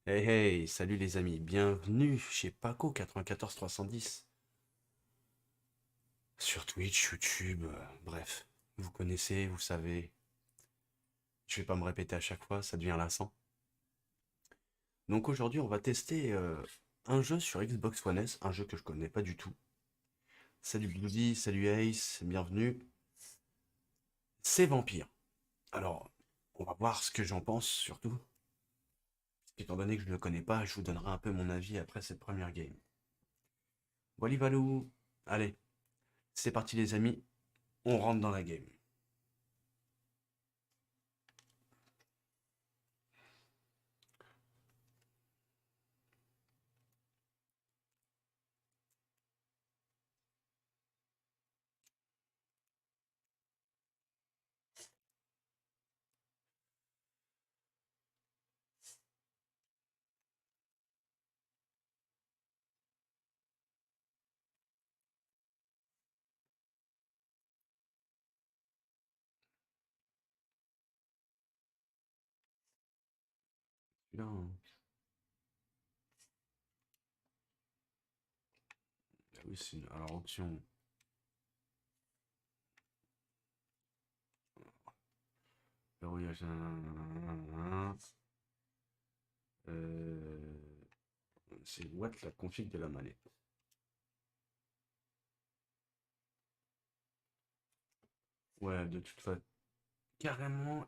Hey hey, salut les amis, bienvenue chez PACO-94-310. Sur Twitch, YouTube, bref, vous connaissez, vous savez. Je vais pas me répéter à chaque fois, ça devient lassant. Donc aujourd'hui, on va tester un jeu sur Xbox One S, un jeu que je connais pas du tout. Salut Bloody, salut Ace, bienvenue. C'est Vampyr. Alors, on va voir ce que j'en pense surtout. Étant donné que je ne le connais pas, je vous donnerai un peu mon avis après cette première game. Wally Valou, allez, c'est parti les amis, on rentre dans la game. Là, ah oui, alors option. Verrouillage. Euh, c'est what la config de la manette. Ouais, de toute façon. Carrément.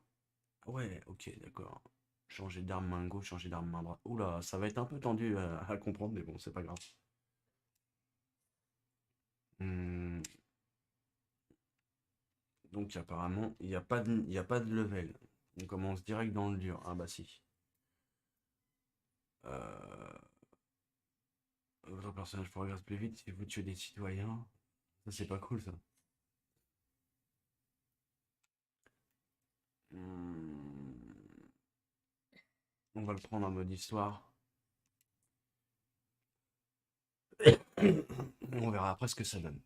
Ouais, ok, d'accord. Changer d'arme main gauche, changer d'arme main droite. Oula, ça va être un peu tendu à comprendre, mais bon, c'est pas grave. Hmm, donc apparemment, il y a pas de level. On commence direct dans le dur. Ah bah si. Euh, votre personnage progresse plus vite si vous tuez des citoyens. Ça, c'est pas cool, ça. Hmm, on va le prendre en mode histoire. On verra après ce que ça donne.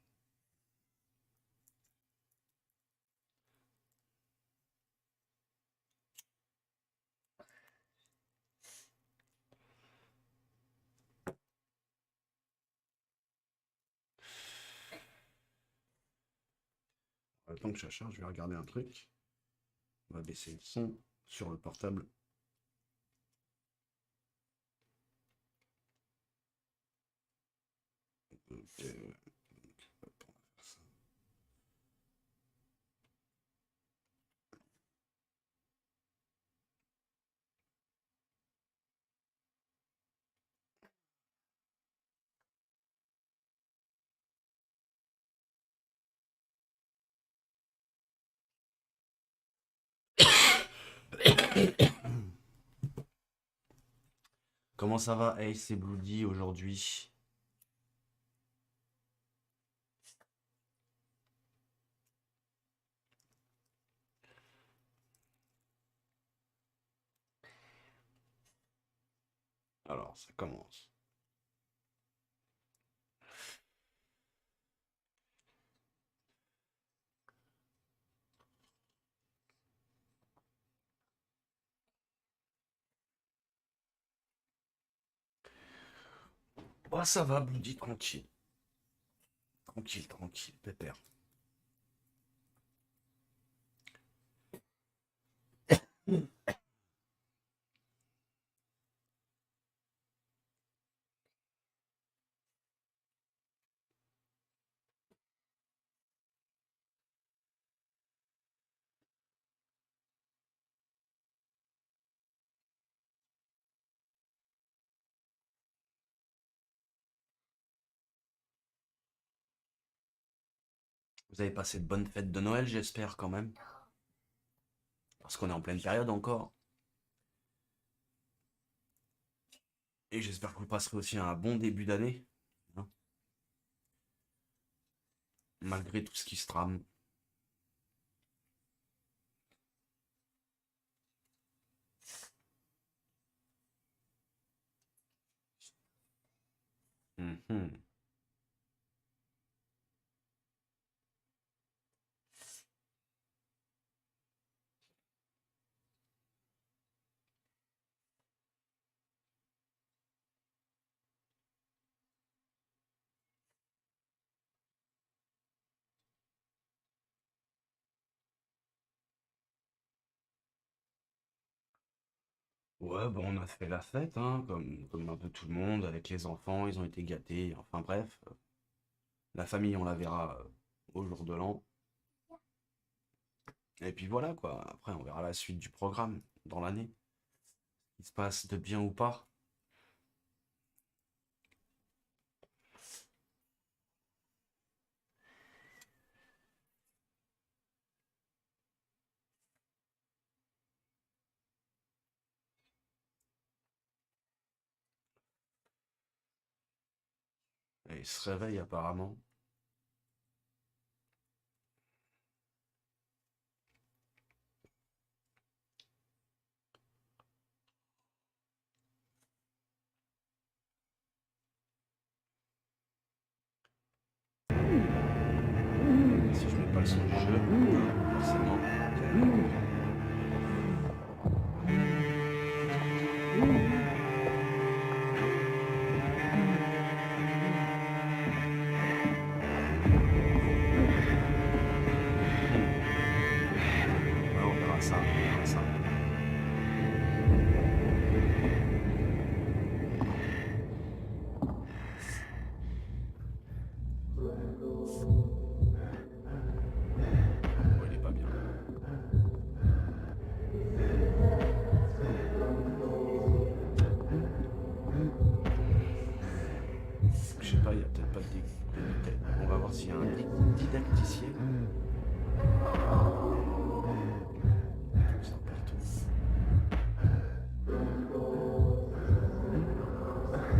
Tant que ça charge, je vais regarder un truc. On va baisser le son sur le portable. Ok. Comment ça va, Ace et Bloody aujourd'hui? Alors, ça commence. Oh, ça va, Bloody, tranquille. Tranquille, tranquille, pépère. Vous avez passé de bonnes fêtes de Noël, j'espère, quand même. Parce qu'on est en pleine période encore. Et j'espère que vous passerez aussi un bon début d'année. Hein, malgré tout ce qui se trame. Mhm. Ouais, bon, on a fait la fête, hein, comme un peu tout le monde, avec les enfants, ils ont été gâtés, enfin bref. La famille, on la verra au jour de l'an. Et puis voilà, quoi. Après, on verra la suite du programme dans l'année. Il se passe de bien ou pas. Et il se réveille apparemment. Si je mets pas le son du jeu, forcément. Ouais, on verra ça, on verra ça. Oh, il est pas bien. Je sais pas, il y a peut-être pas de on va voir s'il y a un didacticiel. Ça partout. Il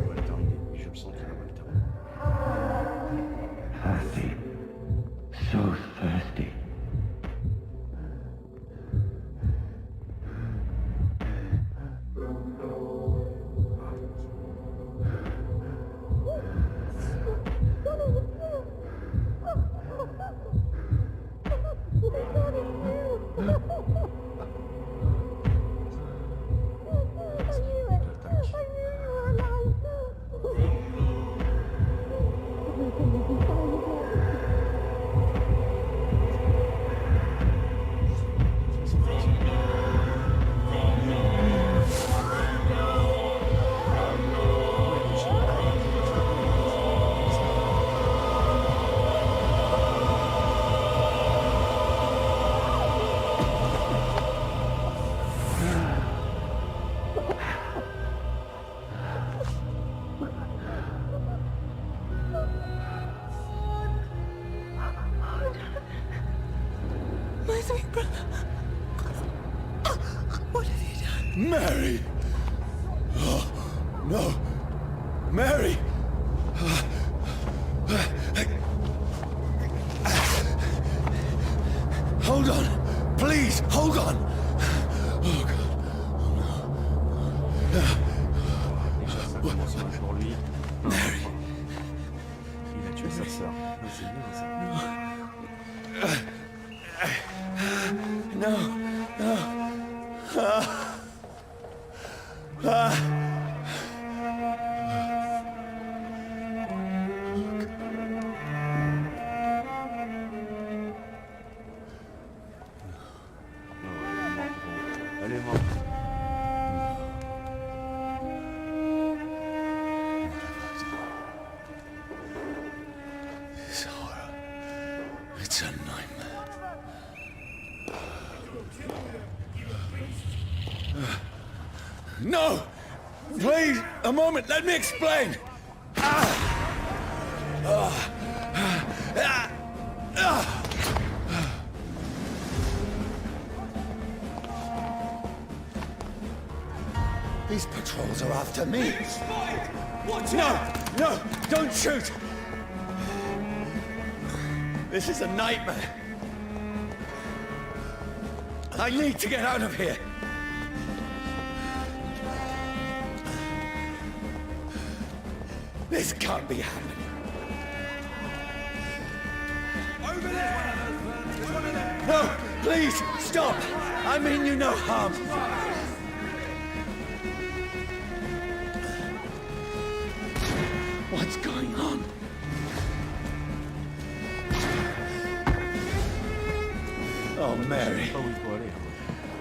va le terminer. Je le sens qu'il va mal terminer. Thirsty. So thirsty. My sweet brother. What have you done? Mary! Oh, no! Mary! Hold on! Please, hold on! Oh, God. Déjà, ça commence mal pour lui. Mary! Il a tué sa sœur. C'est bien ça. No! No! Elle est morte. This horror. It's a nightmare. No! Please, a moment, let me explain! These patrols are after me. No! No! Don't shoot! This is a nightmare. I need to get out of here. This can't be happening. Over there! No! Please, stop! I mean you no harm. What's going on? Oh, Mary. Pas où il faut aller.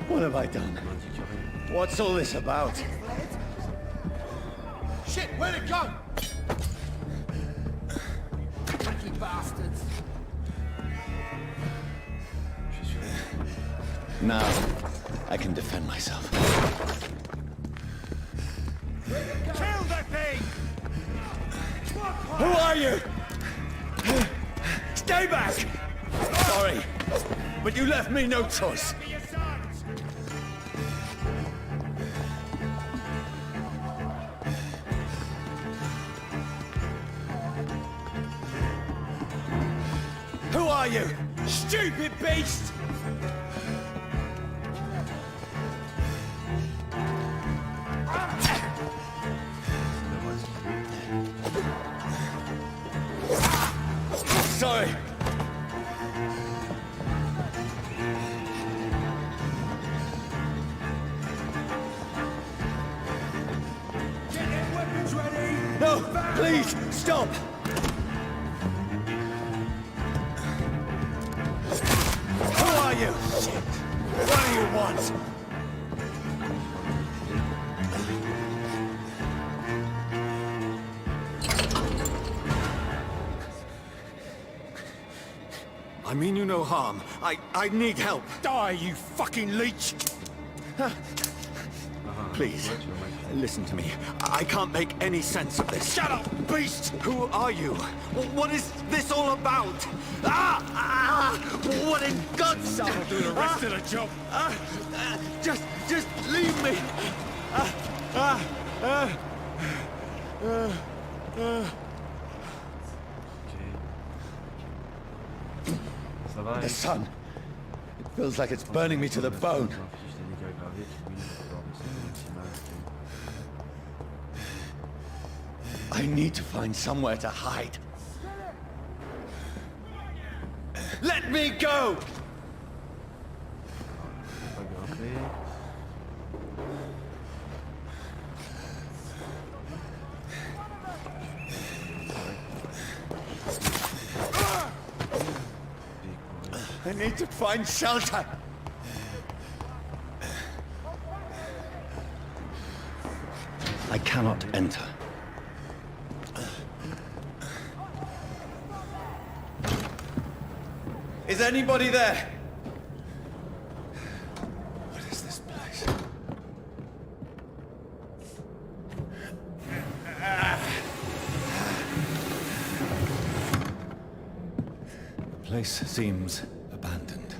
What have I done? On m'indique rien. What's all this about? Shit, where'd it go? Tricky bastards. Je suis sûr. Now, I can defend myself. Kill that thing! Who are you? Stay back! Sorry, but you left me no choice. Be your sons! Who are you? Stupid beast! Sorry. Get their weapons ready! No, please, stop! Who are you? Shit. What do you want? I mean you no harm. I need help. Die, you fucking leech! Please, listen to me. I can't make any sense of this. Shut up, beast! Who are you? What is this all about? What in God's name? I'll do the rest of the job. Just leave me. Ok. Ça va, The sun. It feels like it's burning me to the bone. J'inflige des dégâts gravés qui minent lors de cette maximale. I need to find somewhere to hide. Let me go! Pas grimper. I need to find shelter. I cannot enter. Is anybody there? What is this place? The place seems abandoned.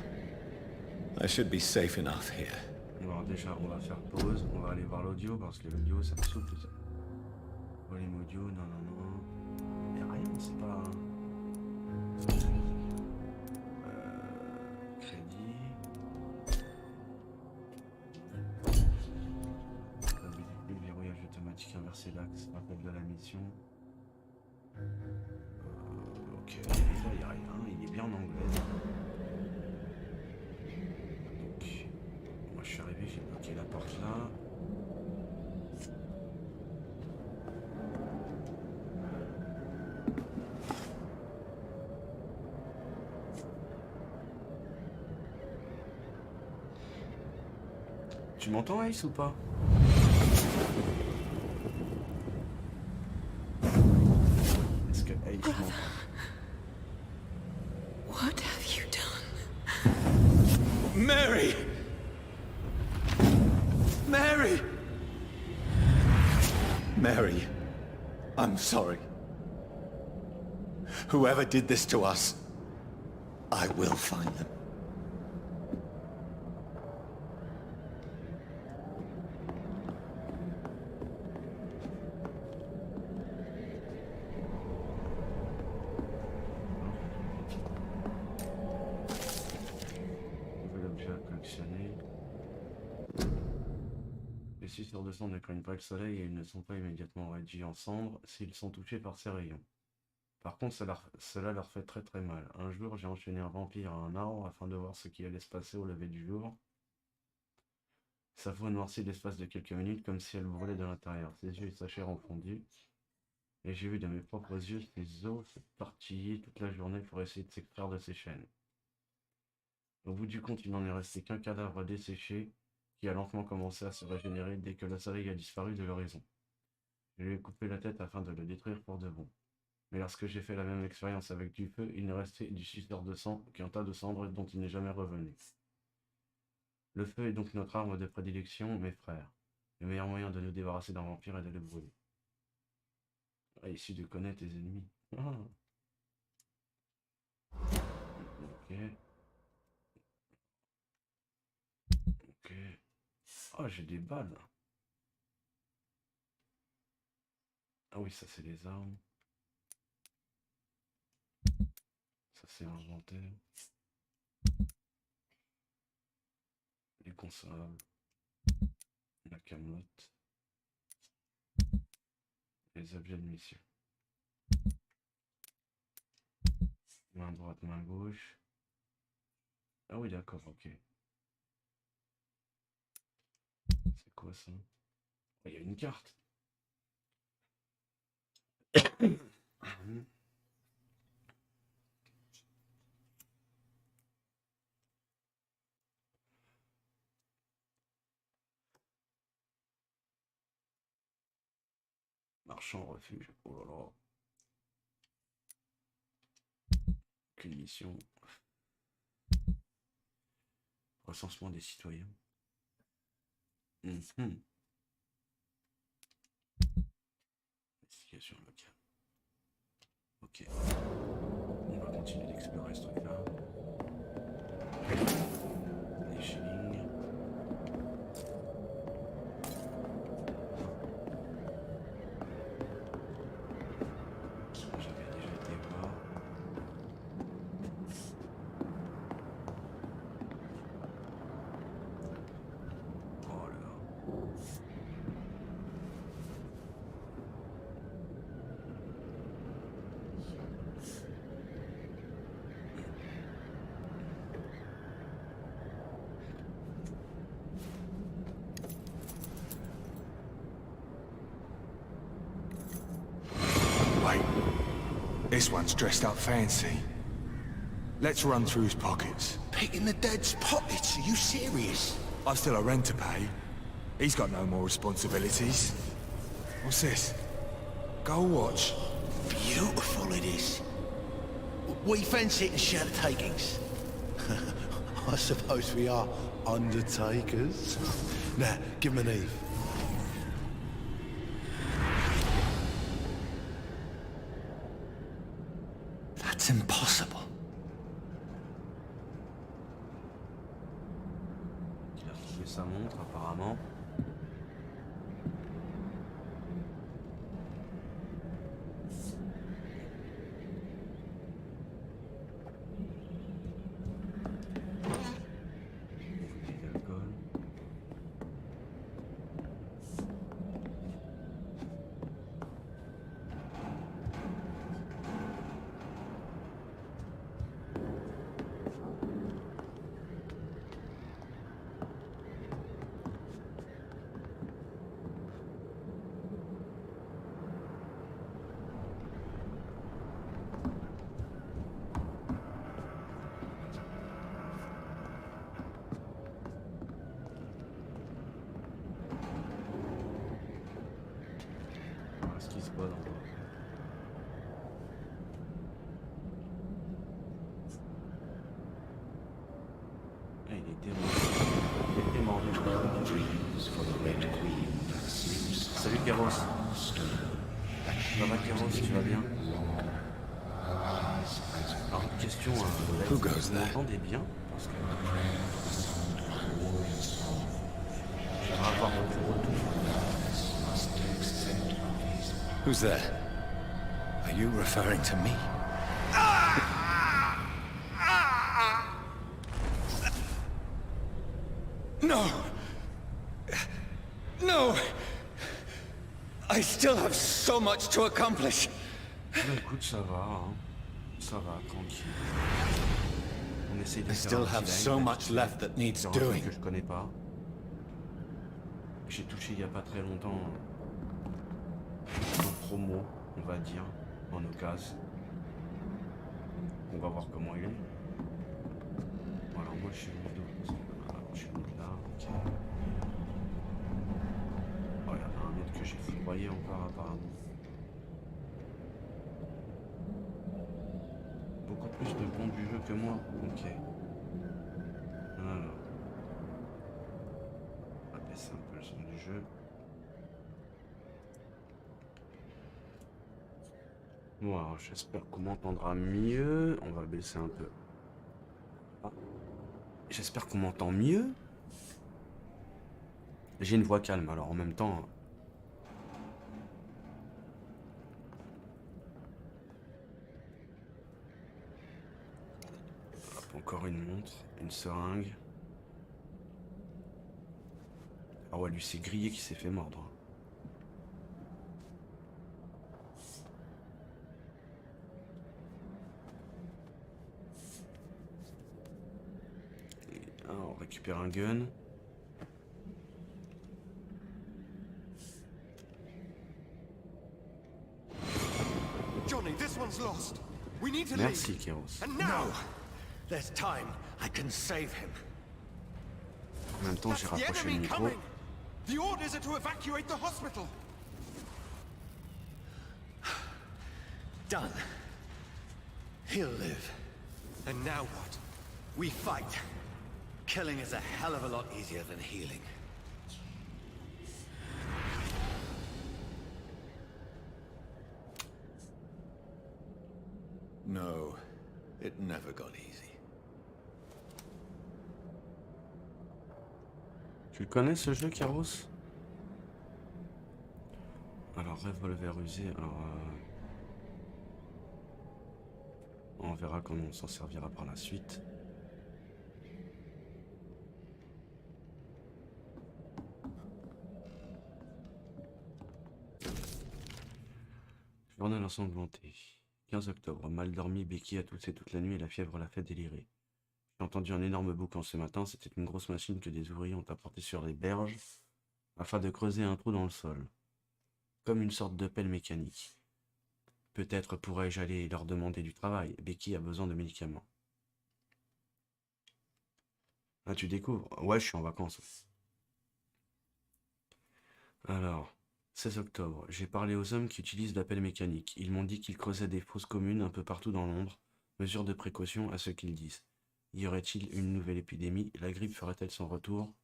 I should be safe enough here. Alors déjà, on va faire pause, on va aller voir l'audio parce que l'audio ça me souffle. Volume audio, non, non, non. Y'a rien, c'est pas. Crédit. Le verrouillage automatique inversé l'axe, rappel de la mission. Ok, là y'a rien, il est bien en anglais. Donc, moi je suis arrivé, j'ai bloqué la porte là. Tu m'entends, Ace, ou pas? Est-ce que Ace m'entend? What have you done? Mary! Mary! Mary, I'm sorry. Whoever did this to us, I will find them. Nouvel objet à collectionner. Les 6 sur 200 ne craignent pas le soleil et ils ne sont pas immédiatement réduits en cendres s'ils sont touchés par ces rayons. Par contre, cela leur fait très très mal. Un jour, j'ai enchaîné un vampire à un arbre afin de voir ce qui allait se passer au lever du jour. Sa peau noircit l'espace de quelques minutes comme si elle brûlait de l'intérieur. Ses yeux et sa chair ont fondu. Et j'ai vu de mes propres yeux ses os se tortiller toute la journée pour essayer de s'extraire de ses chaînes. Au bout du compte, il n'en est resté qu'un cadavre desséché qui a lentement commencé à se régénérer dès que la série a disparu de l'horizon. Je lui ai coupé la tête afin de le détruire pour de bon. Mais lorsque j'ai fait la même expérience avec du feu, il ne restait du suceur de sang qu'un tas de cendres dont il n'est jamais revenu. Le feu est donc notre arme de prédilection, mes frères. Le meilleur moyen de nous débarrasser d'un vampire est de le brûler. Réussis de connaître tes ennemis. Ah. Ok. Ok. Oh, j'ai des balles. Ah oui, ça c'est les armes. Ça c'est l'inventaire. Les consoles. La camelote. Les objets de mission. Main droite, main gauche. Ah oui, d'accord, ok. C'est quoi ça? Il y a une carte. Marchand refuge. Oh là là. Qu'une mission. Recensement des citoyens. Investigation locale. Ok. On va continuer d'explorer ce truc-là. Les shillings. J'avais déjà été voir. Oh là là. Wait. This one's dressed up fancy. Let's run through his pockets. Picking the dead's pockets? Are you serious? I've still a rent to pay. He's got no more responsibilities. What's this? Gold watch. Beautiful it is. We fence it and share the takings. I suppose we are undertakers. Now, give him an Eve. That's impossible. Il a retrouvé sa montre apparemment. Bouteille d'alcool. Qu'est-ce qui se passe en bas? Ah, il était mort. Il était mort. Salut Kéros. Ça va Kéros, tu vas bien? Alors une question, Who goes vous there? m'entendez bien? Parce que j'aimerais avoir votre retour. Who's there? Are you referring to me? No! No! I still have so much to accomplish. Bah, écoute, ça va, hein. Ça va, tranquille. On essaye de I faire still un petit have live, so là, much left that needs sur un jeu doing. que je connais pas. J'ai touché il y a pas très longtemps en promo, on va dire, en occasion. On va voir comment il est. Voilà, moi je suis venu d'où? Alors, je suis venu de là, ok. porte que j'ai fourvoyée encore apparemment. Beaucoup plus de bons du jeu que moi. Ok. Alors. On va baisser un peu le son du jeu. Bon, alors j'espère qu'on m'entendra mieux. On va baisser un peu. Ah. J'espère qu'on m'entend mieux. J'ai une voix calme, alors en même temps. Hop, encore une montre, une seringue. Ah ouais, lui c'est grillé qui s'est fait mordre. Alors, on récupère un gun. Johnny, this one's lost. We need to Merci, leave. Kéros. And now, there's time. I can save him. En même temps, j'ai That's the rapproché le enemy micro. coming. The orders are to evacuate the hospital. Done. He'll live. And now what? We fight. Killing is a hell of a lot easier than healing. No, it never got easy. Tu le connais ce jeu, Kéros? Alors, revolver usé. Alors, on verra comment on s'en servira par la suite. Journal ensanglanté. 15 octobre. Mal dormi, Becky a toussé toute la nuit et la fièvre l'a fait délirer. J'ai entendu un énorme boucan ce matin. C'était une grosse machine que des ouvriers ont apportée sur les berges afin de creuser un trou dans le sol. Comme une sorte de pelle mécanique. Peut-être pourrais-je aller leur demander du travail. Becky a besoin de médicaments. Ah, tu découvres? Ouais, je suis en vacances. Alors, 16 octobre. J'ai parlé aux hommes qui utilisent la pelle mécanique. Ils m'ont dit qu'ils creusaient des fosses communes un peu partout dans Londres. Mesure de précaution à ce qu'ils disent. Y aurait-il une nouvelle épidémie? La grippe ferait-elle son retour?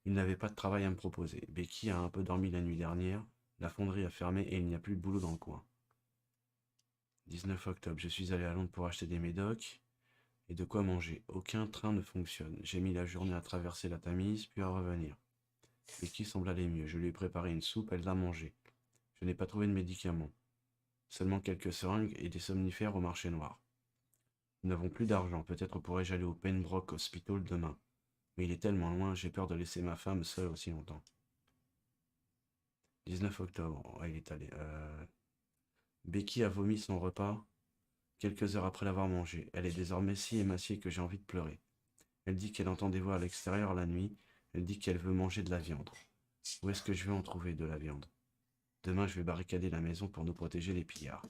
Ils n'avaient pas de travail à me proposer. Becky a un peu dormi la nuit dernière. La fonderie a fermé et il n'y a plus de boulot dans le coin. 19 octobre. Je suis allé à Londres pour acheter des médocs et de quoi manger. Aucun train ne fonctionne. J'ai mis la journée à traverser la Tamise, puis à revenir. Becky semble aller mieux. Je lui ai préparé une soupe, elle l'a mangée. Je n'ai pas trouvé de médicaments. Seulement quelques seringues et des somnifères au marché noir. Nous n'avons plus d'argent. Peut-être pourrais-je aller au Pembroke Hospital demain. Mais il est tellement loin, j'ai peur de laisser ma femme seule aussi longtemps. 19 octobre. Ouais, il est allé. Becky a vomi son repas quelques heures après l'avoir mangé. Elle est désormais si émaciée que j'ai envie de pleurer. Elle dit qu'elle entend des voix à l'extérieur la nuit. Elle dit qu'elle veut manger de la viande. Où est-ce que je vais en trouver de la viande? Demain, je vais barricader la maison pour nous protéger des pillards.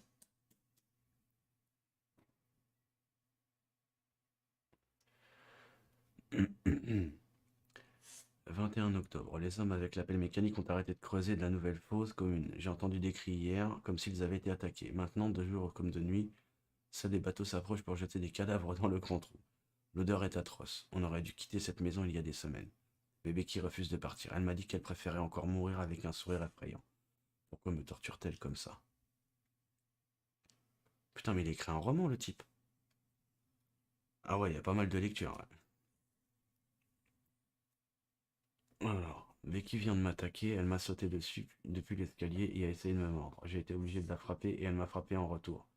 « 21 octobre. Les hommes avec la pelle mécanique ont arrêté de creuser de la nouvelle fosse commune. J'ai entendu des cris hier, comme s'ils avaient été attaqués. Maintenant, de jour comme de nuit, seuls des bateaux s'approchent pour jeter des cadavres dans le grand trou. L'odeur est atroce. On aurait dû quitter cette maison il y a des semaines. Mais Becky refuse de partir. Elle m'a dit qu'elle préférait encore mourir avec un sourire effrayant. Pourquoi me torture-t-elle comme ça? Putain, mais il écrit un roman, le type. Ah ouais, il y a pas mal de lectures, ouais. Alors, Becky vient de m'attaquer, elle m'a sauté dessus depuis l'escalier et a essayé de me mordre. J'ai été obligé de la frapper et elle m'a frappé en retour.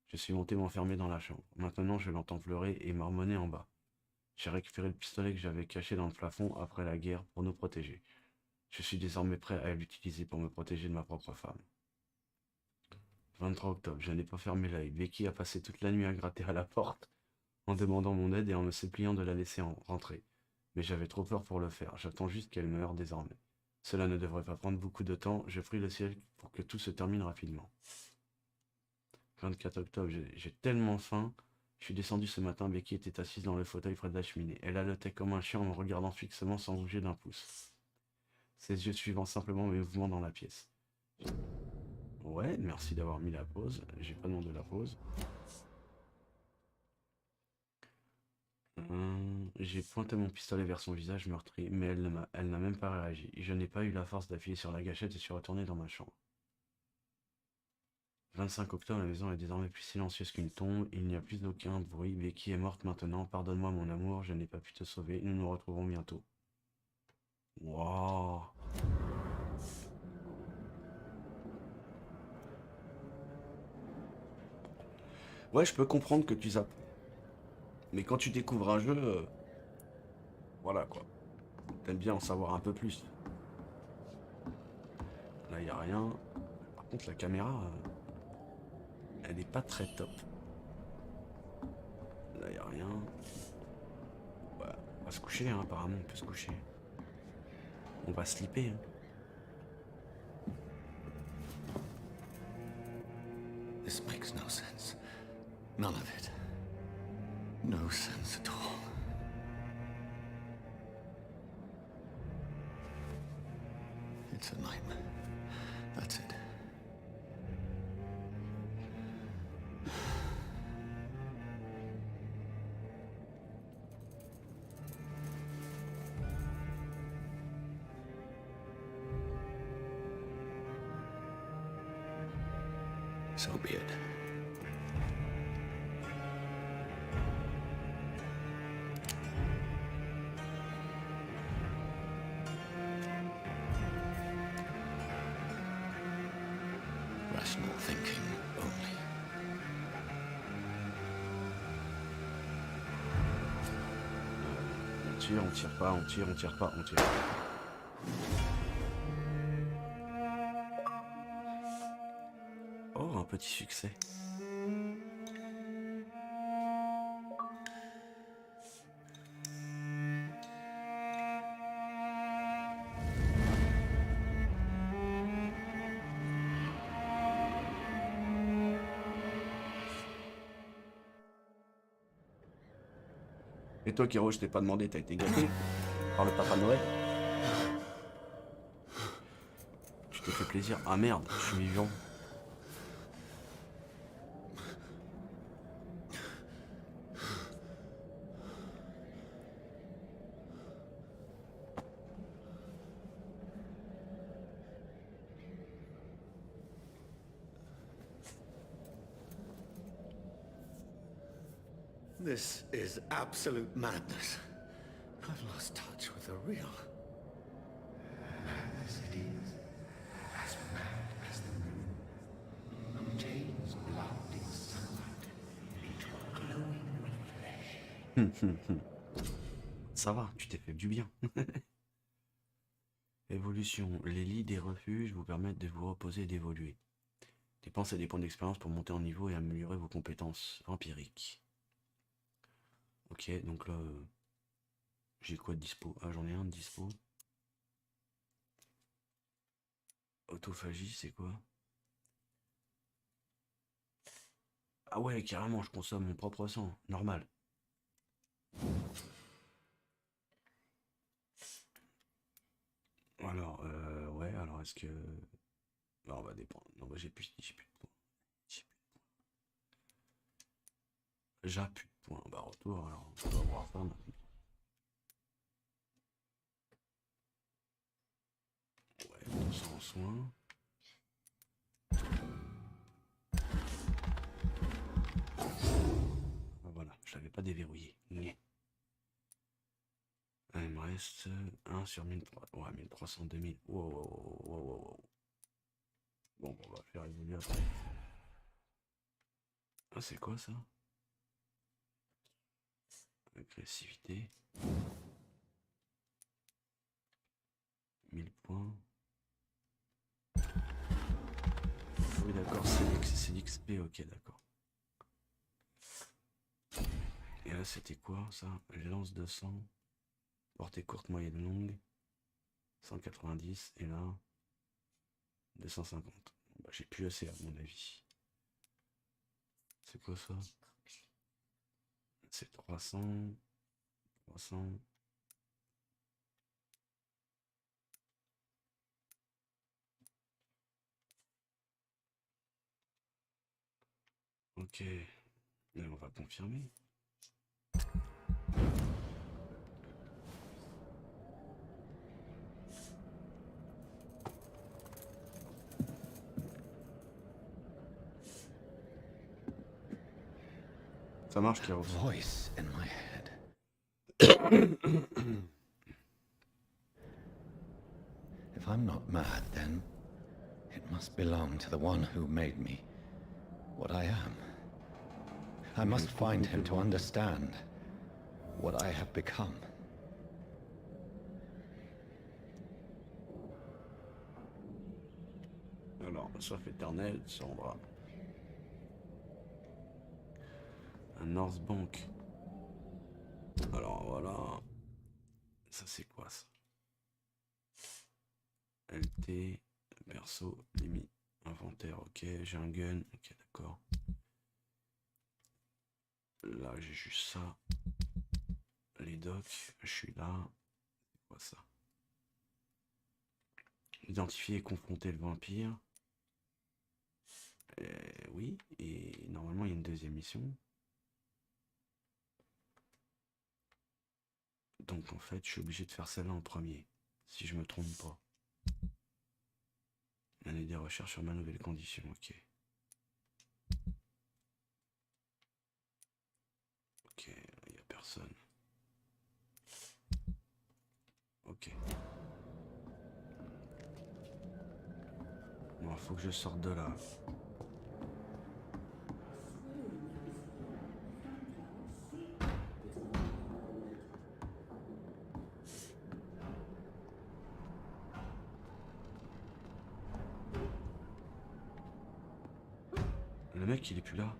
Je suis monté m'enfermer dans la chambre. Maintenant, je l'entends pleurer et marmonner en bas. J'ai récupéré le pistolet que j'avais caché dans le plafond après la guerre pour nous protéger. Je suis désormais prêt à l'utiliser pour me protéger de ma propre femme. 23 octobre, je n'ai pas fermé l'œil. Becky a passé toute la nuit à gratter à la porte en demandant mon aide et en me suppliant de la laisser rentrer. Mais j'avais trop peur pour le faire. J'attends juste qu'elle meure désormais. Cela ne devrait pas prendre beaucoup de temps. Je prie le ciel pour que tout se termine rapidement. 24 octobre, j'ai tellement faim. Je suis descendu ce matin. Becky était assise dans le fauteuil près de la cheminée. Elle haletait comme un chien en me regardant fixement sans bouger d'un pouce. Ses yeux suivant simplement mes mouvements dans la pièce. Ouais, merci d'avoir mis la pause. J'ai pas demandé la pause. J'ai pointé mon pistolet vers son visage meurtri, mais elle n'a même pas réagi. Je n'ai pas eu la force d'appuyer sur la gâchette et suis retourné dans ma chambre. 25 octobre, la maison est désormais plus silencieuse qu'une tombe, il n'y a plus aucun bruit, Becky est morte maintenant, pardonne-moi mon amour, je n'ai pas pu te sauver, nous nous retrouvons bientôt. Waouh. Ouais, je peux comprendre que tu zappes. Mais quand tu découvres un jeu, voilà quoi. T'aimes bien en savoir un peu plus. Là, y a rien. Par contre, la caméra, elle est pas très top. Là, y a rien. Ouais, on va se coucher, hein, apparemment, on peut se coucher. On va slipper, hein. This makes no sense. None of it. No sense at all. It's a nightmare. That's it. So be it. Rational thinking only. On tire pas, on tire, on tire pas, on tire. Oh, un petit succès. Et toi, Kiro, je t'ai pas demandé, t'as été gâté par le Papa Noël? Tu t'es fait plaisir? Ah merde, je suis vivant. This is absolute madness. I've lost touch with the real. As it is, as mad as the moon, obtains blood in sunlight into a glowing reflection. Ça va, tu t'es fait du bien. Évolution. Les lits des refuges vous permettent de vous reposer et d'évoluer. Dépensez des points d'expérience pour monter en niveau et améliorer vos compétences empiriques. Ok, donc là, j'ai quoi de dispo? Ah, j'en ai un de dispo. Autophagie, c'est quoi? Ah ouais, carrément, je consomme mon propre sang, normal. Alors, ouais, alors est-ce que... Bah, on va dépendre. Non, bah, j'ai plus de points. J'ai plus de points. Bah, retour, alors, on va voir ça maintenant. Ouais, 200 en soins. Ah, voilà, je l'avais pas déverrouillé. Nyeh. Ah, il me reste 1 sur 1300. Ouais, 1300, 2000. Wow, wow, wow, wow, wow, wow. Bon, on va faire évoluer après. Ah, c'est quoi ça? Agressivité. 1000 points. Oui, d'accord, c'est l'XP, ok, d'accord. Et là, c'était quoi ça? Lance de sang. Portée courte, moyenne, longue. 190. Et là, 250. Bah, j'ai plus assez à mon avis. C'est quoi ça? C'est 300. 300. Ok. Et on va confirmer. Ça marche, Kéros. Voice in my head. If I'm not mad, then it must belong to the one who made me what I am. I must find him to understand what I have become. Alors, soif éternelle, Sandra. Un North Bank. Alors voilà. Ça c'est quoi ça? LT, perso, limite, inventaire, ok, j'ai un gun, ok d'accord. Là j'ai juste ça. Les docs, je suis là. C'est quoi ça? Identifier et confronter le vampire. Oui, et normalement il y a une deuxième mission. Donc en fait je suis obligé de faire celle-là en premier, si je me trompe pas. Mener des recherches sur ma nouvelle condition, ok. Ok, il n'y a personne. Ok. Bon, faut que je sorte de là. Le mec, il est plus là.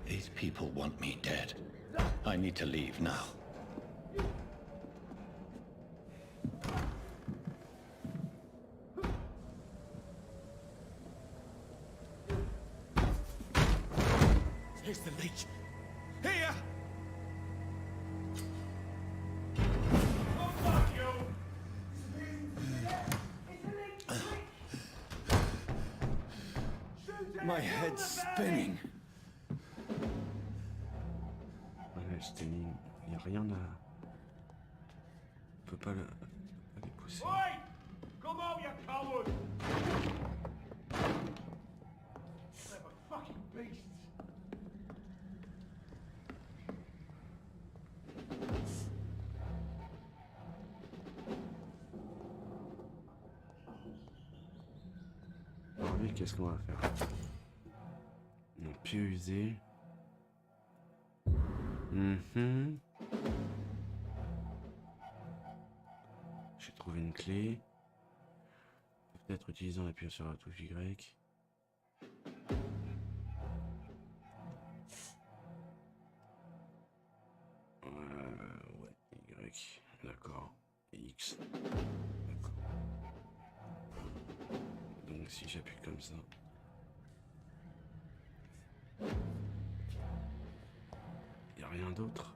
These people want me dead. I need to leave now. Here's the leak. Here! My head's spinning. Ouais, c'était une... Il n'y a rien à... On peut pas le... On peut pas les pousser. Come out, you coward! Clever fucking beasts! Alors lui, qu'est-ce qu'on va faire? Non, pieu usé. J'ai trouvé une clé. Peut-être utilisant l'appui sur la touche Y. Ouais, Y. D'accord. X. D'accord. Donc si j'appuie comme ça. Y a rien d'autre.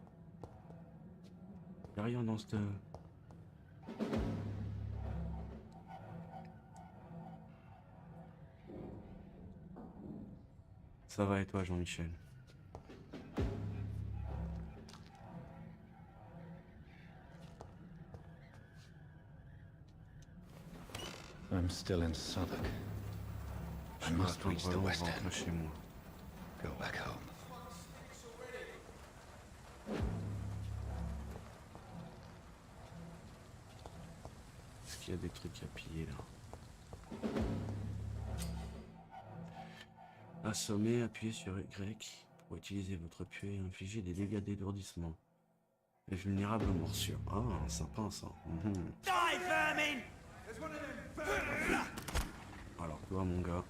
Y a rien dans cette... Ça va et toi, Jean-Michel? I'm still in Southwark. I Je must dois reach the attendre West rentrer End. chez moi. Go back home. Est-ce qu'il y a des trucs à piller là? Assommer, appuyez sur Y pour utiliser votre pieu et infliger des dégâts d'étourdissement. Et vulnérable aux morsures. Ah, sympa ça. Die, vermin! Alors toi mon gars.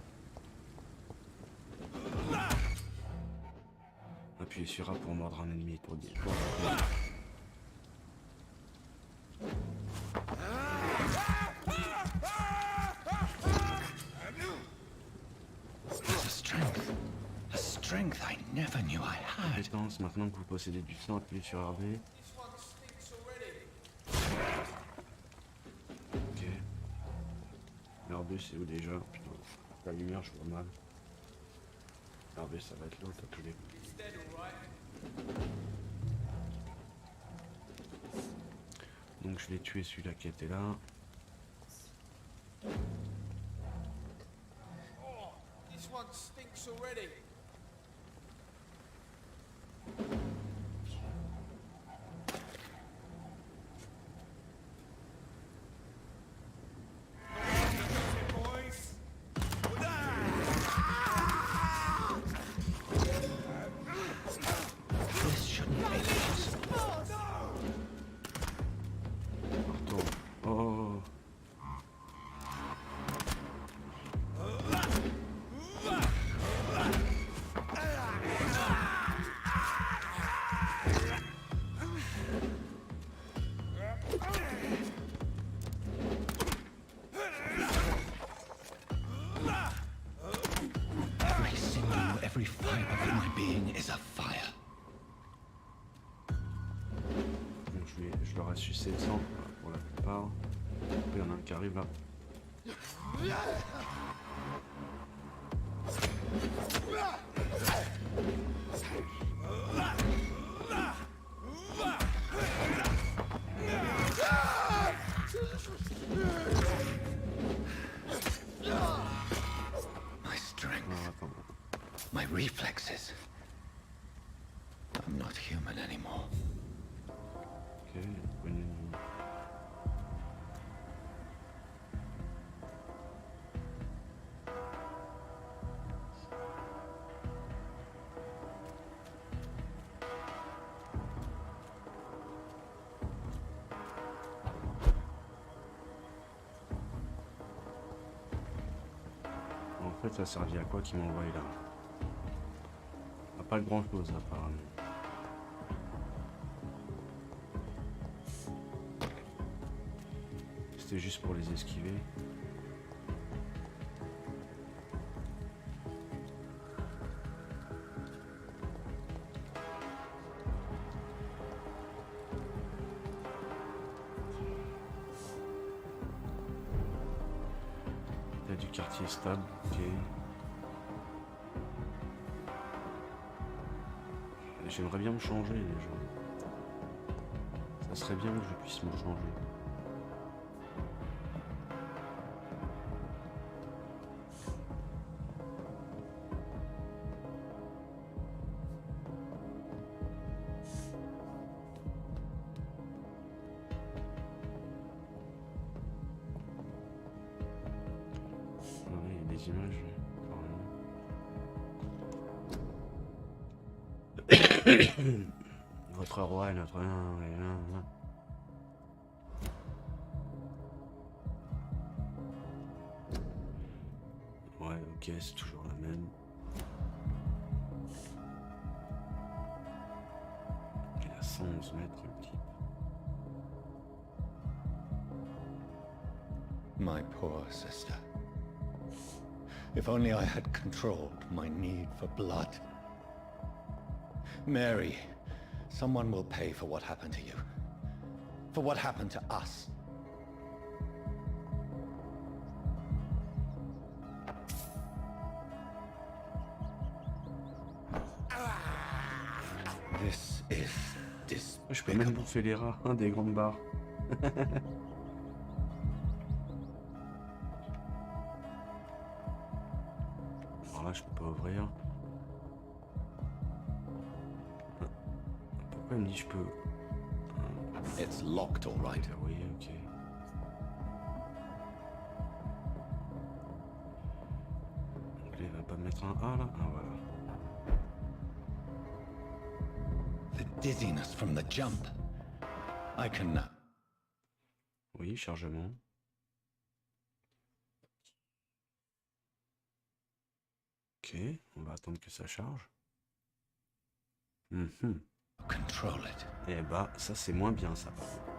Appuyez sur A pour mordre un ennemi étourdi. There's a strength I never knew I had. Compétence, maintenant que vous possédez du sang, appuyez sur RB. Ok. Hervé, c'est où déjà? Putain, la lumière, je vois mal. Hervé, ça va être l'autre à tous les coups. Donc je vais tuer celui-là qui était là. Oh, this one stinks already. This shouldn't be possible. Retourne. Oh. Every sinew, every fiber of my being is a fire. Donc je leur ai sucé le sang pour la plupart. Il y en a un qui arrive là. My strength, Ah, attends. my reflexes. I'm not human anymore. Ok, poignée de main. En fait, ça servait à quoi qu'ils m'ont envoyé là? Ah, pas grand chose apparemment. C'était juste pour les esquiver. Il y a du quartier stable, ok. J'aimerais bien me changer déjà. Ça serait bien que je puisse me changer. Ouais, il y a des images. Apparemment. Votre roi est notre... Ouais, ok, c'est toujours la même. Il a 111 mètres, le type. My poor sister. If only I had controlled my need for blood. Mary, someone will pay for what happened to you. For what happened to us. This is Je peux même bouffer les rats, hein, des grandes barres. Alors là, je peux pas ouvrir. Pourquoi il me dit je peux... It's locked, all right. Oui, ok. Donc là, il va pas me mettre un A là. Ah voilà. The dizziness from the jump. I can... Oui, chargement. Ok, on va attendre que ça charge. control it. Eh bah, ça c'est moins bien ça. Par contre.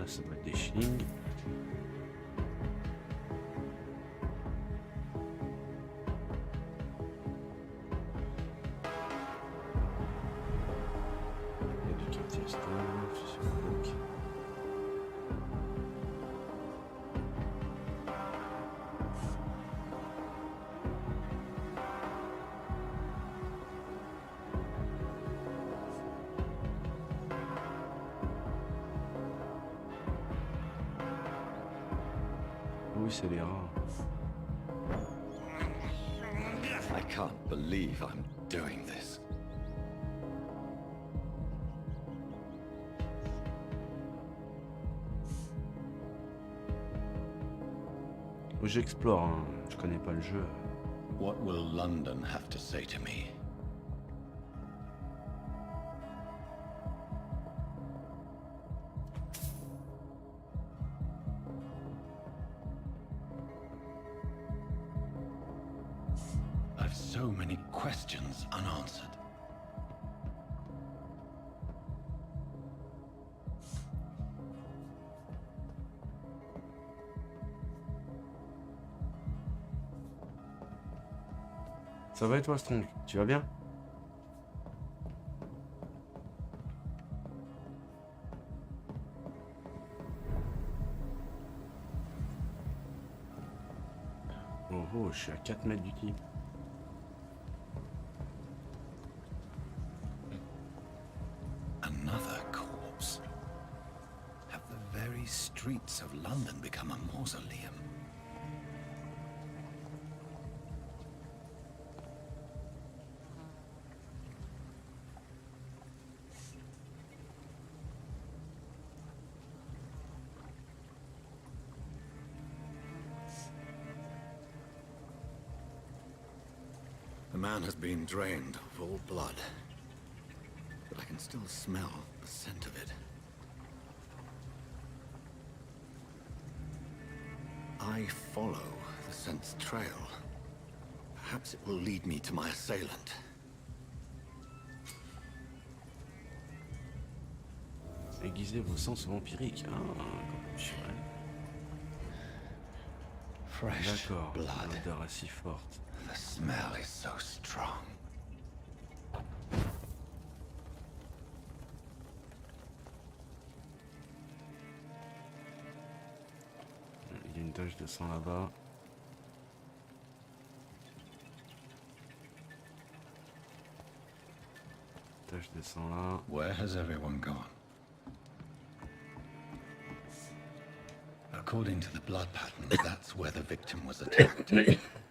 Là, ça va être des chlings. Il y a du quartier staff, c'est sur le bloc. Oui, c'est les rats. I can't believe I'm doing this. J'explore, hein. Je connais pas le jeu. What will London have to say to me? I've so many questions unanswered. Ça va et toi, Strong? Tu vas bien? Oh oh, je suis à 4 mètres du type. Another corpse. Have the very streets of London become a mausoleum? The man has been drained of all blood, but I can still smell the scent of it. I follow the scent's trail. Perhaps it will lead me to my assailant. Aiguisez vos sens vampiriques. Ah, comme je dirais. Fresh D'accord, blood. l'odeur est si forte. The smell is so strong. Il y a une tache de sang là-bas. Tache de sang là. Where has everyone gone? According to the blood pattern, that's where the victim was attacked.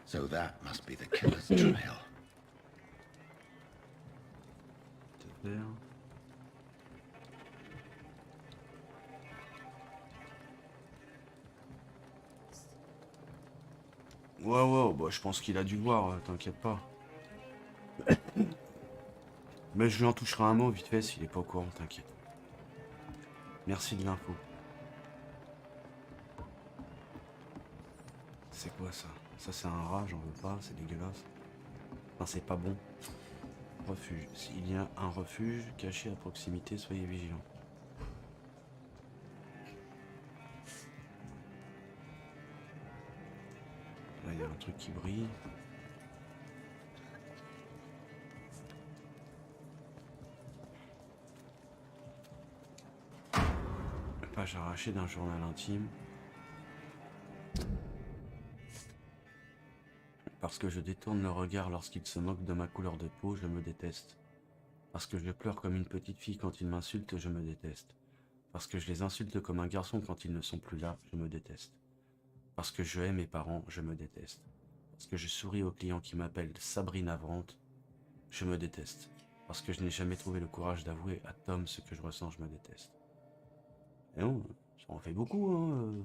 So that must be the killer's trail. Vert. Ouais, bah, je pense qu'il a dû le voir, t'inquiète pas. Mais je lui en toucherai un mot vite fait s'il est pas au courant, t'inquiète. Merci de l'info. C'est quoi ça? Ça c'est un rat, j'en veux pas, c'est dégueulasse. Enfin c'est pas bon. Refuge. S'il y a un refuge caché à proximité, soyez vigilants. Là il y a un truc qui brille. Page arrachée d'un journal intime. Parce que je détourne le regard lorsqu'il se moque de ma couleur de peau, je me déteste. Parce que je pleure comme une petite fille quand ils m'insultent, je me déteste. Parce que je les insulte comme un garçon quand ils ne sont plus là, je me déteste. Parce que je hais mes parents, je me déteste. Parce que je souris aux clients qui m'appellent Sabrina Navrante, je me déteste. Parce que je n'ai jamais trouvé le courage d'avouer à Tom ce que je ressens, je me déteste. Et non, ça en fait beaucoup, hein.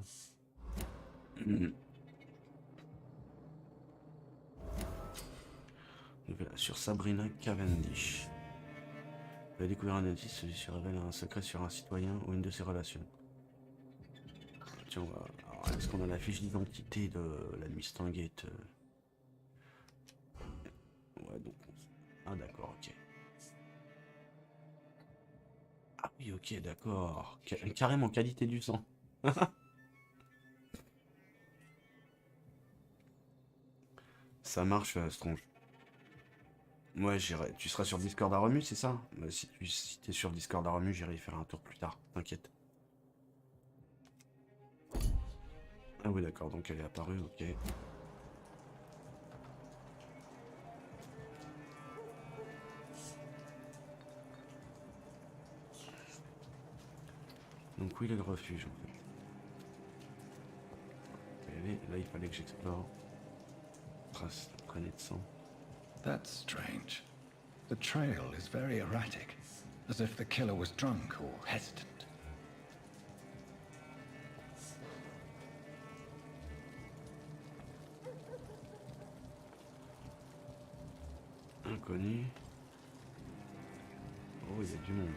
Sur Sabrina Cavendish. Vous avez découvert un indice, celui-ci se révèle un secret sur un citoyen ou une de ses relations. Tiens, alors, est-ce qu'on a la fiche d'identité de la Mustangate? Ouais, donc... Ah d'accord, ok. Ah Oui, ok, d'accord. Carrément, qualité du sang. Ça marche, Stronge. Ouais, j'irai. Tu seras sur Discord à Remu, c'est ça? Bah, si t'es sur Discord à Remu, j'irai y faire un tour plus tard, t'inquiète. Ah oui, d'accord, donc elle est apparue, ok. Donc où il est le refuge, en fait? Là, il fallait que j'explore. Trace de traînée de sang. That's strange. The trail is very erratic, as if the killer was drunk or hesitant. Inconnu. Oh, il y a du monde.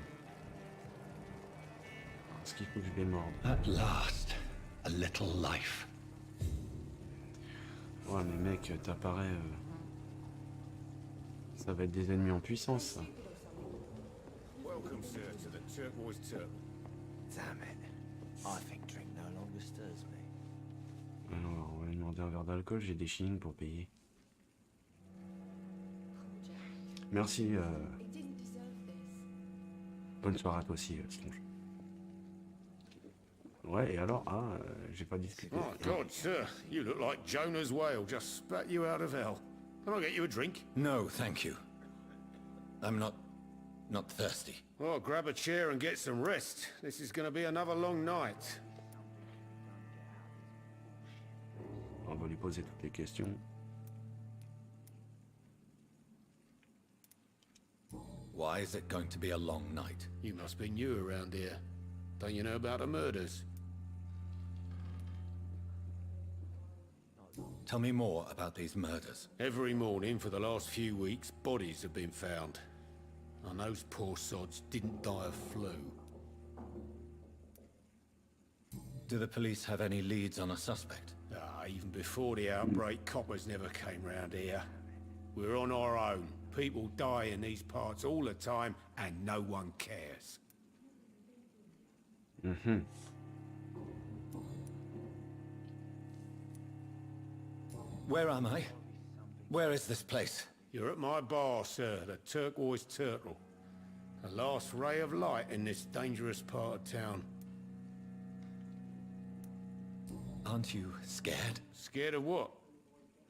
Est-ce qu'il faut que je les morde? At last, a little life. Ouais, mais mec, t'apparais. Ça va être des ennemis en puissance, ça. Welcome, sir, to the Turquoise Turtle. Damn it. I think drink no longer stirs me. Alors, on va lui demander un verre d'alcool, j'ai des shillings pour payer. Merci, bonne soirée à toi aussi, Stronge. Ouais, et alors, j'ai pas discuté. Oh, God, sir, you look like Jonah's whale just spat you out of hell. Can I get you a drink? No, thank you. I'm not thirsty. Oh, grab a chair and get some rest. This is going to be another long night. On va lui poser toutes les questions. Why is it going to be a long night? You must be new around here. Don't you know about the murders? Tell me more about these murders. Every morning for the last few weeks, bodies have been found. And those poor sods didn't die of flu. Do the police have any leads on a suspect? Even before the outbreak, coppers never came round here. We're on our own. People die in these parts all the time, and no one cares. Where am I? Where is this place? You're at my bar, sir, the Turquoise Turtle. The last ray of light in this dangerous part of town. Aren't you scared? Scared of what?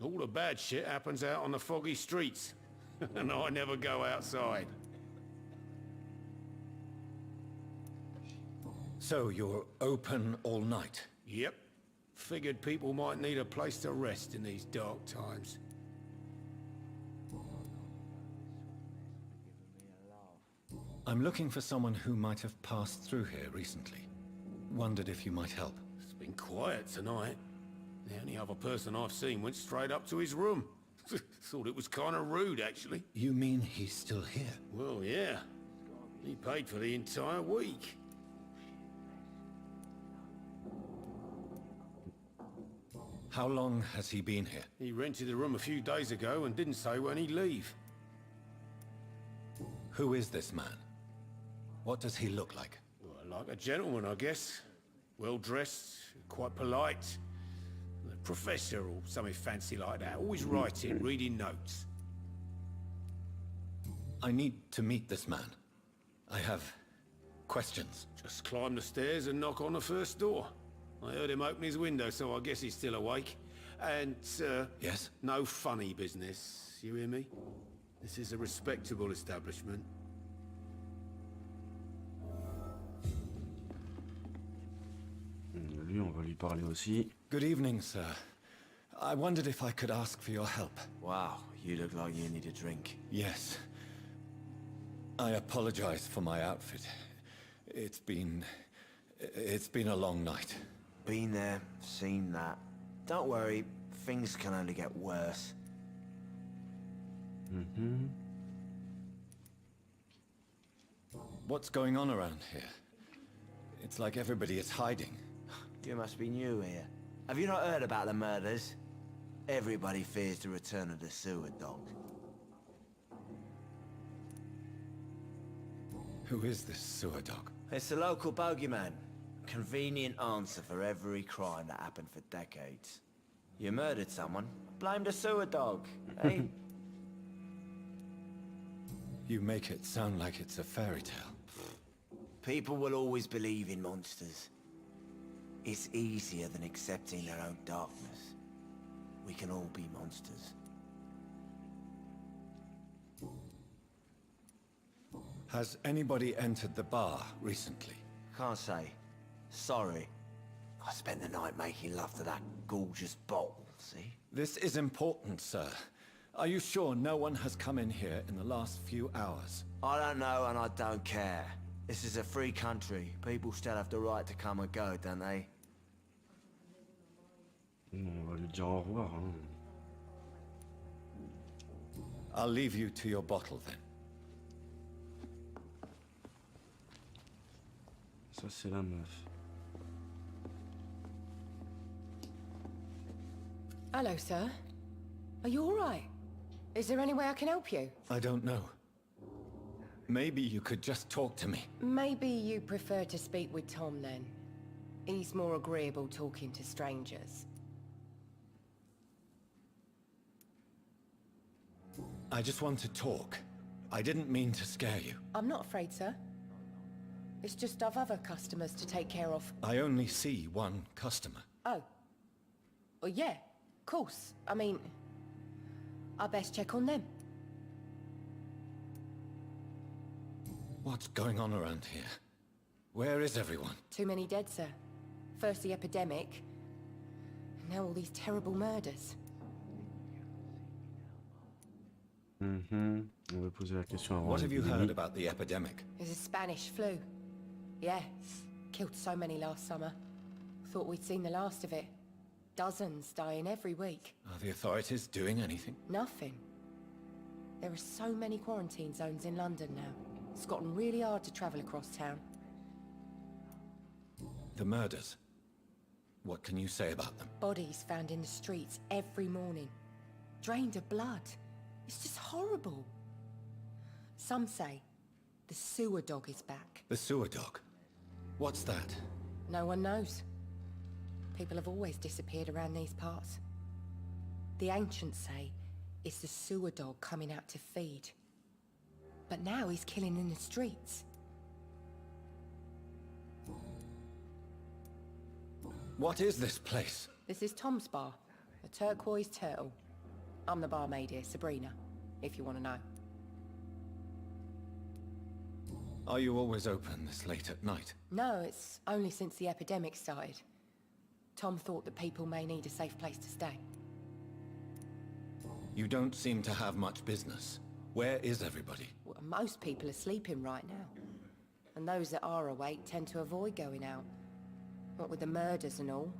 All the bad shit happens out on the foggy streets. And I never go outside. So you're open all night? Yep. Figured people might need a place to rest in these dark times. I'm looking for someone who might have passed through here recently. Wondered if you might help. It's been quiet tonight. The only other person I've seen went straight up to his room. Thought it was kind of rude, actually. You mean he's still here? Well, yeah. He paid for the entire week. How long has he been here? He rented the room a few days ago and didn't say when he'd leave. Who is this man? What does he look like? Well, like a gentleman, I guess. Well-dressed, quite polite. A professor or something fancy like that. Always writing, reading notes. I need to meet this man. I have questions. Just climb the stairs and knock on the first door. I heard him open his window, so I guess he's still awake. And, Yes? no funny business. You hear me? This is a respectable establishment. Lui, on va lui parler aussi. Good evening, sir. I wondered if I could ask for your help. Wow, you look like you need a drink. Yes. I apologize for my outfit. It's been a long night. Been there, seen that. Don't worry, things can only get worse. What's going on around here? It's like everybody is hiding. You must be new here. Have you not heard about the murders? Everybody fears the return of the sewer dog. Who is this sewer dog? It's the local bogeyman. Convenient answer for every crime that happened for decades. You murdered someone, blamed a sewer dog, eh? You make it sound like it's a fairy tale. People will always believe in monsters. It's easier than accepting their own darkness. We can all be monsters. Has anybody entered the bar recently? Can't say. Sorry. I spent the night making love to that gorgeous bottle, see? This is important, sir. Are you sure no one has come in here in the last few hours? I don't know and I don't care. This is a free country. People still have the right to come and go, don't they? On va lui dire au revoir. Hein. I'll leave you to your bottle then. Ça, c'est la meuf. Hello, sir. Are you all right? Is there any way I can help you? I don't know. Maybe you could just talk to me. Maybe you prefer to speak with Tom then. He's more agreeable talking to strangers. I just want to talk. I didn't mean to scare you. I'm not afraid, sir. It's just I've other customers to take care of. I only see one customer. Oh. Well, yeah, of course. I mean, I best check on them. What's going on around here? Where is everyone? Too many dead, sir. First the epidemic, and now all these terrible murders. On va poser la question avant What have you l'épidémie. heard about the epidemic? There's a Spanish flu. Yeah, killed so many last summer. Thought we'd seen the last of it. Dozens dying every week. Are the authorities doing anything? Nothing. There are so many quarantine zones in London now. It's gotten really hard to travel across town. The murders. What can you say about them? Bodies found in the streets every morning. Drained of blood. It's just horrible. Some say the sewer dog is back. The sewer dog. What's that? No one knows. People have always disappeared around these parts. The ancients say it's the sewer dog coming out to feed. But now he's killing in the streets. What is this place? This is Tom's bar, a turquoise turtle. I'm the barmaid here, Sabrina, if you want to know. Are you always open this late at night? No, it's only since the epidemic started. Tom thought that people may need a safe place to stay. You don't seem to have much business. Where is everybody? Well, most people are sleeping right now. And those that are awake tend to avoid going out. What with the murders and all.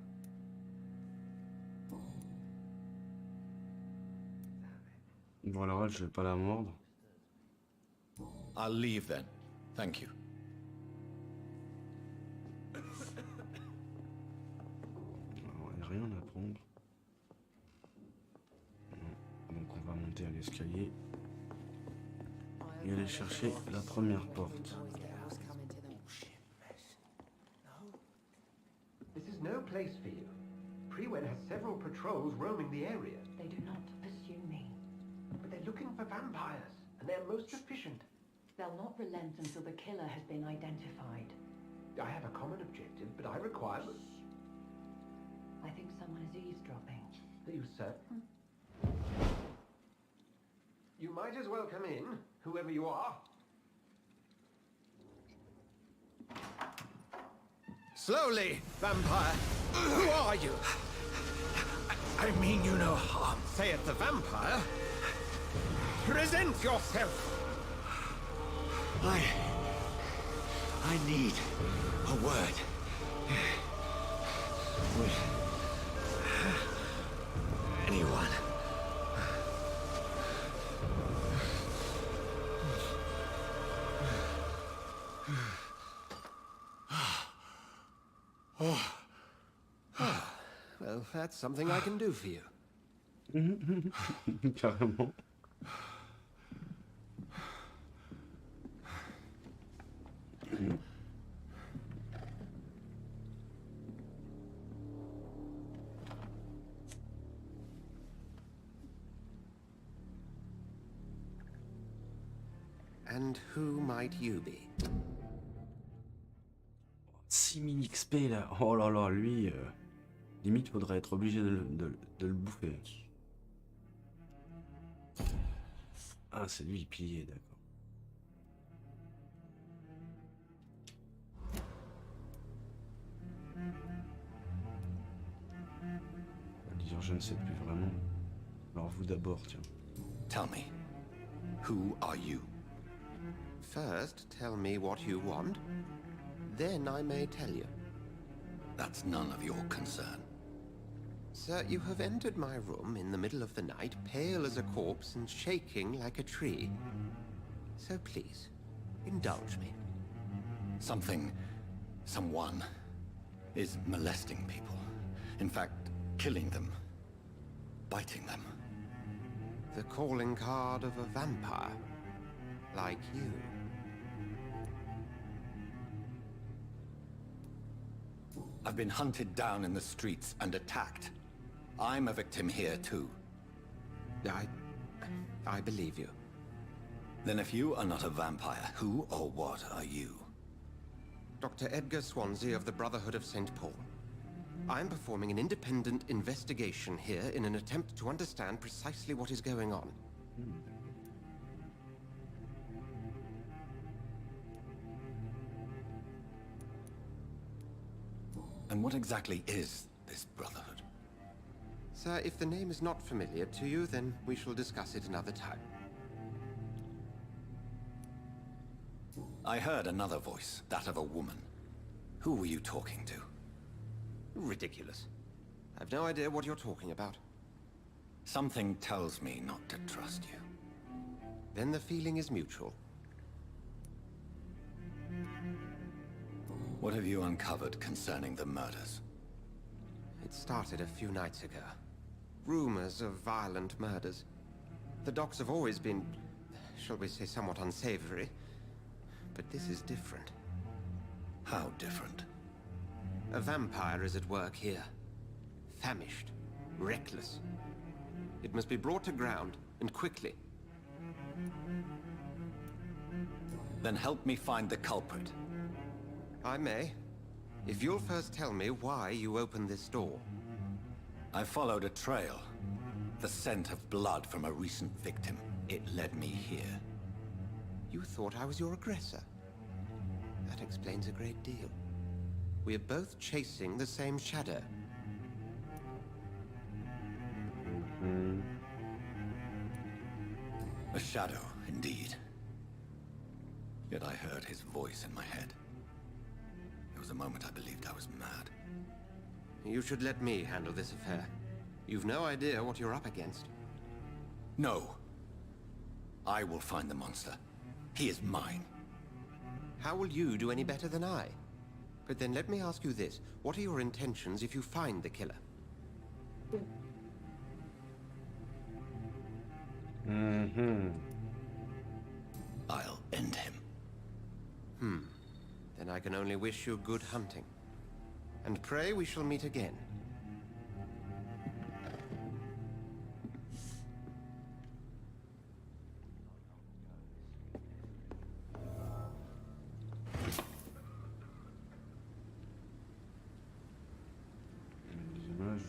Voilà, je vais pas la mordre. I'll leave then. Thank you. Alors, il n'y a rien à prendre. Non. Donc on va monter à l'escalier et aller chercher la première porte. This is no place for you. Prewen has several patrols roaming the area. They do not pursue me. But they're looking for vampires, and they're most efficient. They'll not relent until the killer has been identified. I have a common objective, but I require... I think someone is eavesdropping. Are you certain? You might as well come in, whoever you are. Slowly, vampire! Who are you? I mean you no harm. Saith the vampire. Present yourself! I need a word. With anyone. Well, that's something I can do for you. Carrément. And who might you be? 6000 XP là. Oh là là, lui, limite faudrait être obligé de le bouffer. Ah, c'est lui le pilier, d'accord. On va dire, je ne sais plus vraiment. Alors vous d'abord, tiens. Tell me, who are you? First, tell me what you want. Then I may tell you. That's none of your concern. Sir, you have entered my room in the middle of the night, pale as a corpse and shaking like a tree. So please, indulge me. Someone is molesting people. In fact, killing them. Biting them. The calling card of a vampire. Like you. I've been hunted down in the streets and attacked. I'm a victim here too. I believe you. Then if you are not a vampire, who or what are you? Dr. Edgar Swansea of the Brotherhood of St. Paul. I am performing an independent investigation here in an attempt to understand precisely what is going on. And what exactly is this Brotherhood? Sir, if the name is not familiar to you, then we shall discuss it another time. I heard another voice, that of a woman. Who were you talking to? Ridiculous. I've no idea what you're talking about. Something tells me not to trust you. Then the feeling is mutual. What have you uncovered concerning the murders? It started a few nights ago. Rumors of violent murders. The docks have always been, shall we say, somewhat unsavory. But this is different. How different? A vampire is at work here. Famished. Reckless. It must be brought to ground, and quickly. Then help me find the culprit. I may. If you'll first tell me why you opened this door. I followed a trail. The scent of blood from a recent victim. It led me here. You thought I was your aggressor. That explains a great deal. We are both chasing the same shadow. A shadow, indeed. Yet I heard his voice in my head. There was a moment I believed I was mad. You should let me handle this affair. You've no idea what you're up against. No. I will find the monster. He is mine. How will you do any better than I? But then let me ask you this. What are your intentions if you find the killer? I'll end him. Then I can only wish you good hunting. And pray we shall meet again. Les images.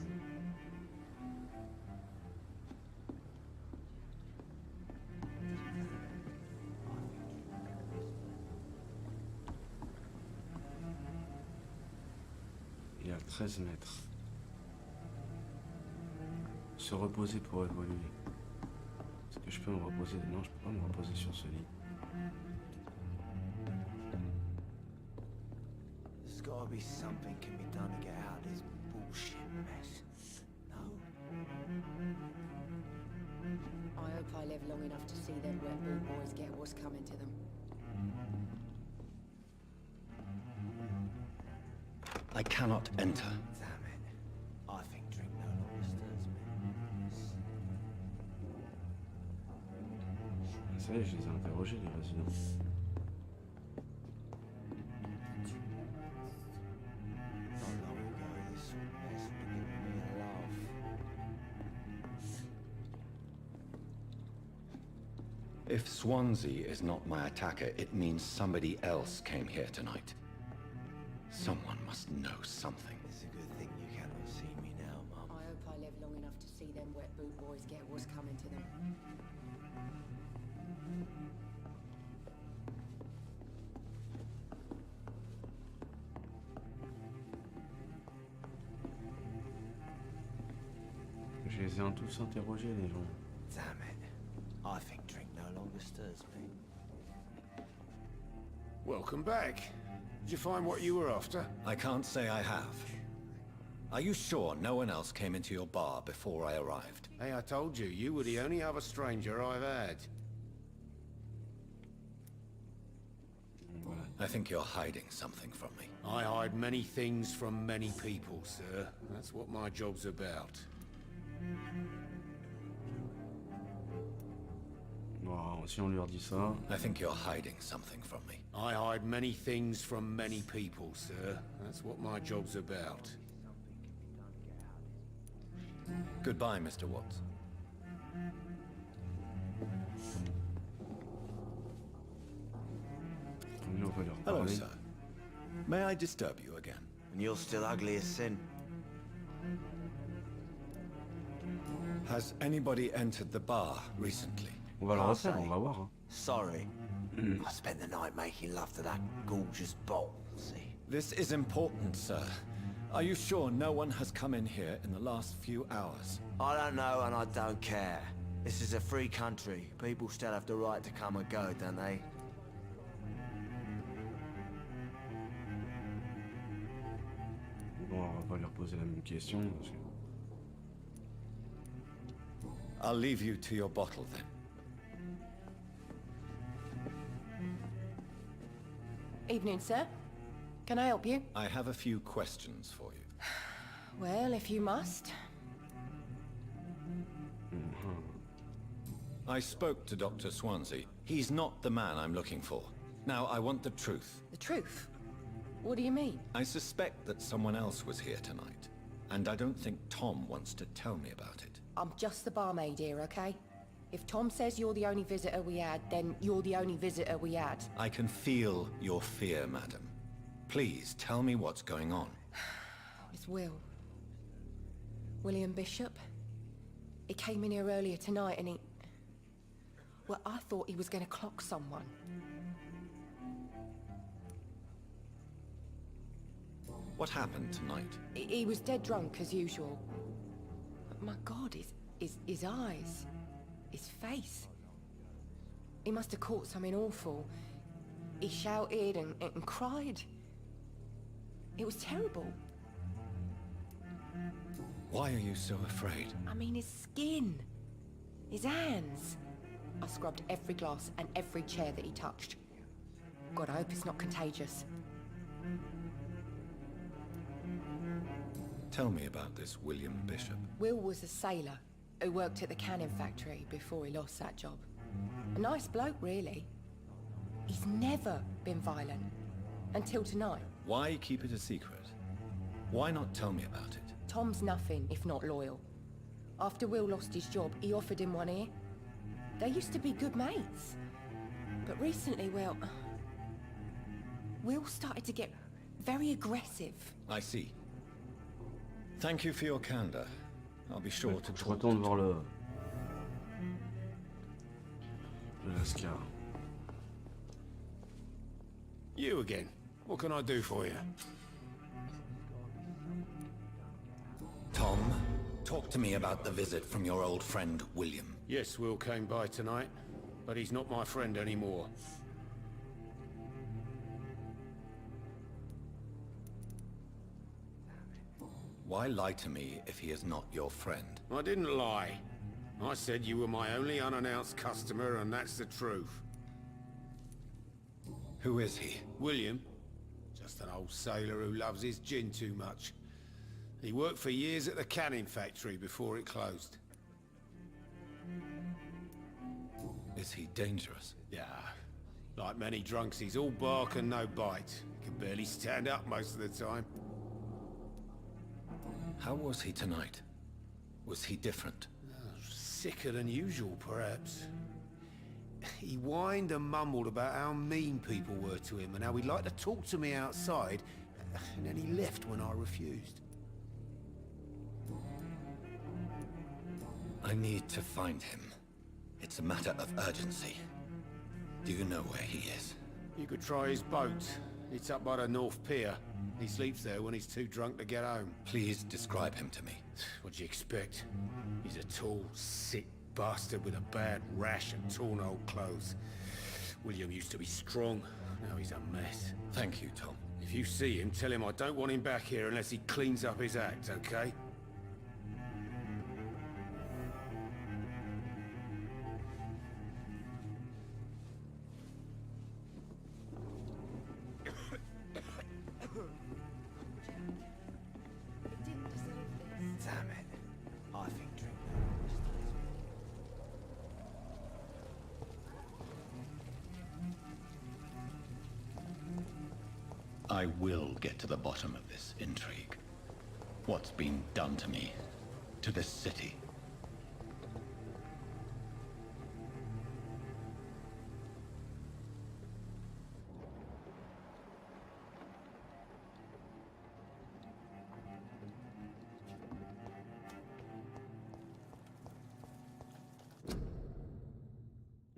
Il est à 13 mètres. Se reposer pour évoluer. Est-ce que je peux me reposer? Non, je peux pas me reposer sur ce lit. There's gotta be something can be done to get out of this bullshit mess. No? I hope I live long enough to see them Red Bull boys get what's coming to them. I cannot enter. Damn it. I think drink no longer stirs me. Ça y est, je les ai interrogés, les résidents. Not long ago, this sort of mess would have given me a laugh. If Swansea is not my attacker, it means somebody else came here tonight. Someone must know something. It's a good thing you cannot see me now, Mum. I hope I live long enough to see them wet boot boys get what's coming to them. Je les ai tous interrogés, les gens. Damn it. I think drink no longer stirs me. Welcome back. Did you find what you were after? I can't say I have. Are you sure no one else came into your bar before I arrived? Hey, I told you, you were the only other stranger I've had. I think you're hiding something from me. I hide many things from many people, sir. That's what my job's about. Bon, si on lui redit ça... I think you're hiding something from me. I hide many things from many people, sir. That's what my job's about. Goodbye, Mr. Watts. Lui, on va leur Hello, parler. sir. May I disturb you again? And you're still ugly as sin. Has anybody entered the bar recently? On va le I'll refaire, say. on va voir. Hein. Sorry. I spent the night making love to that gorgeous bolt, see? This is important, sir. Are you sure no one has come in here in the last few hours? I don't know and I don't care. This is a free country. People still have the right to come and go, don't they? Bon, on va pas lui reposer la même question, parce que... I'll leave you to your bottle then. Evening, sir. Can I help you? I have a few questions for you. Well, if you must. I spoke to Dr. Swansea. He's not the man I'm looking for. Now, I want the truth. The truth? What do you mean? I suspect that someone else was here tonight, and I don't think Tom wants to tell me about it. I'm just the barmaid here, okay? If Tom says you're the only visitor we had, then you're the only visitor we had. I can feel your fear, madam. Please, tell me what's going on. It's Will. William Bishop. He came in here earlier tonight and he... Well, I thought he was going to clock someone. What happened tonight? He was dead drunk, as usual. But my God, his eyes... his face... He must have caught something awful. He shouted and cried. It was terrible. Why are you so afraid? I mean, his skin. His hands. I scrubbed every glass and every chair that he touched. God, I hope it's not contagious. Tell me about this William Bishop. Will was a sailor who worked at the cannon factory before he lost that job. A nice bloke, really. He's never been violent. Until tonight. Why keep it a secret? Why not tell me about it? Tom's nothing if not loyal. After Will lost his job, he offered him one ear. They used to be good mates. But recently, well... Will started to get very aggressive. I see. Thank you for your candor. I'll be sure to Je talk to retourne voir Tom. le Lascar. You again. What can I do for you? Tom, talk to me about the visit from your old friend, William. Yes, Will came by tonight, but he's not my friend anymore. Why lie to me if he is not your friend? I didn't lie. I said you were my only unannounced customer, and that's the truth. Who is he? William? Just an old sailor who loves his gin too much. He worked for years at the canning factory before it closed. Is he dangerous? Yeah. Like many drunks, he's all bark and no bite. Can barely stand up most of the time. How was he tonight? Was he different? Sicker than usual, perhaps. He whined and mumbled about how mean people were to him and how he'd like to talk to me outside, and then he left when I refused. I need to find him. It's a matter of urgency. Do you know where he is? You could try his boat. It's up by the North Pier. He sleeps there when he's too drunk to get home. Please describe him to me. What'd you expect? He's a tall, sick bastard with a bad rash and torn old clothes. William used to be strong. Now he's a mess. Thank you, Tom. If you see him, tell him I don't want him back here unless he cleans up his act, okay? Damn it. I think drink I will get to the bottom of this intrigue. What's been done to me, to this city.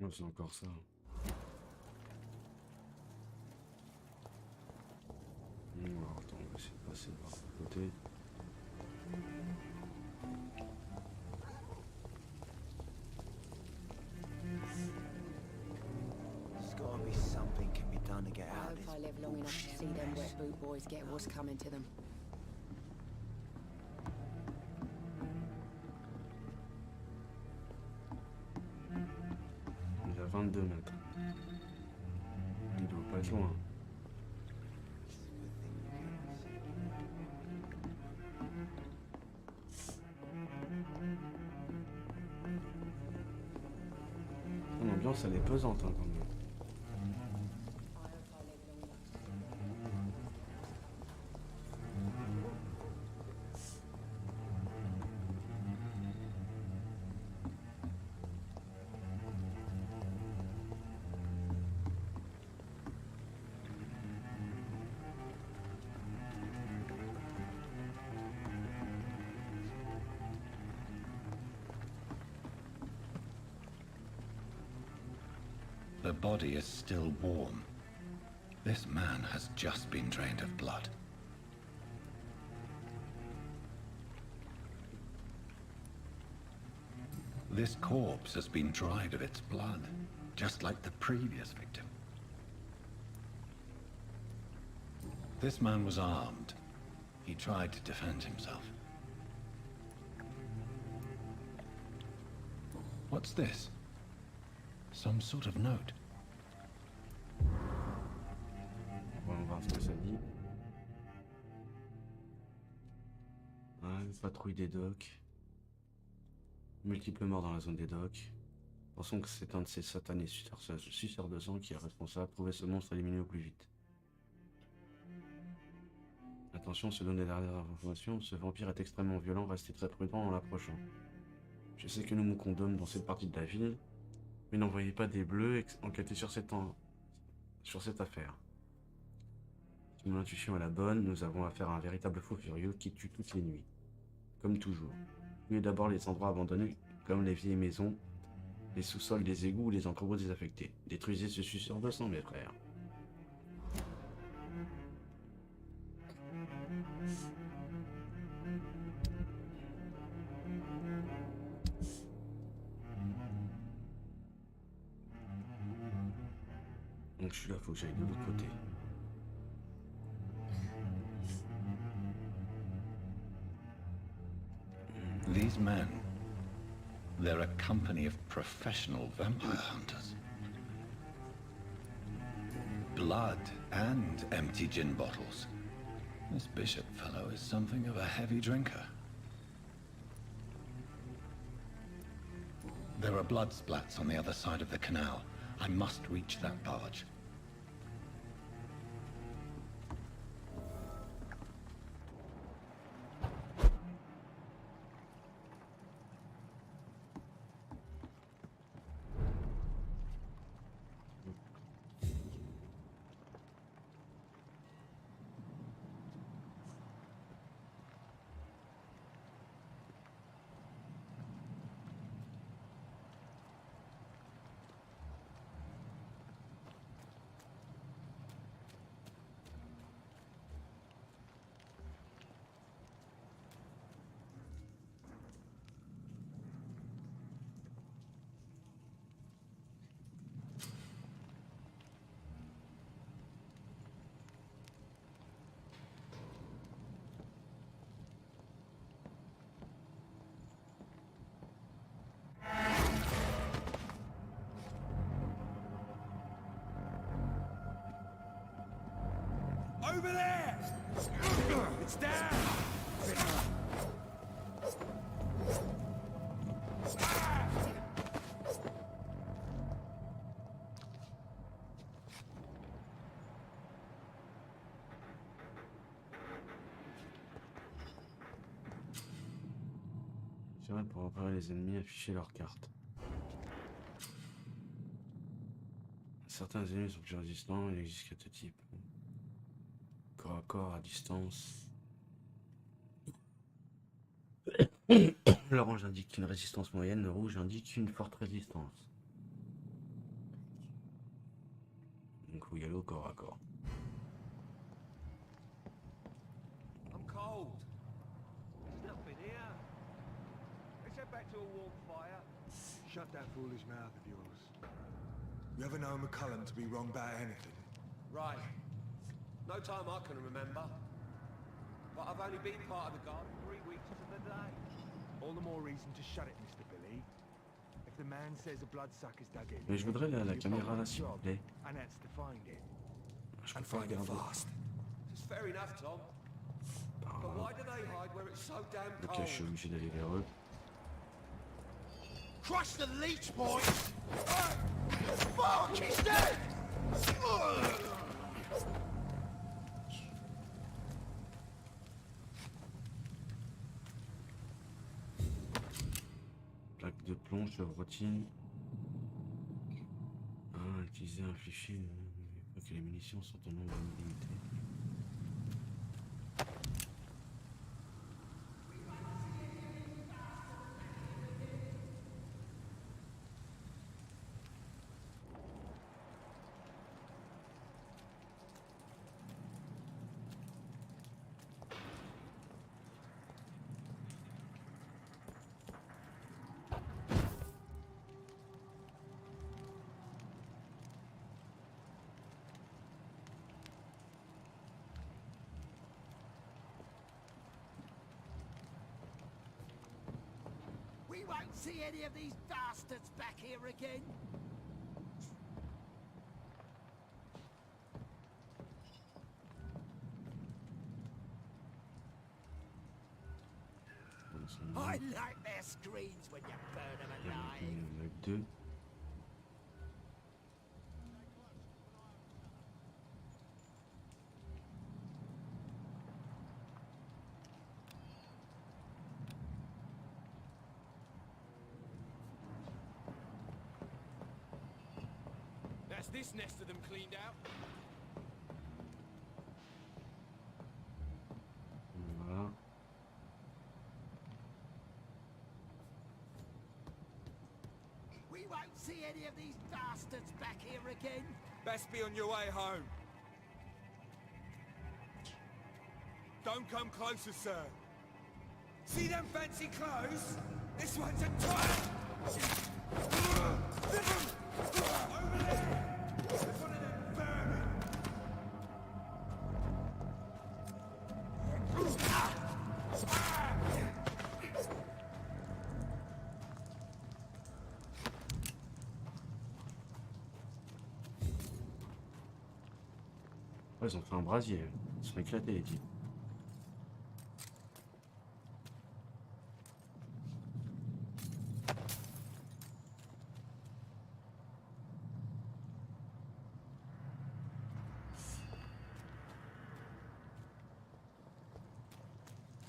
Oh, c'est encore ça. Alors, attends, on va essayer de passer par le côté. There's gotta be something can be done to get I out of hope this I live long enough to bullshit see them mess. wet boot boys get what's coming to them. Il a 22 mètres. Il doit pas être loin. L'ambiance elle est pesante hein, quand même. I hope I live long enough to see them. The body is still warm. This man has just been drained of blood. This corpse has been dried of its blood, just like the previous victim. This man was armed. He tried to defend himself. What's this? Some sort of note. On va voir ce que ça dit. Ouais, patrouille des docks. Multiples morts dans la zone des docks. Pensons que c'est un de ces satanés suceurs de sang qui est responsable. Trouvez ce monstre, éliminer au plus vite. Attention, selon les dernières informations, ce vampire est extrêmement violent. Restez très prudent en l'approchant. Je sais que nous nous condamnons dans cette partie de la ville, mais n'envoyez pas des bleus enquêter sur cette affaire. Si mon intuition est la bonne, nous avons affaire à un véritable fou furieux qui tue toutes les nuits. Comme toujours. Tuez d'abord les endroits abandonnés, comme les vieilles maisons, les sous-sols des égouts ou les encombrants désaffectés. Détruisez ce suceur de sang, mes frères. Donc je suis là, faut que j'aille de l'autre côté. These men, they're a company of professional vampire hunters. Blood and empty gin bottles. This bishop fellow is something of a heavy drinker. There are blood splats on the other side of the canal. I must reach that barge. Over there! It's down! Pour repérer les ennemis, afficher leur carte. Certains ennemis sont plus résistants, il existe 4 types. Corps à corps, à distance. L'orange indique une résistance moyenne, le rouge indique une forte résistance. Donc faut y aller au corps à corps. I'm cold. There's nothing here. Let's head back to a warm fire. Shut that foolish mouth of yours. You ever know McCullum to be wrong about anything? Right. No time I can remember. But I've only been part of the guard 3 weeks to the day. All the more reason to shut it, Mr. Billy. If the man says a bloodsucker's dug in, Mais je voudrais la caméra là, s'il vous plaît. and that's to find it. Je peux pas regarder. It's fair enough, Tom. But why do they hide where it's so damn Ok, cold? je suis obligé d'aller vers eux. Crush the leech, boys! Fuck, he's dead! Plaque de plomb, chevrotine. Ah, utiliser un fichier. Il faut que les munitions sont en nombre limité. We won't see any of these bastards back here again. I like their screens when you burn them alive. 2. That's this nest of them cleaned out. Voilà. We won't see any of these bastards back here again. Best be on your way home. Don't come closer, sir. See them fancy clothes? This one's a twat! Over there! There's one of them vermin! Ouais, ils ont fait un brasier. Ils sont éclatés les types.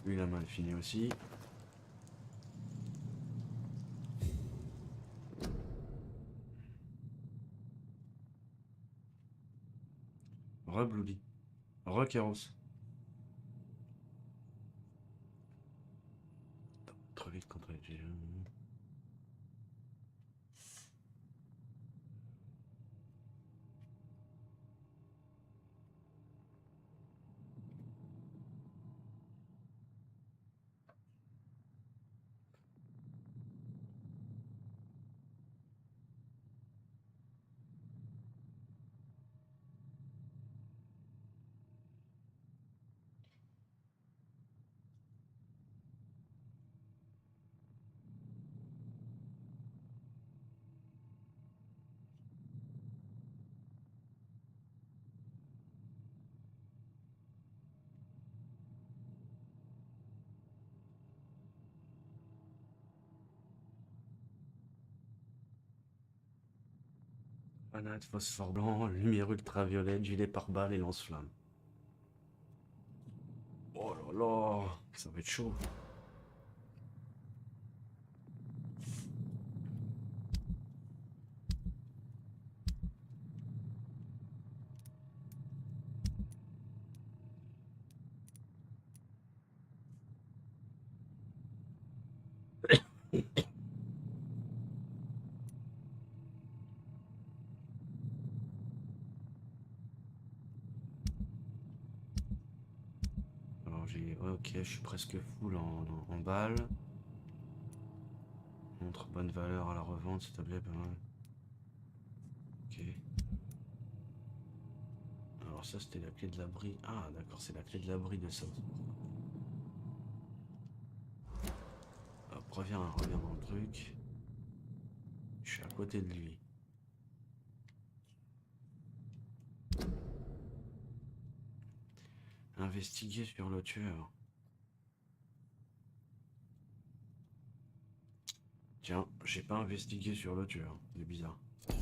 Lui, la main est finie aussi. Re-Bloody. Re-Kéros. Trop vite contre les GG. Grenade, phosphore blanc, lumière ultraviolette, gilet pare-balles et lance-flammes. Oh là là, ça va être chaud. Alors j'ai... Ok, je suis presque full en balles. Montre bonne valeur à la revente, s'il te plaît, pas mal. Ok. Alors ça c'était la clé de l'abri. Ah d'accord, c'est la clé de l'abri de ça. Hop, reviens dans le truc. Je suis à côté de lui. Investiguer sur le tueur. Tiens, j'ai pas investigué sur le tueur. C'est bizarre. Ça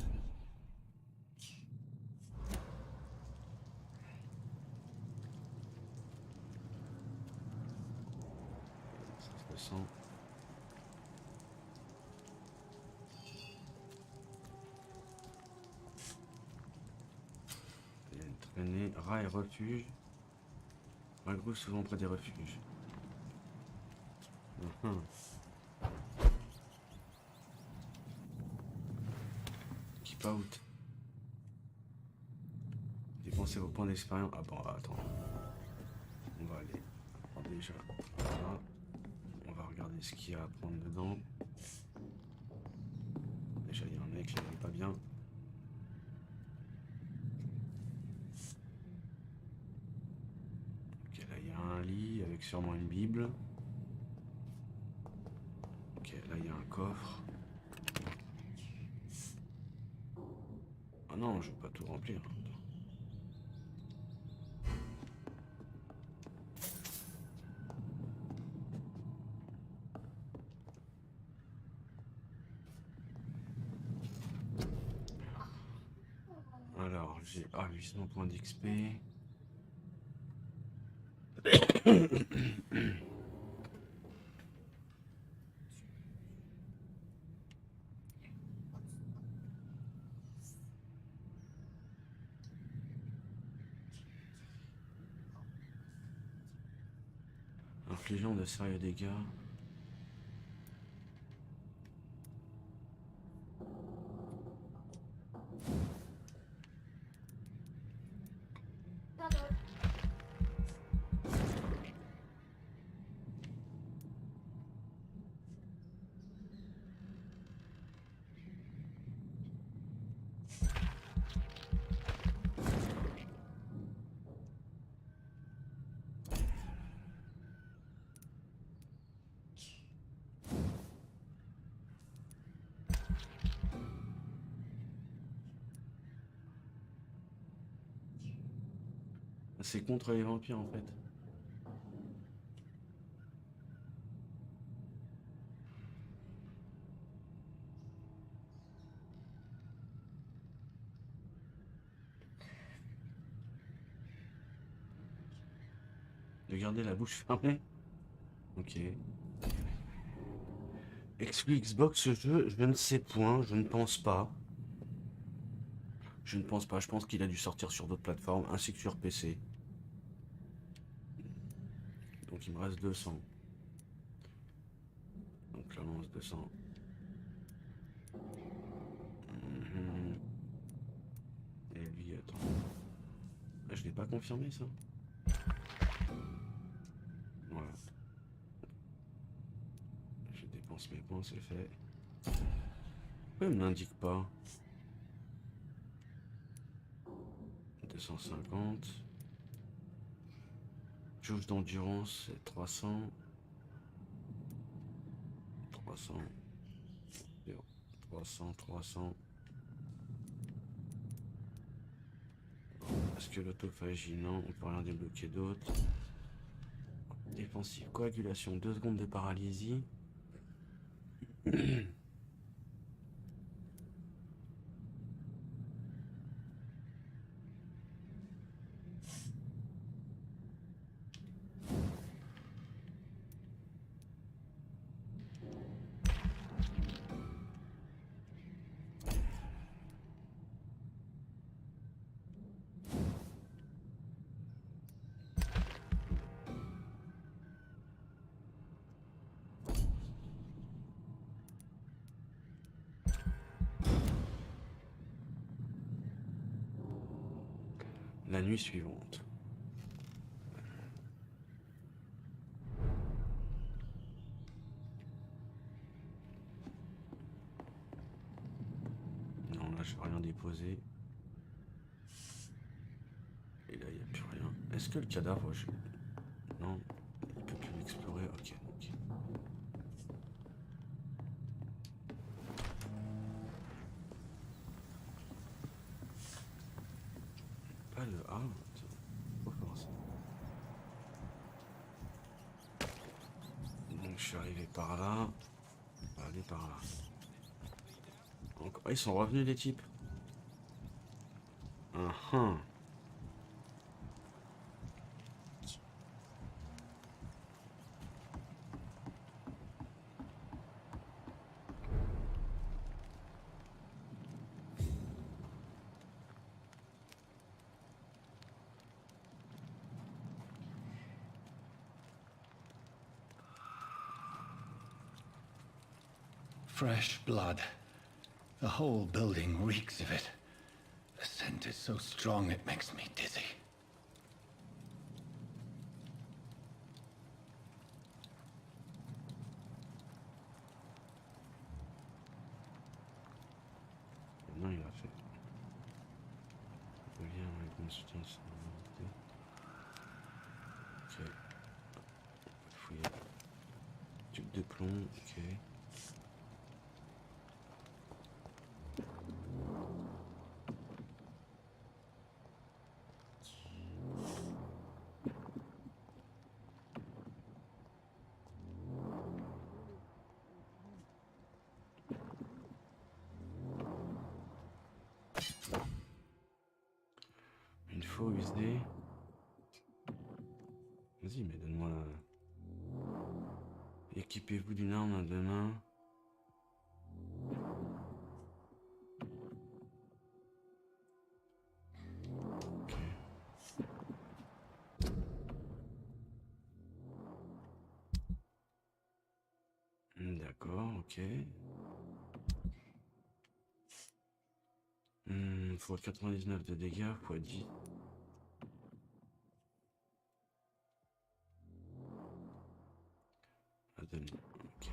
se sent. Il y a une traînée. Rats et refuge. Malgré souvent près des refuges. Keep out. Dépensez vos points d'expérience. Ah bon, attends. On va aller. Alors déjà, là. On va regarder ce qu'il y a à prendre dedans. Déjà, il y a un mec là, il est pas bien. Ok, là, il y a un lit avec sûrement une Bible. Ok, là, il y a un coffre. Ah non, je vais pas tout remplir. Alors, j'ai 800 points d'XP. Infligeant de sérieux dégâts. C'est contre les vampires en fait. De garder la bouche fermée. Ok. Exclu Xbox ce jeu, je ne sais point, je ne pense pas. Je ne pense pas, je pense qu'il a dû sortir sur d'autres plateformes ainsi que sur PC. Donc il me reste 200. Donc là, lance 200. Et lui, attends. Ah, je l'ai pas confirmé ça. Voilà. Je dépense mes points, c'est fait. Pourquoi il ne m'indique pas? 250. Jauge d'endurance, c'est 300. 300. 300, 300. Est-ce que l'autophagie? Non, on peut rien débloquer d'autre. Défensive, coagulation, 2 secondes de paralysie. La nuit suivante. Non, là, je vais rien déposer. Et là, il n'y a plus rien. Est-ce que le cadavre... Non, il peut plus l'explorer. Ok, donc... Pas le A. Pas forcément. Donc, je suis arrivé par là. On va aller par là. Donc, ils sont revenus, les types. Fresh blood. The whole building reeks of it. The scent is so strong it makes me dizzy. Non, il a fait. Revient avec une substance. Ok. Fouiller. Tube de plomb, ok. Il faut user. Vas-y, mais donne-moi la... Équipez-vous d'une arme à deux mains. Ok. D'accord, ok. Faut 99 de dégâts, fois 10. Ah, donne. Ok.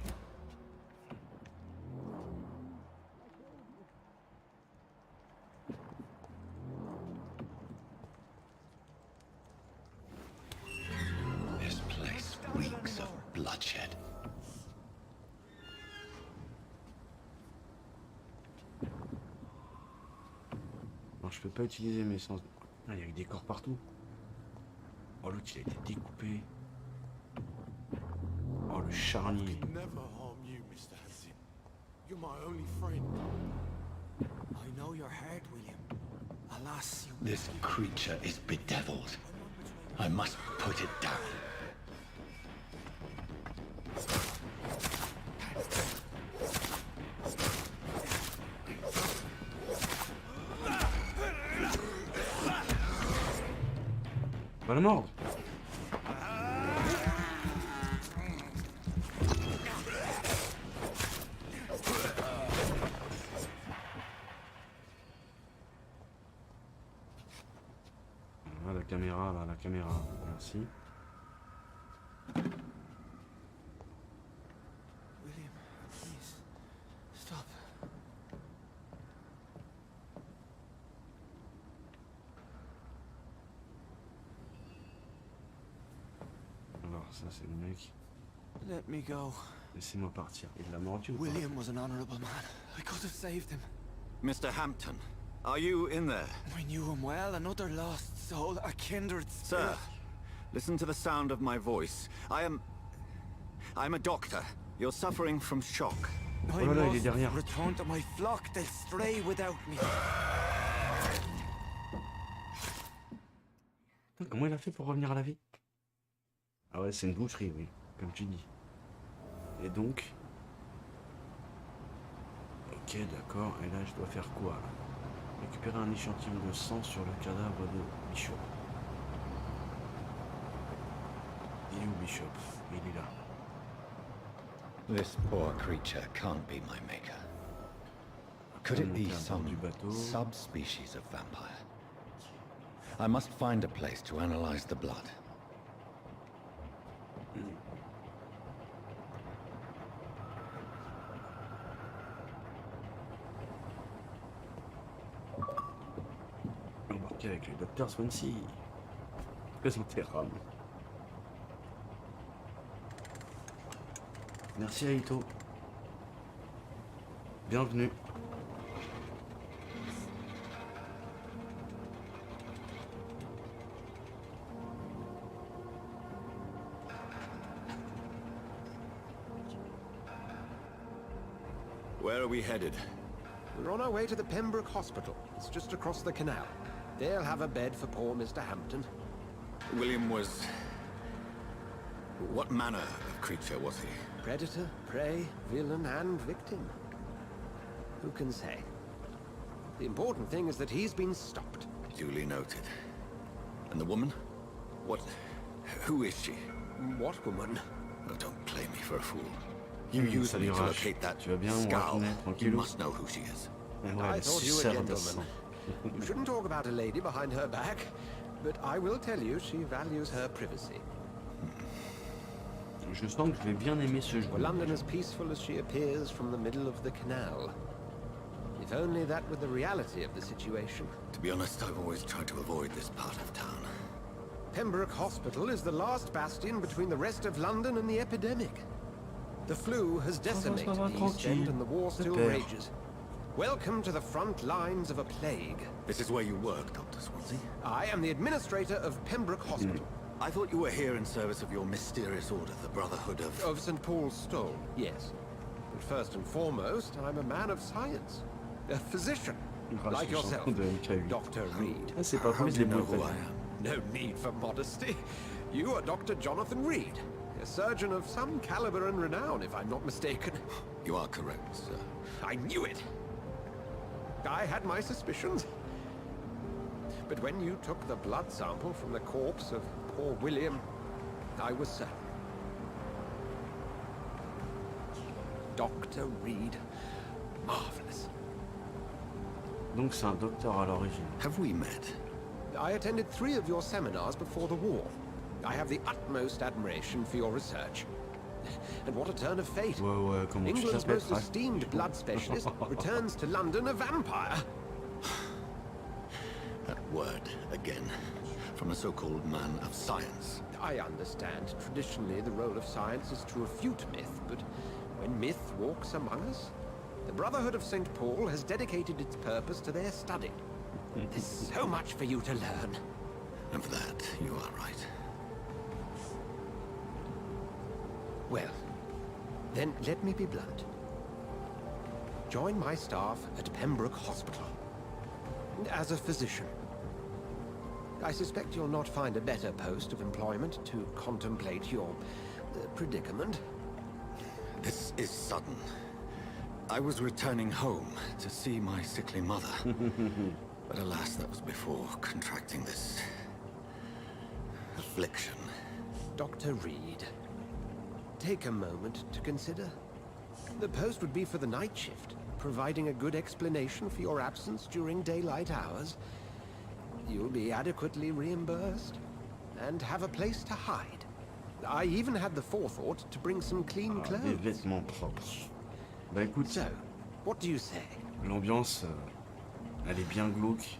This place reeks of bloodshed. Non, je peux pas utiliser mes sens. Ah, il y a des corps partout. Oh, l'autre, il a été découpé. Oh, le charnier. Never harm you, Mr. Hansen. You're my only friend. I know your heart, William. Alas, you... This creature is bedeviled. I must put it down. Va le mordre. Ah, la caméra, là, la caméra. Merci. William, please, stop. Alors, ça, c'est le mec. Let me go. Laissez-moi partir. Il l'a mordu ou pas? William was an honorable man. I could have saved him. Mr. Hampton, are you in there? I knew him well, another lost soul, a kindred spirit. Sir, listen to the sound of my voice. I'm a doctor. You're suffering from shock. I Oh là là, il est must derrière. return to my flock. They'll stray without me. Putain, comment il a fait pour revenir à la vie? Ah ouais, c'est une boucherie, oui, comme tu dis. Et donc... Ok, d'accord, et là je dois faire quoi là? Récupérer un échantillon de sang sur le cadavre de Bishop. Il est où Bishop? Il est là. This poor creature can't be my maker. Could it be some subspecies of vampire? I must find a place to analyze the blood. Embarqué avec le docteur Swansea. Présentez Ram. Merci Aito. Bienvenue. Where are we headed? We're on our way to the Pembroke Hospital. It's just across the canal. They'll have a bed for poor Mr. Hampton. William was... What manner of creature was he? Predator, prey, villain, and victim. Who can say? The important thing is that he's been stopped. Duly noted. And the woman? What... Who is she? What woman? Oh, don't play me for a fool. You used me to locate that Tu vas bien, scowl. You tranquillou? must know who she is. I thought you a gentleman. You shouldn't talk about a lady behind her back, but I will tell you she values her privacy. Je sens que je vais bien aimer ce jeu. Were London as peaceful as she appears from the middle of the canal? If only that were the reality of the situation. To be honest, I've always tried to avoid this part of town. Pembroke Hospital is the last bastion between the rest of London and the epidemic. The flu has decimated the East End and the war still rages. Welcome to the front lines of a plague. This is where you work, Dr. Swansea? I am the administrator of Pembroke Hospital. I thought you were here in service of your mysterious order, the Brotherhood of... Of St. Paul's Stole, yes. But first and foremost, I'm a man of science. A physician, like yourself, Dr. Reed. How do you know who I am? No need for modesty. You are Dr. Jonathan Reed, a surgeon of some caliber and renown, if I'm not mistaken. You are correct, sir. I knew it! I had my suspicions. But when you took the blood sample from the corpse of poor William, I was certain. Dr. Reed. Marvelous. Donc c'est un docteur à l'origine. Have we met? I attended 3 of your seminars before the war. I have the utmost admiration for your research. And what a turn of fate. Ouais, comment tu England's t'appelles, most esteemed blood specialist returns to London a vampire. That word, again. From a so-called man of science. I understand. Traditionally, the role of science is to refute myth, but when myth walks among us, the Brotherhood of St. Paul has dedicated its purpose to their study. There's so much for you to learn. And for that, you are right. Well, then let me be blunt. Join my staff at Pembroke Hospital. As a physician. I suspect you'll not find a better post of employment to contemplate your predicament. This is sudden. I was returning home to see my sickly mother. But alas, that was before contracting this... affliction. Dr. Reed, take a moment to consider. The post would be for the night shift, providing a good explanation for your absence during daylight hours. You'll be adequately reimbursed, and have a place to hide. I even had the forethought to bring some clean clothes. Des vêtements propres. Bah écoute, So, what do you say? l'ambiance, elle est bien glauque.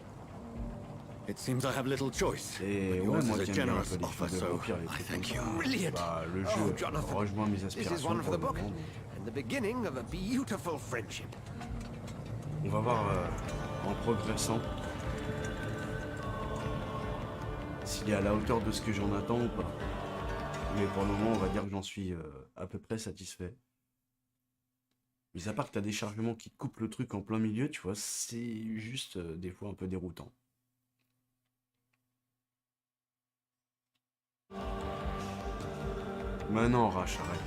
It seems I have little choice. Et but ouais, yours moi is a qui aime bien un generous peu les offer, films de so vampires, les I trucs thank comme you. ça. Brilliant! Bah, le Oh, jeu Jonathan, rejoint mes this is aspirations one for pour the le book, moment. and the beginning of a beautiful friendship. On va voir en progressant s'il est à la hauteur de ce que j'en attends ou pas. Mais pour le moment, on va dire que j'en suis à peu près satisfait. Mais à part que t'as des chargements qui te coupent le truc en plein milieu, tu vois, c'est juste des fois un peu déroutant. Mais non, Rach, arrête.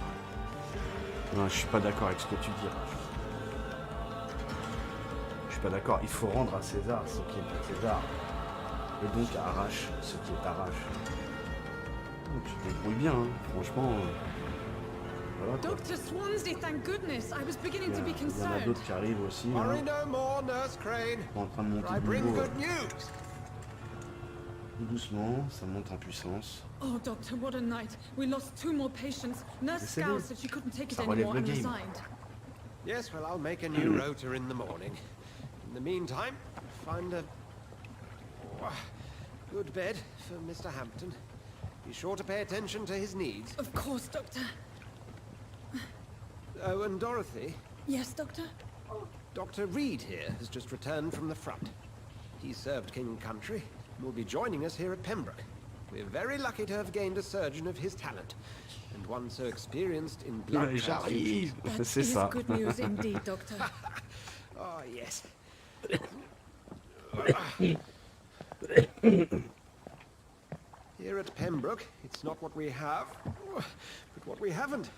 Non, je suis pas d'accord avec ce que tu dis, Rach. Je suis pas d'accord. Il faut rendre à César ce qui est de César. Et donc arrache ce qui est arrache. Oh, tu te débrouilles bien, hein. Franchement. Voilà, quoi. Dr. Swansea, thank goodness. I was beginning to be Il y en a concerned. d'autres qui arrivent aussi. Hein. Worry no more, Nurse Crane. En train de monter I le bring niveau. good news. Tout doucement, ça monte en puissance. Oh, Doctor, what a night. We lost 2 more patients. Nurse C'est Scout bon. said she couldn't take it Ça relève anymore le and game. resigned. Yes, well, I'll make a new rota in the morning. In the meantime, find a good bed for Mr. Hampton. Be sure to pay attention to his needs. Of course, Doctor. Oh, and Dorothy, Yes, Doctor? Dr. Reed here has just returned from the front. He served King and Country and will be joining us here at Pembroke. We're very lucky to have gained a surgeon of his talent, and one so experienced in blood transfusions. J'arrive. That C'est is ça. good news indeed, Doctor. Oh, yes. Here at Pembroke, it's not what we have, but what we haven't.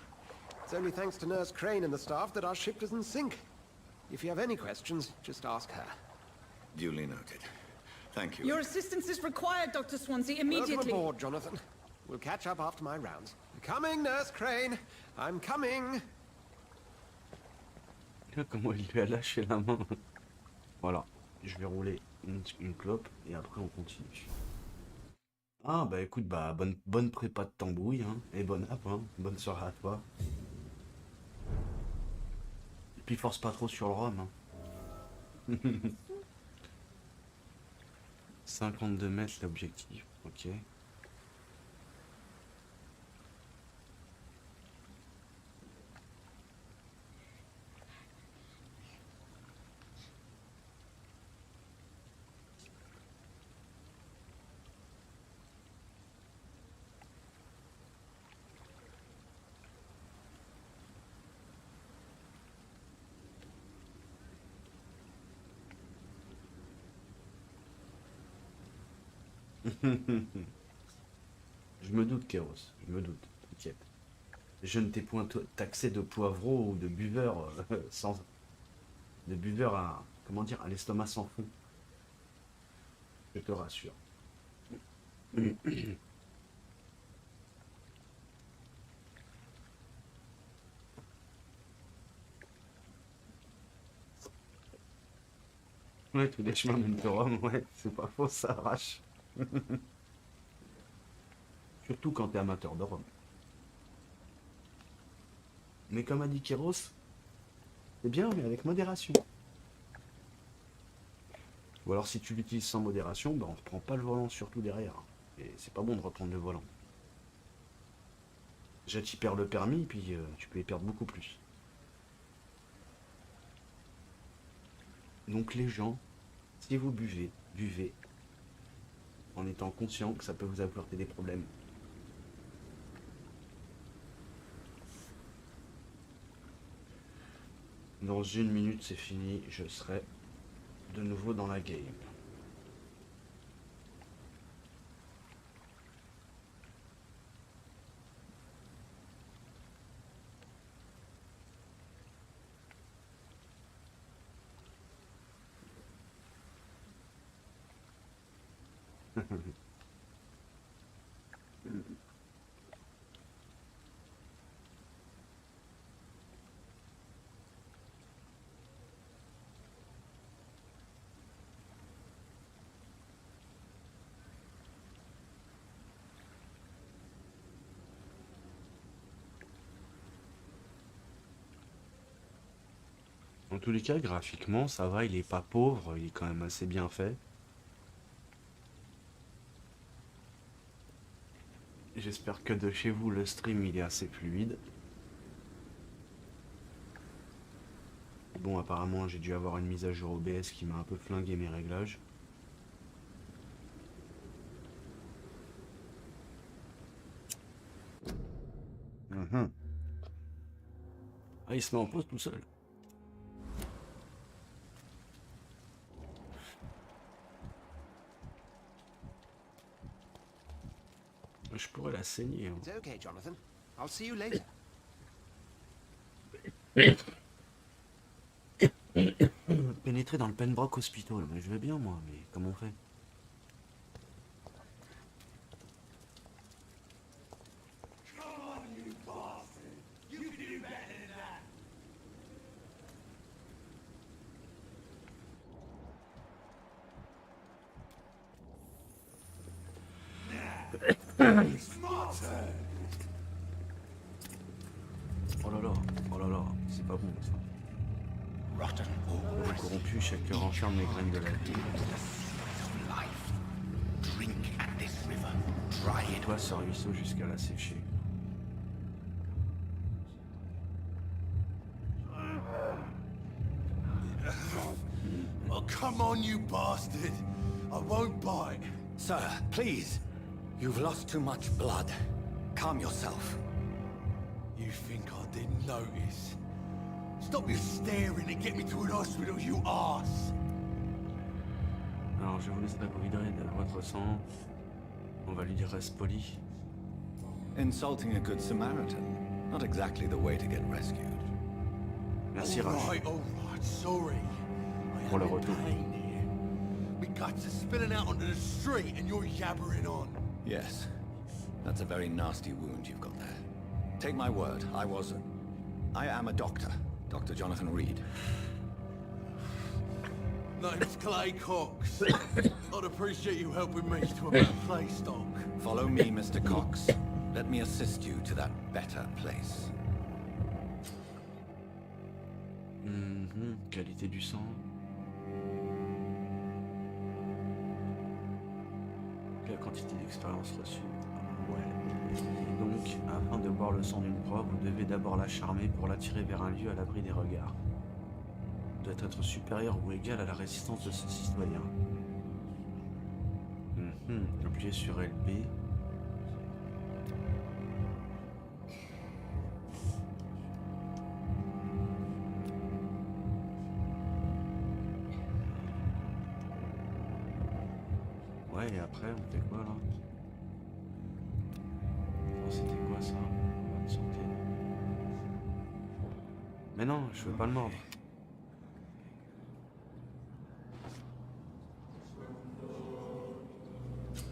It's only thanks to Nurse Crane and the staff that our ship doesn't sink. If you have any questions, just ask her. Duly noted. Thank you. Your assistance is required, Dr. Swansea, immediately. Welcome aboard, Jonathan. We'll catch up after my rounds. Coming, Nurse Crane. I'm coming. Comment il lui a lâché la main. Voilà. Je vais rouler une clope et après on continue. Ah bah écoute, bah bonne prépa de tambouille hein, et bonne app, hein. Bonne soirée à toi. Et puis force pas trop sur le rhum. Hein. 52 mètres l'objectif, ok. Je me doute, Kéros, je me doute, t'inquiète. Je ne t'ai point taxé de poivreau ou de buveur sans... de buveur à... comment dire, à l'estomac sans fond. Je te rassure. Ouais, tous les chemins mènent au Rhum, ouais, c'est pas faux, ça arrache. Surtout quand t'es amateur de rhum. Mais comme a dit Kéros, c'est bien, mais avec modération. Ou alors si tu l'utilises sans modération, ben on reprend pas le volant surtout derrière. Et c'est pas bon de reprendre le volant. Déjà tu perds le permis, puis tu peux y perdre beaucoup plus. Donc les gens, si vous buvez, buvez en étant conscient que ça peut vous apporter des problèmes. Dans 1 minute c'est fini, je serai de nouveau dans la game. En tous les cas, graphiquement, ça va, il est pas pauvre, il est quand même assez bien fait. J'espère que de chez vous, le stream, il est assez fluide. Bon, apparemment, j'ai dû avoir une mise à jour OBS qui m'a un peu flingué mes réglages. Ah, il se met en pause tout seul. Je pourrais la saigner. Hein. It's okay, Jonathan. I'll see you later. Pénétrer dans le Pembroke Hospital, mais je vais bien moi, mais comment on fait? Oh là là, c'est pas bon ça. Le corrompu, chaque cœur enferme les graines de la vie. Toi, ce ruisseau jusqu'à la sécher. Oh, come on, you bastard! I won't bite. Sir, please. You've lost too much blood. Calm yourself. You think I didn't notice? Stop your staring and get me to an hospital, you arse! Alors, je vous laisse récupérer de votre sang. On va lui dire reste poli. Insulting a good Samaritan. Not exactly the way to get rescued. Merci, Raj. All right, sorry. I Pour le am in retour. pain here. Me guts are spilling out onto the street and you're yabbering on. Yes. That's a very nasty wound you've got there. Take my word, I am a doctor. Dr. Jonathan Reed. Name's Clay Cox. I'd appreciate you helping me to a better place, Doc. Follow me, Mr. Cox. Let me assist you to that better place. Qualité du sang. La quantité d'expérience reçue. Ouais. Et donc, afin de boire le sang d'une proie, vous devez d'abord la charmer pour l'attirer vers un lieu à l'abri des regards. Doit être supérieur ou égal à la résistance de ce citoyen. Appuyez sur LB. Ouais, et après, on fait quoi là? Oh, c'était quoi ça? Bonne santé. Mais non, je veux pas le mordre.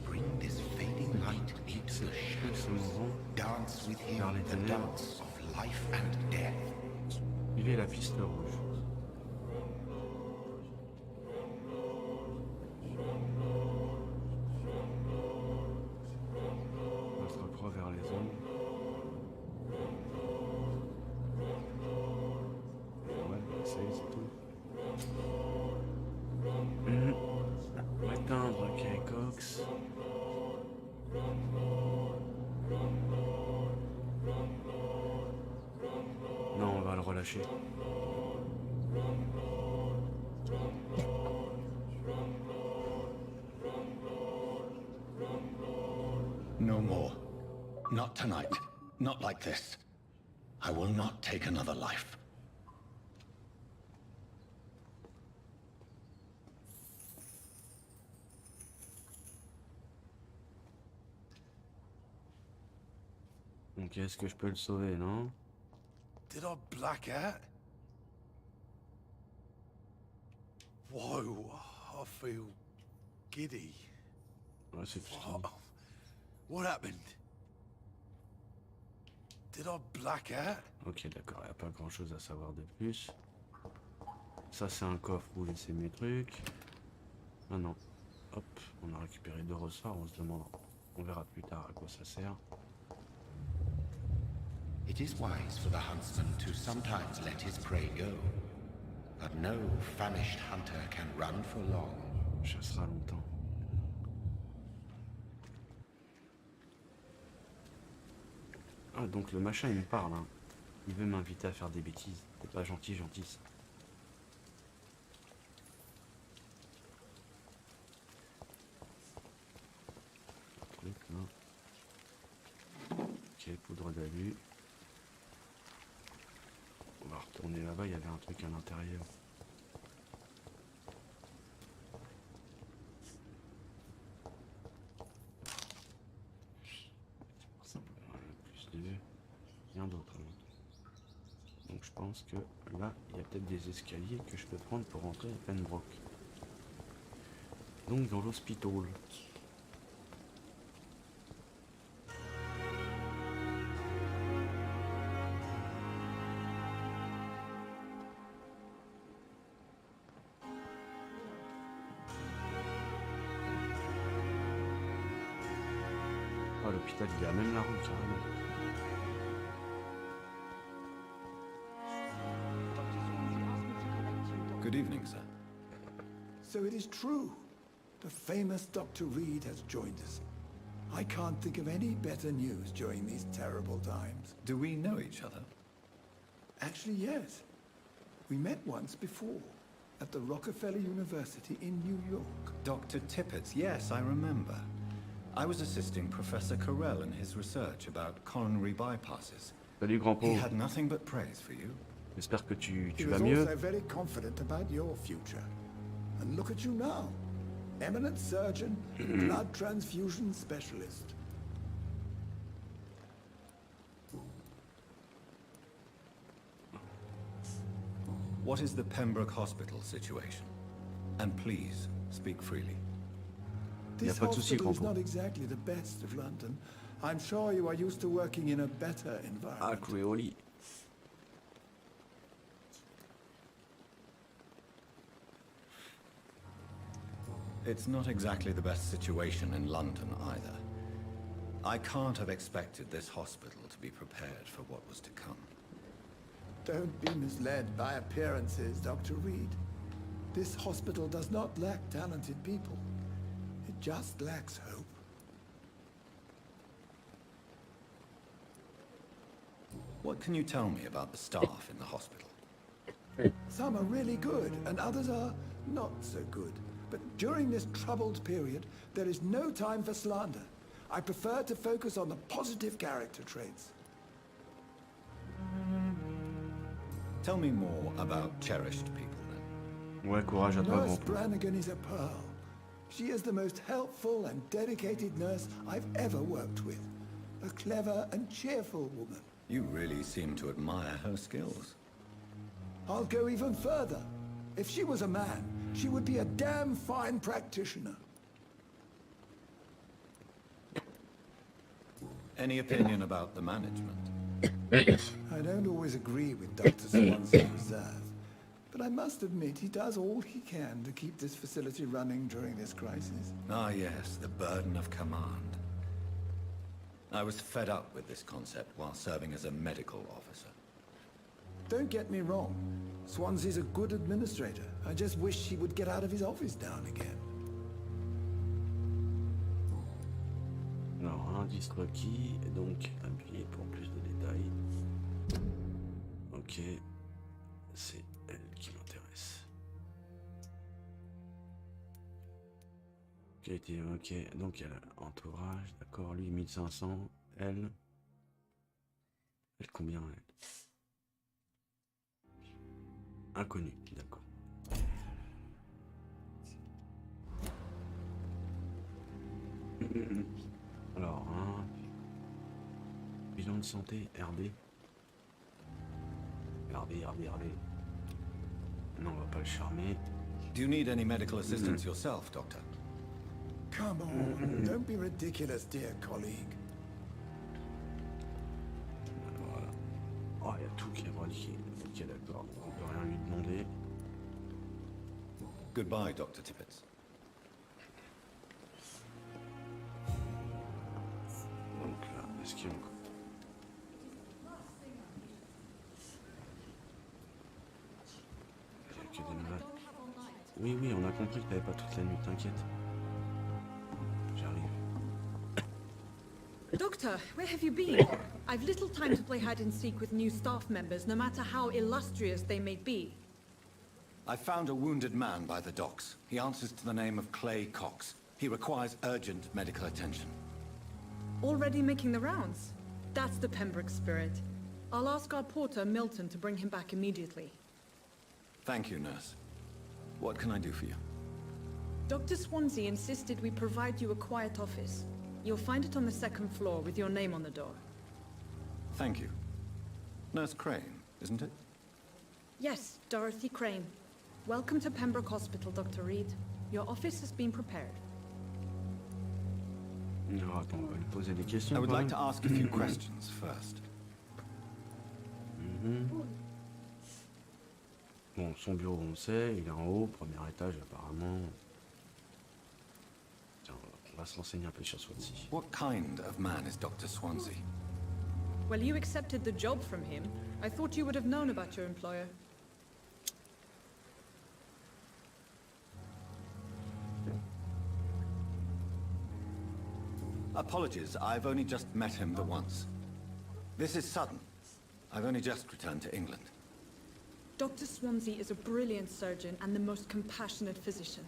Bring this fading light into the shadows. Dance with him the dance of life and death. Suivez la piste rouge. Notre proie vers les ombres. Ouais, ça y est, c'est tout. Atteindre Clay Cox. Non, on va le relâcher. No more. Not tonight. Not like this. I will not take another life. Donc est-ce que je peux le sauver, non? Did I black out? Whoa, I feel giddy. Ouais, c'est tout ce qu'il dit. What happened? Did I black out? Ok, d'accord, il n'y a pas grand chose à savoir de plus. Ça, c'est un coffre où laisser mes trucs. Ah non. Hop, on a récupéré 2 ressorts, on se demande. On verra plus tard à quoi ça sert. It is wise for the huntsman to sometimes let his prey go, but no famished hunter can run for long. On chassera longtemps. Ah, donc le machin il me parle, hein. Il veut m'inviter à faire des bêtises. C'est pas gentil, gentil ça. Truc là. Ok, poudre d'alu. On va retourner là-bas, il y avait un truc à l'intérieur. Plus de... rien d'autre. Donc je pense que là, il y a peut-être des escaliers que je peux prendre pour rentrer à Pembroke. Donc dans l'hospital. Oh l'hôpital, il est à même la rue, carrément. Good evening, sir. So it is true. The famous Dr. Reed has joined us. I can't think of any better news during these terrible times. Do we know each other? Actually, yes. We met once before, at the Rockefeller University in New York. Dr. Tippett, yes, I remember. I was assisting Professor Carell in his research about coronary bypasses. Salut, grand He pauvre. had nothing but praise for you. J'espère que tu He vas was mieux. also very confident about your future. And look at you now. Eminent surgeon, blood transfusion specialist. What is the Pembroke Hospital situation? And please, speak freely. This pas de souci, hospital is grand not exactly the best of London. I'm sure you are used to working in a better environment. Ah, Creoli. It's not exactly the best situation in London either. I can't have expected this hospital to be prepared for what was to come. Don't be misled by appearances, Dr. Reed. This hospital does not lack talented people. It just lacks hope. What can you tell me about the staff in the hospital? Some are really good, and others are not so good. But during this troubled period, there is no time for slander. I prefer to focus on the positive character traits. Tell me more about cherished people, then. Ouais, courage à toi, Nurse grand pauvre. Brannigan is a pearl. She is the most helpful and dedicated nurse I've ever worked with. A clever and cheerful woman. You really seem to admire her skills. I'll go even further. If she was a man, she would be a damn fine practitioner. Any opinion about the management? I don't always agree with Dr. Swansea's reserve, but I must admit he does all he can to keep this facility running during this crisis. Ah, yes, the burden of command. I was fed up with this concept while serving as a medical officer. Don't get me wrong. Swansea's a good administrator. I just wish he would get out of his office now and again. Alors, indice requis, donc appuyez pour plus de détails. Ok, c'est elle qui m'intéresse. Ok, donc elle a entourage, d'accord, lui 1500, elle combien elle? Inconnu, d'accord. Alors, bilan de santé, RD. RD. Non, on va pas le charmer. Do you need any medical assistance yourself, Doctor? Come on, don't be ridiculous, dear colleague. Voilà. Oh, il y a tout qui est relié. Ok, d'accord. On peut rien lui demander. Goodbye, Dr. Tippett. Donc là, est-ce qu'il y a encore... Il y a que des nouvelles. Oui, on a compris que t'avais pas toute la nuit, t'inquiète. J'arrive. Doctor, where have you been? I've little time to play hide and seek with new staff members, no matter how illustrious they may be. I found a wounded man by the docks. He answers to the name of Clay Cox. He requires urgent medical attention. Already making the rounds? That's the Pembroke spirit. I'll ask our porter, Milton, to bring him back immediately. Thank you, nurse. What can I do for you? Dr. Swansea insisted we provide you a quiet office. You'll find it on the second floor with your name on the door. Thank you. Nurse Crane, isn't it? Yes, Dorothy Crane. Welcome to Pembroke Hospital, Dr. Reed. Your office has been prepared. Non, attends, on va lui poser des questions. I would quand like même. to ask a few questions first. Bon, son bureau, on sait, il est en haut, premier étage apparemment. Tiens, on va va se renseigner un peu sur Swansea. What kind of man is Dr. Swansea? Well, you accepted the job from him. I thought you would have known about your employer. Apologies, I've only just met him the once. This is sudden. I've only just returned to England. Dr. Swansea is a brilliant surgeon and the most compassionate physician.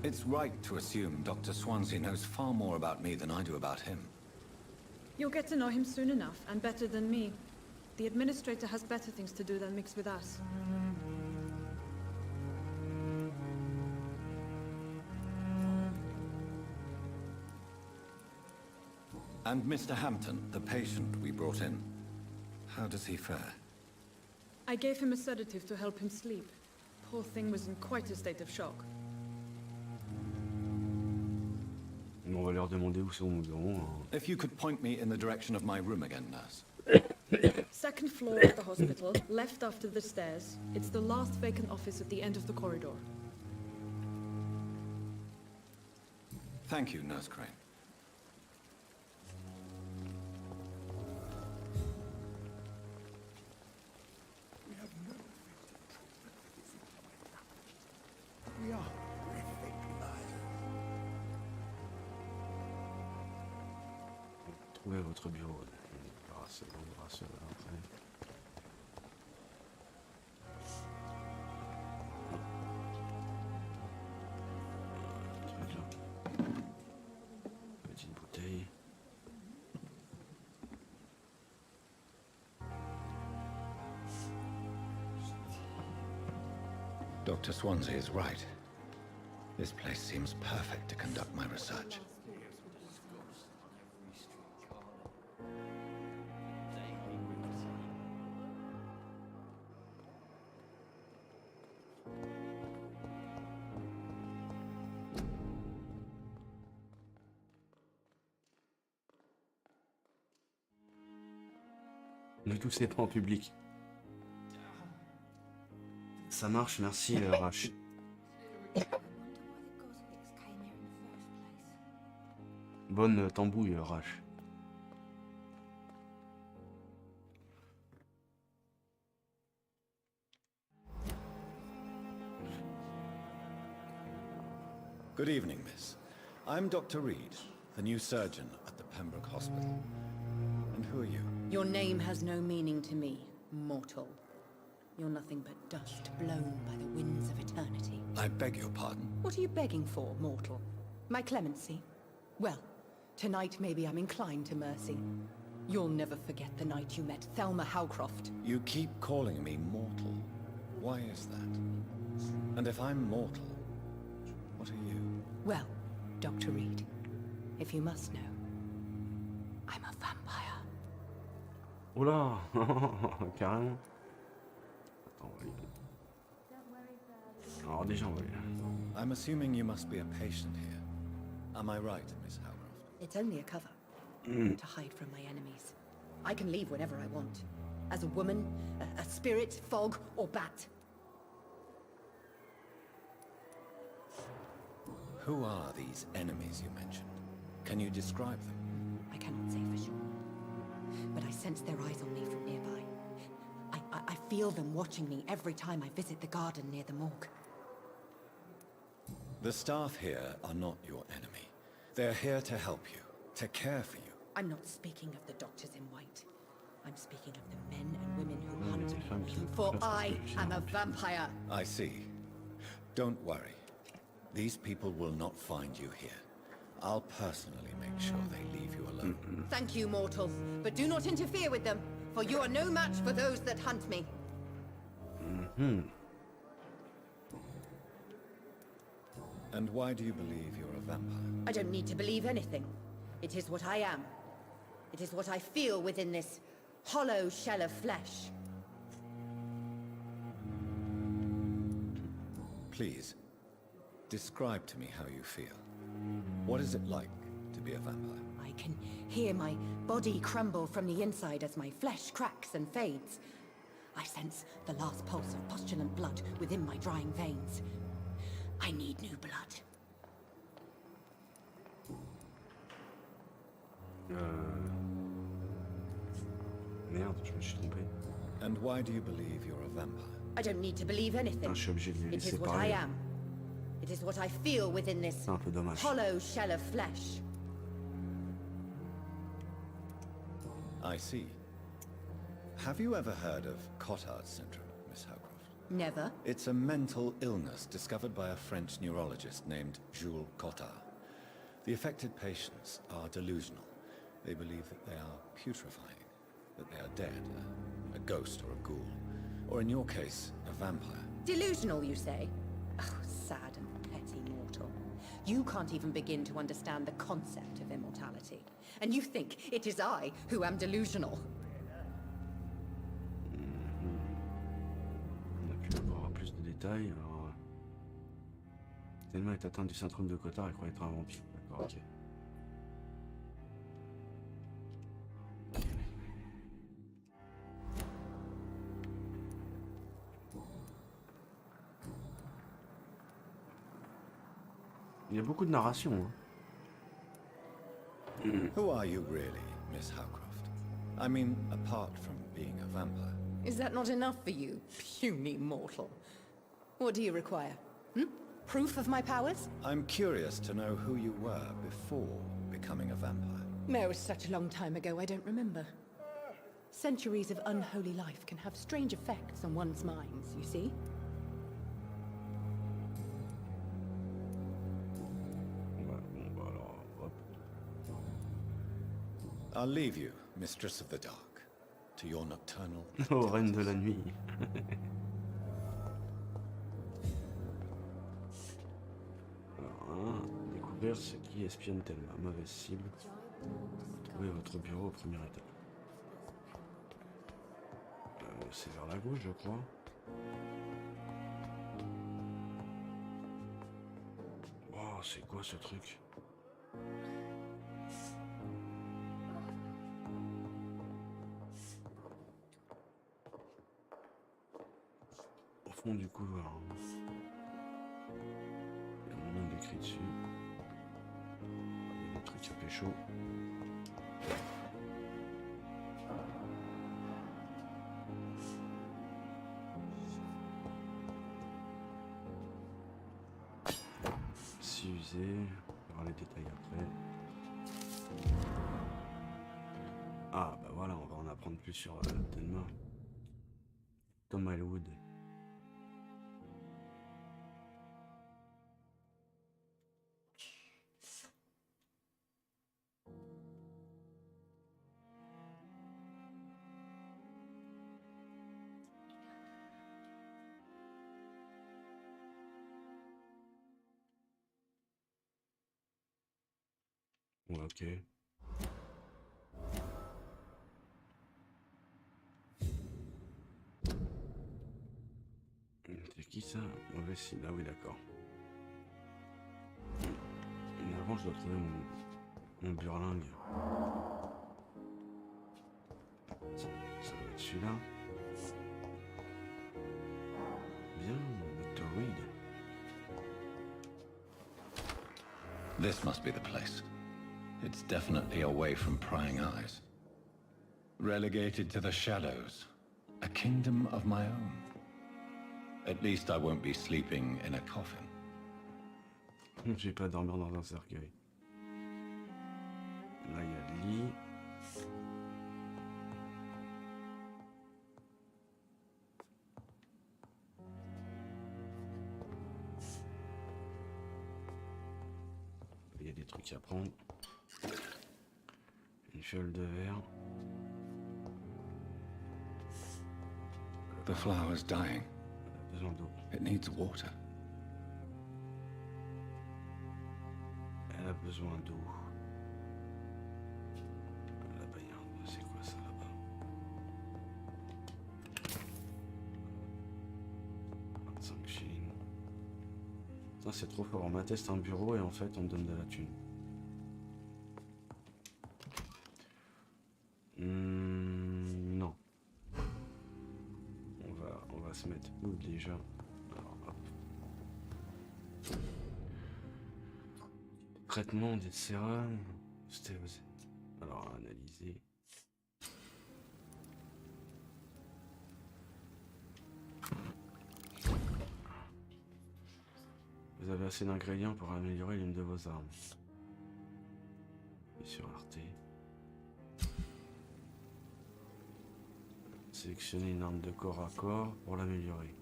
It's right to assume Dr. Swansea knows far more about me than I do about him. You'll get to know him soon enough, and better than me. The administrator has better things to do than mix with us. And Mr. Hampton, the patient we brought in, how does he fare? I gave him a sedative to help him sleep. Poor thing was in quite a state of shock. On va leur demander où sont nos bureaux. If you could point me in the direction of my room again, nurse. Second floor of the hospital, left after the stairs. It's the last vacant office at the end of the corridor. Thank you, Nurse Crane. We are horrific liars. Trouvez votre bureau. Grâce après. Petite bouteille. Dr. Swansea is right. This place seems perfect to conduct my research. Ne toussez pas en public. Ça marche, merci Rach. Bonne tambouille, Rach. Good evening, miss. I'm Dr. Reed, the new surgeon at the Pembroke Hospital. And who are you? Your name has no meaning to me, mortal. You're nothing but dust blown by the winds of eternity. I beg your pardon. What are you begging for, mortal? My clemency? Well, tonight maybe I'm inclined to mercy. You'll never forget the night you met Thelma Howcroft. You keep calling me mortal. Why is that? And if I'm mortal, what are you? Well, Dr. Reed, if you must know, I'm a vampire. Oula, carrément. Attends, alors déjà, on va I'm assuming you must be a patient here. Am I right, Miss Howcroft? It's only a cover to hide from my enemies. I can leave whenever I want. As a woman, a spirit, fog, or bat. Who are these enemies you mentioned? Can you describe them? I cannot say for sure. But I sense their eyes on me from nearby. I feel them watching me every time I visit the garden near the morgue. The staff here are not your enemy. They're here to help you, to care for you. I'm not speaking of the doctors in white. I'm speaking of the men and women who hunt me. For I am a vampire. I see. Don't worry. These people will not find you here. I'll personally make sure they leave you alone. Thank you, mortal. But do not interfere with them, for you are no match for those that hunt me. And why do you believe you're a vampire? I don't need to believe anything. It is what I am. It is what I feel within this hollow shell of flesh. Please, describe to me how you feel. What is it like to be a vampire? I can hear my body crumble from the inside as my flesh cracks and fades. I sense the last pulse of postulant blood within my drying veins. I need new blood. Merde, je me suis trompé. And why do you believe you're a vampire? I don't need to believe anything. Putain, je suis obligé de les It laisser is what I parler. am. It is what I feel within this C'est un peu dommage. hollow shell of flesh. I see. Have you ever heard of Cotard syndrome, Miss Howcroft? Never. It's a mental illness discovered by a French neurologist named Jules Cotard. The affected patients are delusional. They believe that they are putrefying, that they are dead, a ghost or a ghoul, or in your case, a vampire. Delusional, you say? Oh, sad and petty mortal. You can't even begin to understand the concept of immortality. And you think it is I who am delusional. On a pu avoir plus de détails. Alors, Thelma est atteinte du syndrome de Cotard et croit être un vampire. D'accord, ok. Il y a beaucoup de narration. Hein. Who are you really, Miss Howcroft? I mean, apart from being a vampire. Is that not enough for you, puny mortal? What do you require? Proof of my powers? I'm curious to know who you were before becoming a vampire. It was such a long time ago, I don't remember. Centuries of unholy life can have strange effects on one's minds, you see? I'll leave you, Mistress of the Dark, to your nocturnal... Oh, Reine de la Nuit. Alors, découvrir ce qui espionne Thelma. Mauvaise cible. Trouvez votre bureau au premier étage. C'est vers la gauche, je crois. Wow, c'est quoi ce truc? Au fond du couloir. Il y a mon nom écrit dessus. Il y a des trucs à pécho. Si usé, on verra les détails après. Ah bah voilà, on va en apprendre plus sur Thelma. Tom Elwood. Ouais, ok. C'est qui ça? Mauvais signe. Ah oui, d'accord. Mais avant, je dois trouver mon burlingue. Ça doit être celui-là. Bien, Dr. Reed. This must be the place. It's definitely away from prying eyes. Relegated to the shadows. A kingdom of my own. At least I won't be sleeping in a coffin. Je vais pas dormir dans un cercueil. Là, il y a le lit. Il y a des trucs à prendre. Une fiole de verre. The flower's dying. Besoin d'eau. It needs water. Elle a besoin d'eau. Là-bas, c'est quoi ça là-bas? 25 shillings. Putain, c'est trop fort. On m'atteste un bureau et en fait, on me donne de la thune. Non. On va se mettre où déjà? Alors, hop. Traitement des sérums. Stéosé. Alors, analyser. Vous avez assez d'ingrédients pour améliorer l'une de vos armes. Et sur Arte. Sélectionnez une arme de corps à corps pour l'améliorer.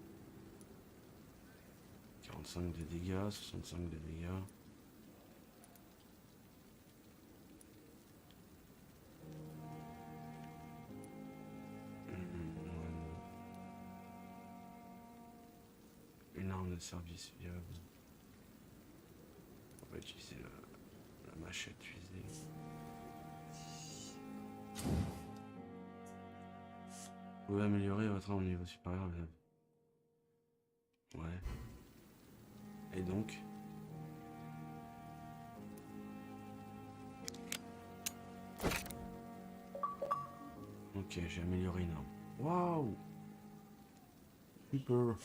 45 de dégâts, 65 de dégâts. Une arme de service viable. On va utiliser la machette fusée. Vous pouvez améliorer votre arme au niveau supérieur. Ouais. Et donc ok, j'ai amélioré une arme. Waouh! Super!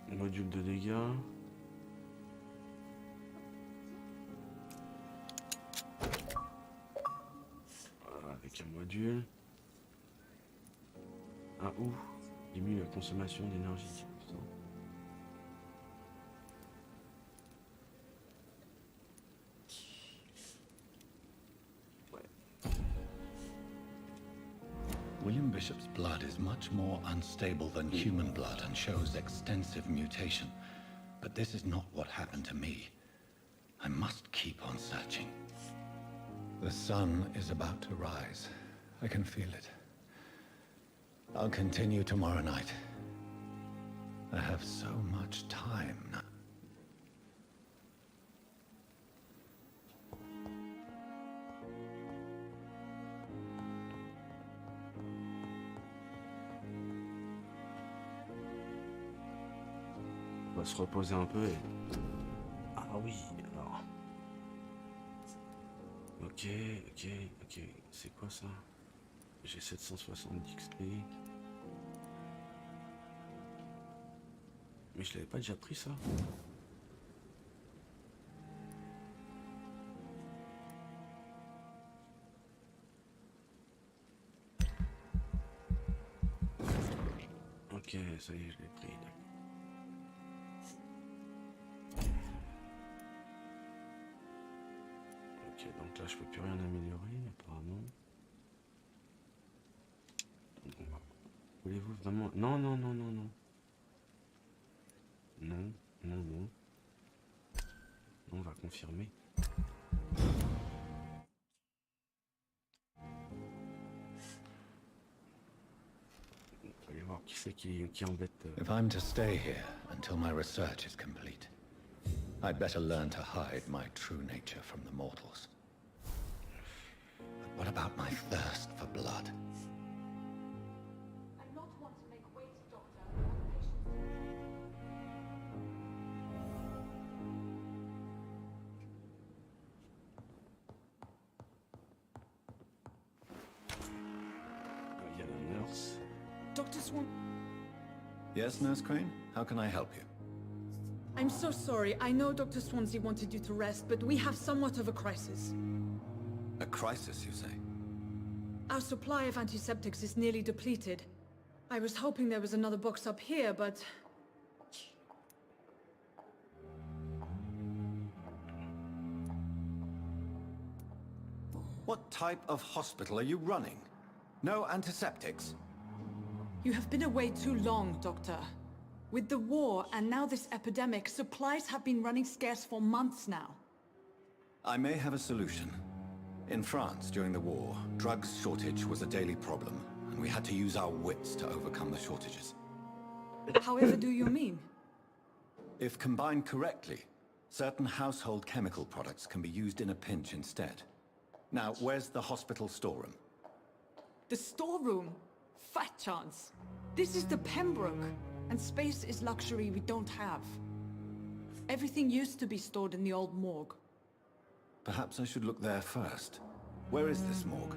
Module de dégâts. Voilà, avec un module. Ah ouh, diminue la consommation d'énergie. William Bishop's blood is much more unstable than human blood and shows extensive mutation. But this is not what happened to me. I must keep on searching. The sun is about to rise. I can feel it. I'll continue tomorrow night. I have so much time now. On va se reposer un peu et... Ah oui, alors... Ok, c'est quoi ça? J'ai 760 d'XP. Mais je l'avais pas déjà pris ça? Ok, ça y est, je l'ai pris. Ok, donc là je peux plus rien améliorer apparemment. Voulez-vous vraiment... Non. Non, on va confirmer. Allez voir qui c'est qui embête. If I'm to stay here until my research is complete, I'd better learn to hide my true nature from the mortals. But what about my thirst for blood? I'm not one to make waste, Doctor. Il y a la nurse. Dr. Swan... Yes, Nurse Crane? How can I help you? I'm so sorry. I know Dr. Swansea wanted you to rest, but we have somewhat of a crisis. A crisis, you say? Our supply of antiseptics is nearly depleted. I was hoping there was another box up here, but... What type of hospital are you running? No antiseptics? You have been away too long, Doctor. With the war and now this epidemic, supplies have been running scarce for months now. I may have a solution. In France, during the war, drugs shortage was a daily problem, and we had to use our wits to overcome the shortages. However do you mean? If combined correctly, certain household chemical products can be used in a pinch instead. Now, where's the hospital storeroom? The storeroom? Fat chance. This is the Pembroke, and space is luxury we don't have. Everything used to be stored in the old morgue. Perhaps I should look there first. Where is this morgue?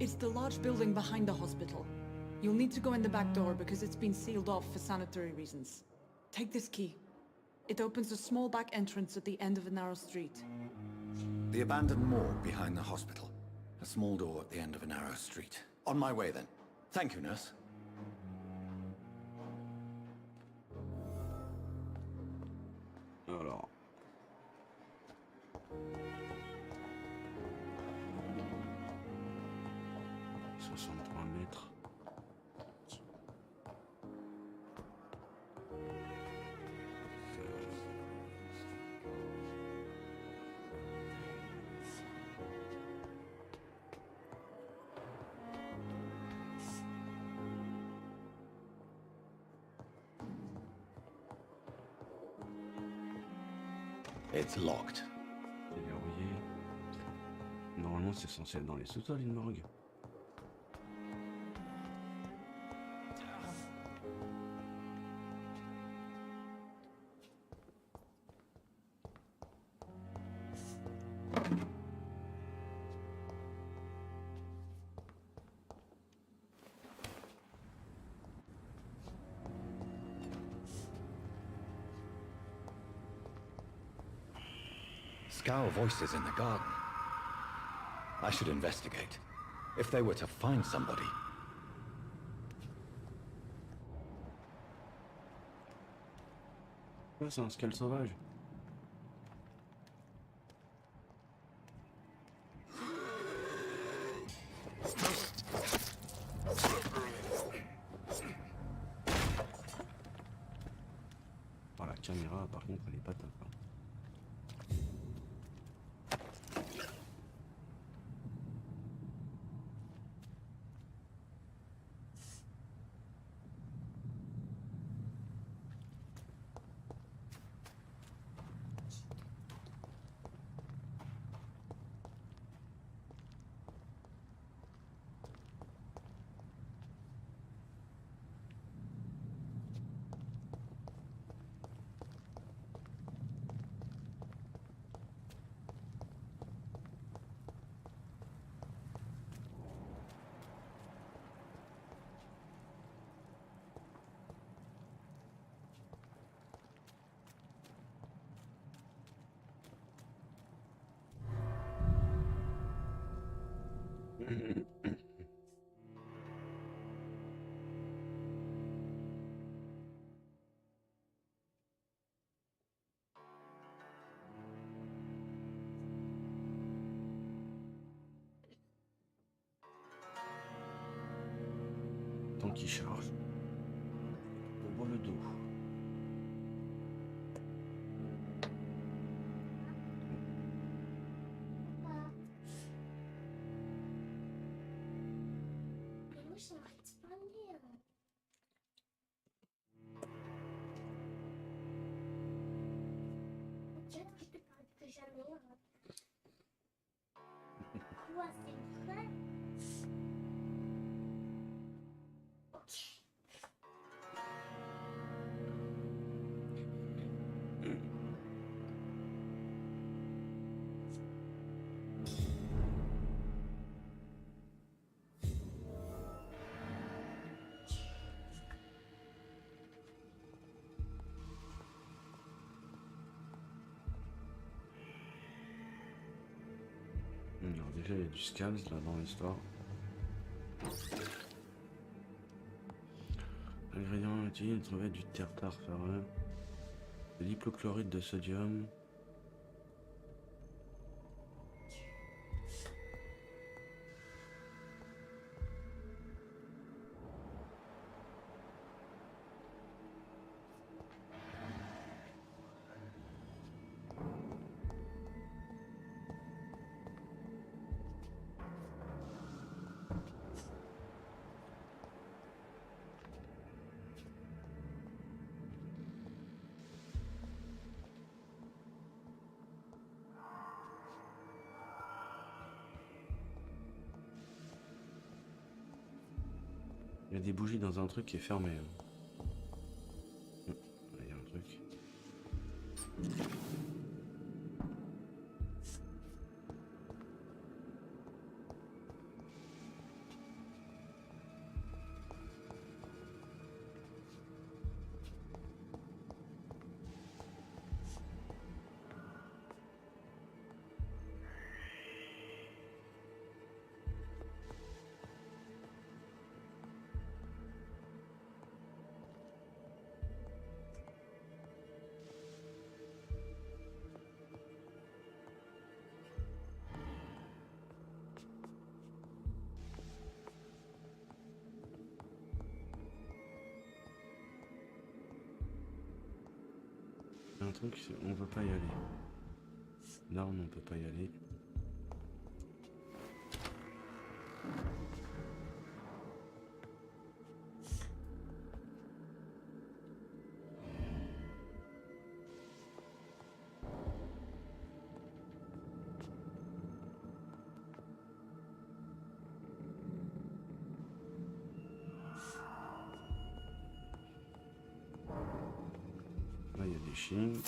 It's the large building behind the hospital. You'll need to go in the back door because it's been sealed off for sanitary reasons. Take this key. It opens a small back entrance at the end of a narrow street. The abandoned morgue behind the hospital. A small door at the end of a narrow street. On my way then. Thank you, nurse. Alors. « 63 mètres. » It's locked. C'est verrouillé. Normalement, c'est censé être dans les sous-sols, une morgue. Scowl voices in the garden. I should investigate. If they were to find somebody. Ouais, c'est un squale sauvage. Oh, la caméra, par contre, elle est pas top. Hein. Tant qu'il charge. On voit le dos. Alors déjà il y a du scams là dans l'histoire. Ingrédients utiles, trouver du tartare ferreux, de l'hypochlorite de sodium. Il y a des bougies dans un truc qui est fermé. Il y a un truc. un truc, on peut pas y aller. Là, on ne peut pas y aller. Là, il y a des chiens. Donc,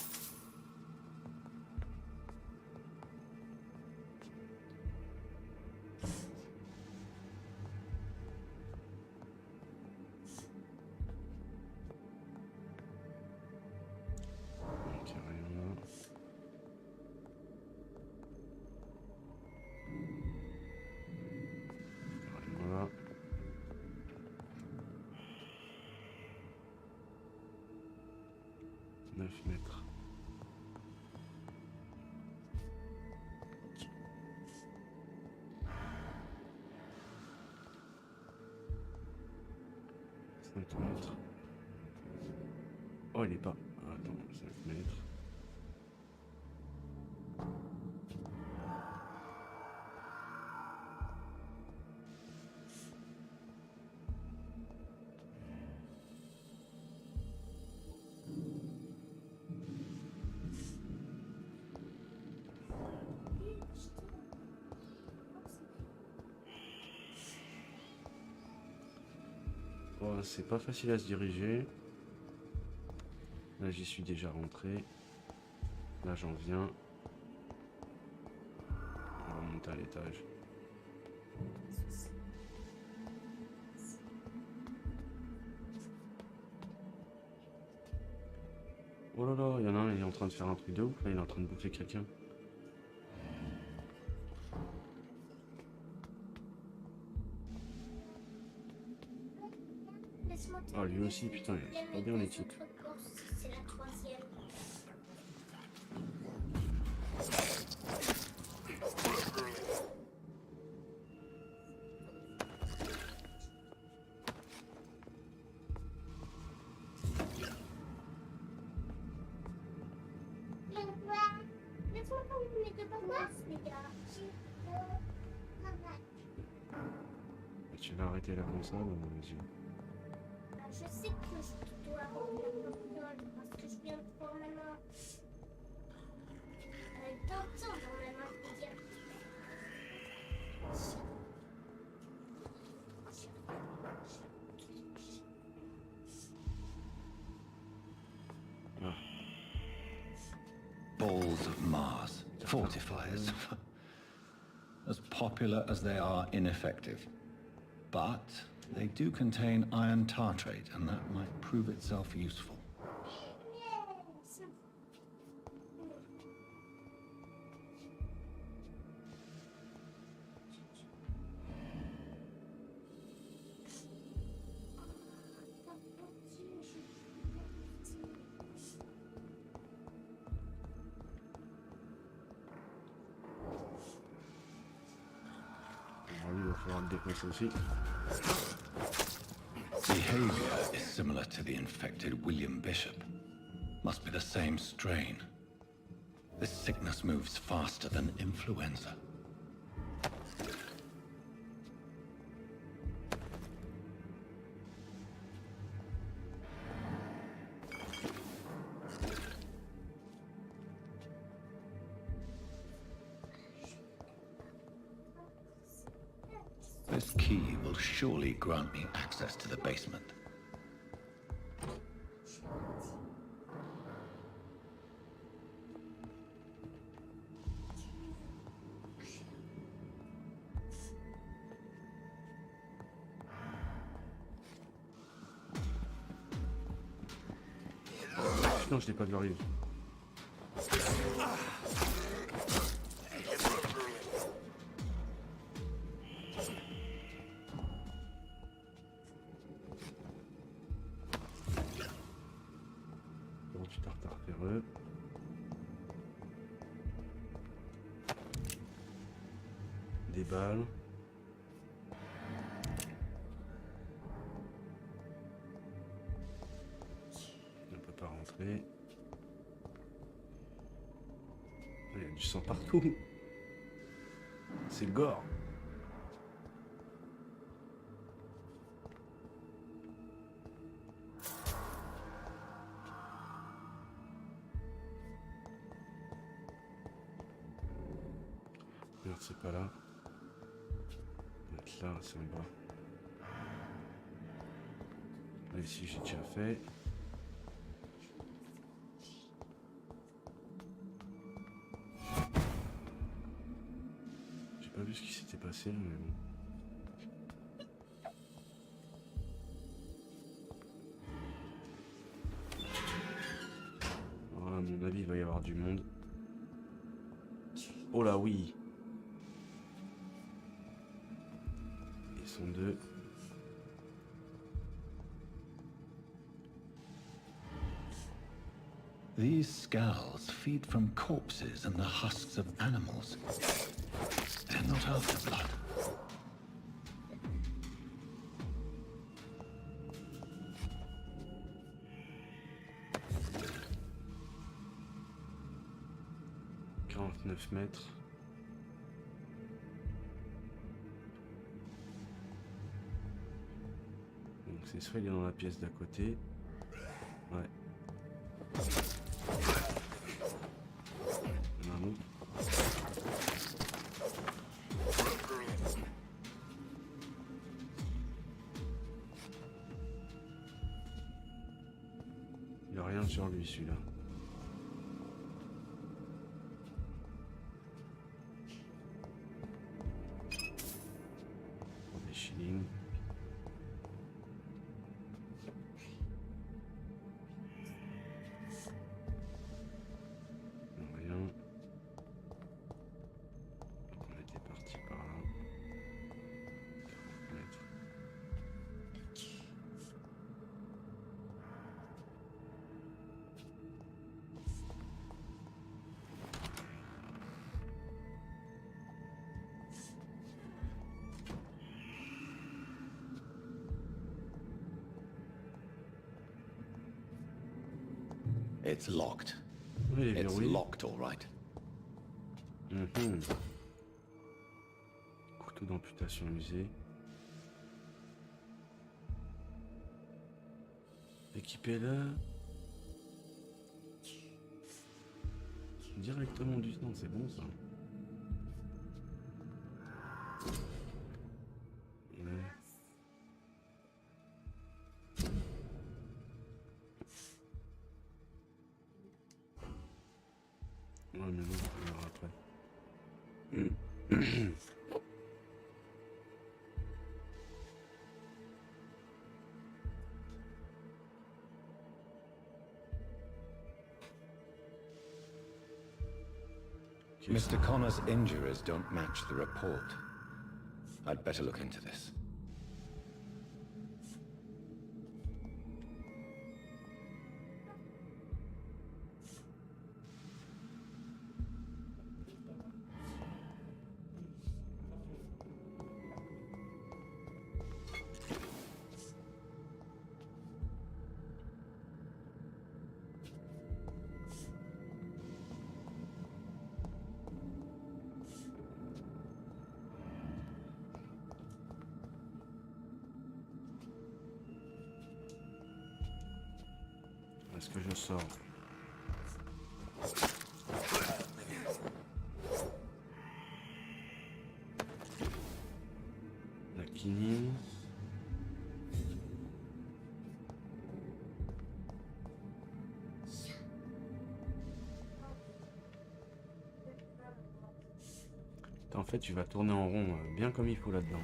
il y a rien là. Voilà. 9 mètres. Mètres. Oh, il est pas. Attends, 5 mètres. Oh, c'est pas facile à se diriger. Là, j'y suis déjà rentré. Là, j'en viens. On va monter à l'étage. Oh là là, il y en a un, il est en train de faire un truc de ouf. Là, il est en train de bouffer quelqu'un. Oh, lui aussi, putain, il est pas bien les types. Tu vas arrêter la console, vas-y. Je sais que je dois rendre la console parce que je viens de prendre ma main. Tintin dans la main, je veux dire. Balls of Mars, fortifiers. As popular as they are ineffective. But they do contain iron tartrate, and that might prove itself useful. Il va falloir le défoncer aussi. Behavior is similar to the infected William Bishop. Must be the same strain. This sickness moves faster than influenza. This key will surely grant me access to the basement. Putain, je l'ai pas vu arriver. Des balles. On peut pas rentrer. sang partout. C'est gore. Merde, c'est pas là. On va être là, c'est en bas. Là, ici, j'ai déjà fait. J'ai pas vu ce qui s'était passé, mais bon. Voilà, à mon avis, il va y avoir du monde. Oh là, oui. Ils sont deux. These skulls feed from corpses and the husks of animals. They're not after blood. Mètres. Donc c'est soit il est dans la pièce d'à côté. Ouais. Il y en a un autre. Il n'y a rien sur lui celui-là. It's locked. Oui, il est It's verrouillé. locked, all right. Couteau d'amputation usé. Équipez-le. Directement du sang, c'est bon ça. Ouais, mais non, on verra après. Mr. Connor's injuries don't match the report. I'd better look into this. Est-ce que je sors? La quinine. En fait, tu vas tourner en rond bien comme il faut là-dedans.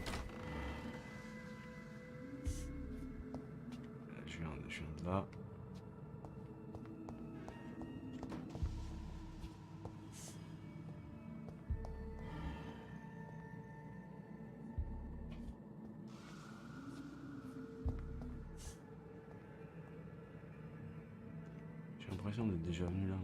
Je viens de là. J'ai l'impression d'être déjà venu là.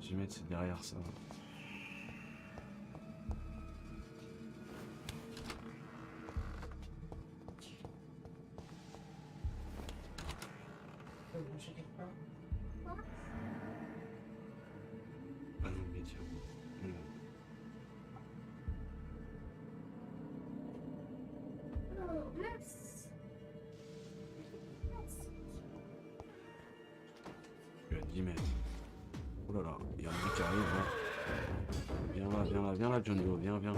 Je vais mettre c'est derrière ça. Ah non, mais tiens. Oh, merci. Merci. Je suis à 10 mètres. Oh là là, il y a un mec qui arrive là. Viens là, John Doe, viens.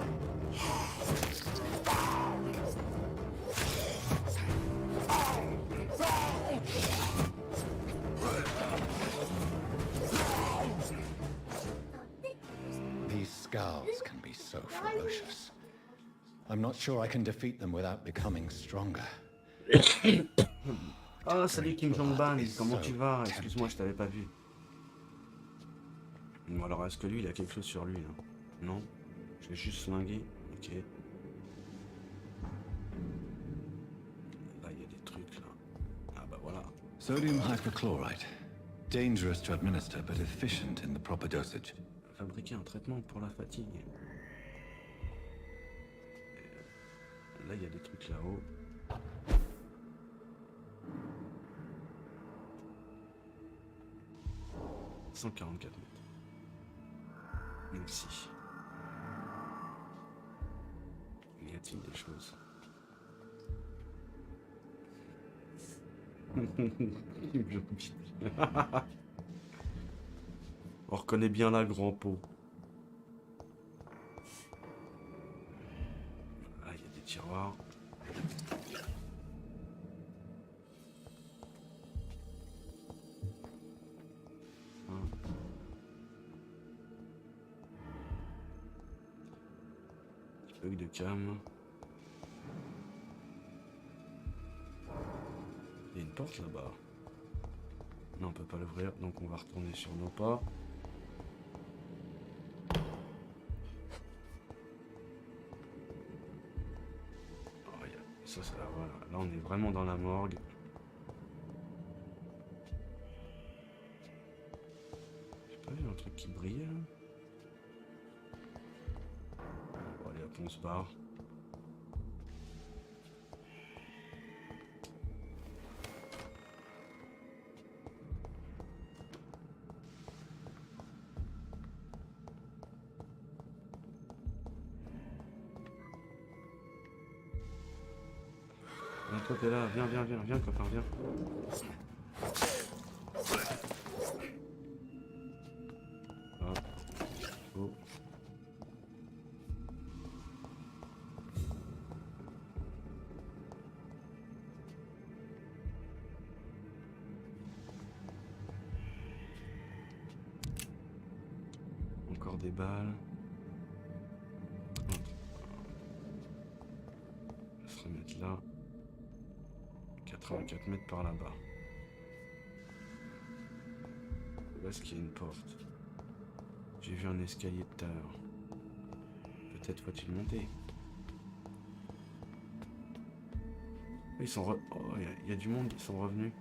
These skulls can be so ferocious. I'm not sure I can defeat them without becoming stronger. Ah, salut Kim Jong-ban, comment tu vas? Excuse-moi, je t'avais pas vu. Bon, alors, est-ce que lui, il a quelque chose sur lui, là? Non? Je l'ai juste flingué? Ok. Là, il y a des trucs, là. Ah bah voilà. Sodium hypochlorite. Dangerous to administer, but efficient in the proper dosage. Fabriquer un traitement pour la fatigue. Là, il y a des trucs là-haut. « 144 mètres. Merci. Y a-t-il des choses? On reconnaît bien la grand pot. Ah, il y a des tiroirs. Petit bug de cam. Il y a une porte là-bas. Non, on peut pas l'ouvrir, donc on va retourner sur nos pas. Oh, ça, voilà. Là, on est vraiment dans la morgue. J'ai pas vu un truc qui brillait là? Bon, allez, hop, on se barre. Toi t'es là, viens copain, viens. Ah. Oh. Encore des balles. On va se remettre là. 84 mètres par là-bas. Où est-ce qu'il y a une porte? J'ai vu un escalier tout à l'heure. Peut-être faut-il monter. Ils sont oh, il y a du monde, ils sont revenus.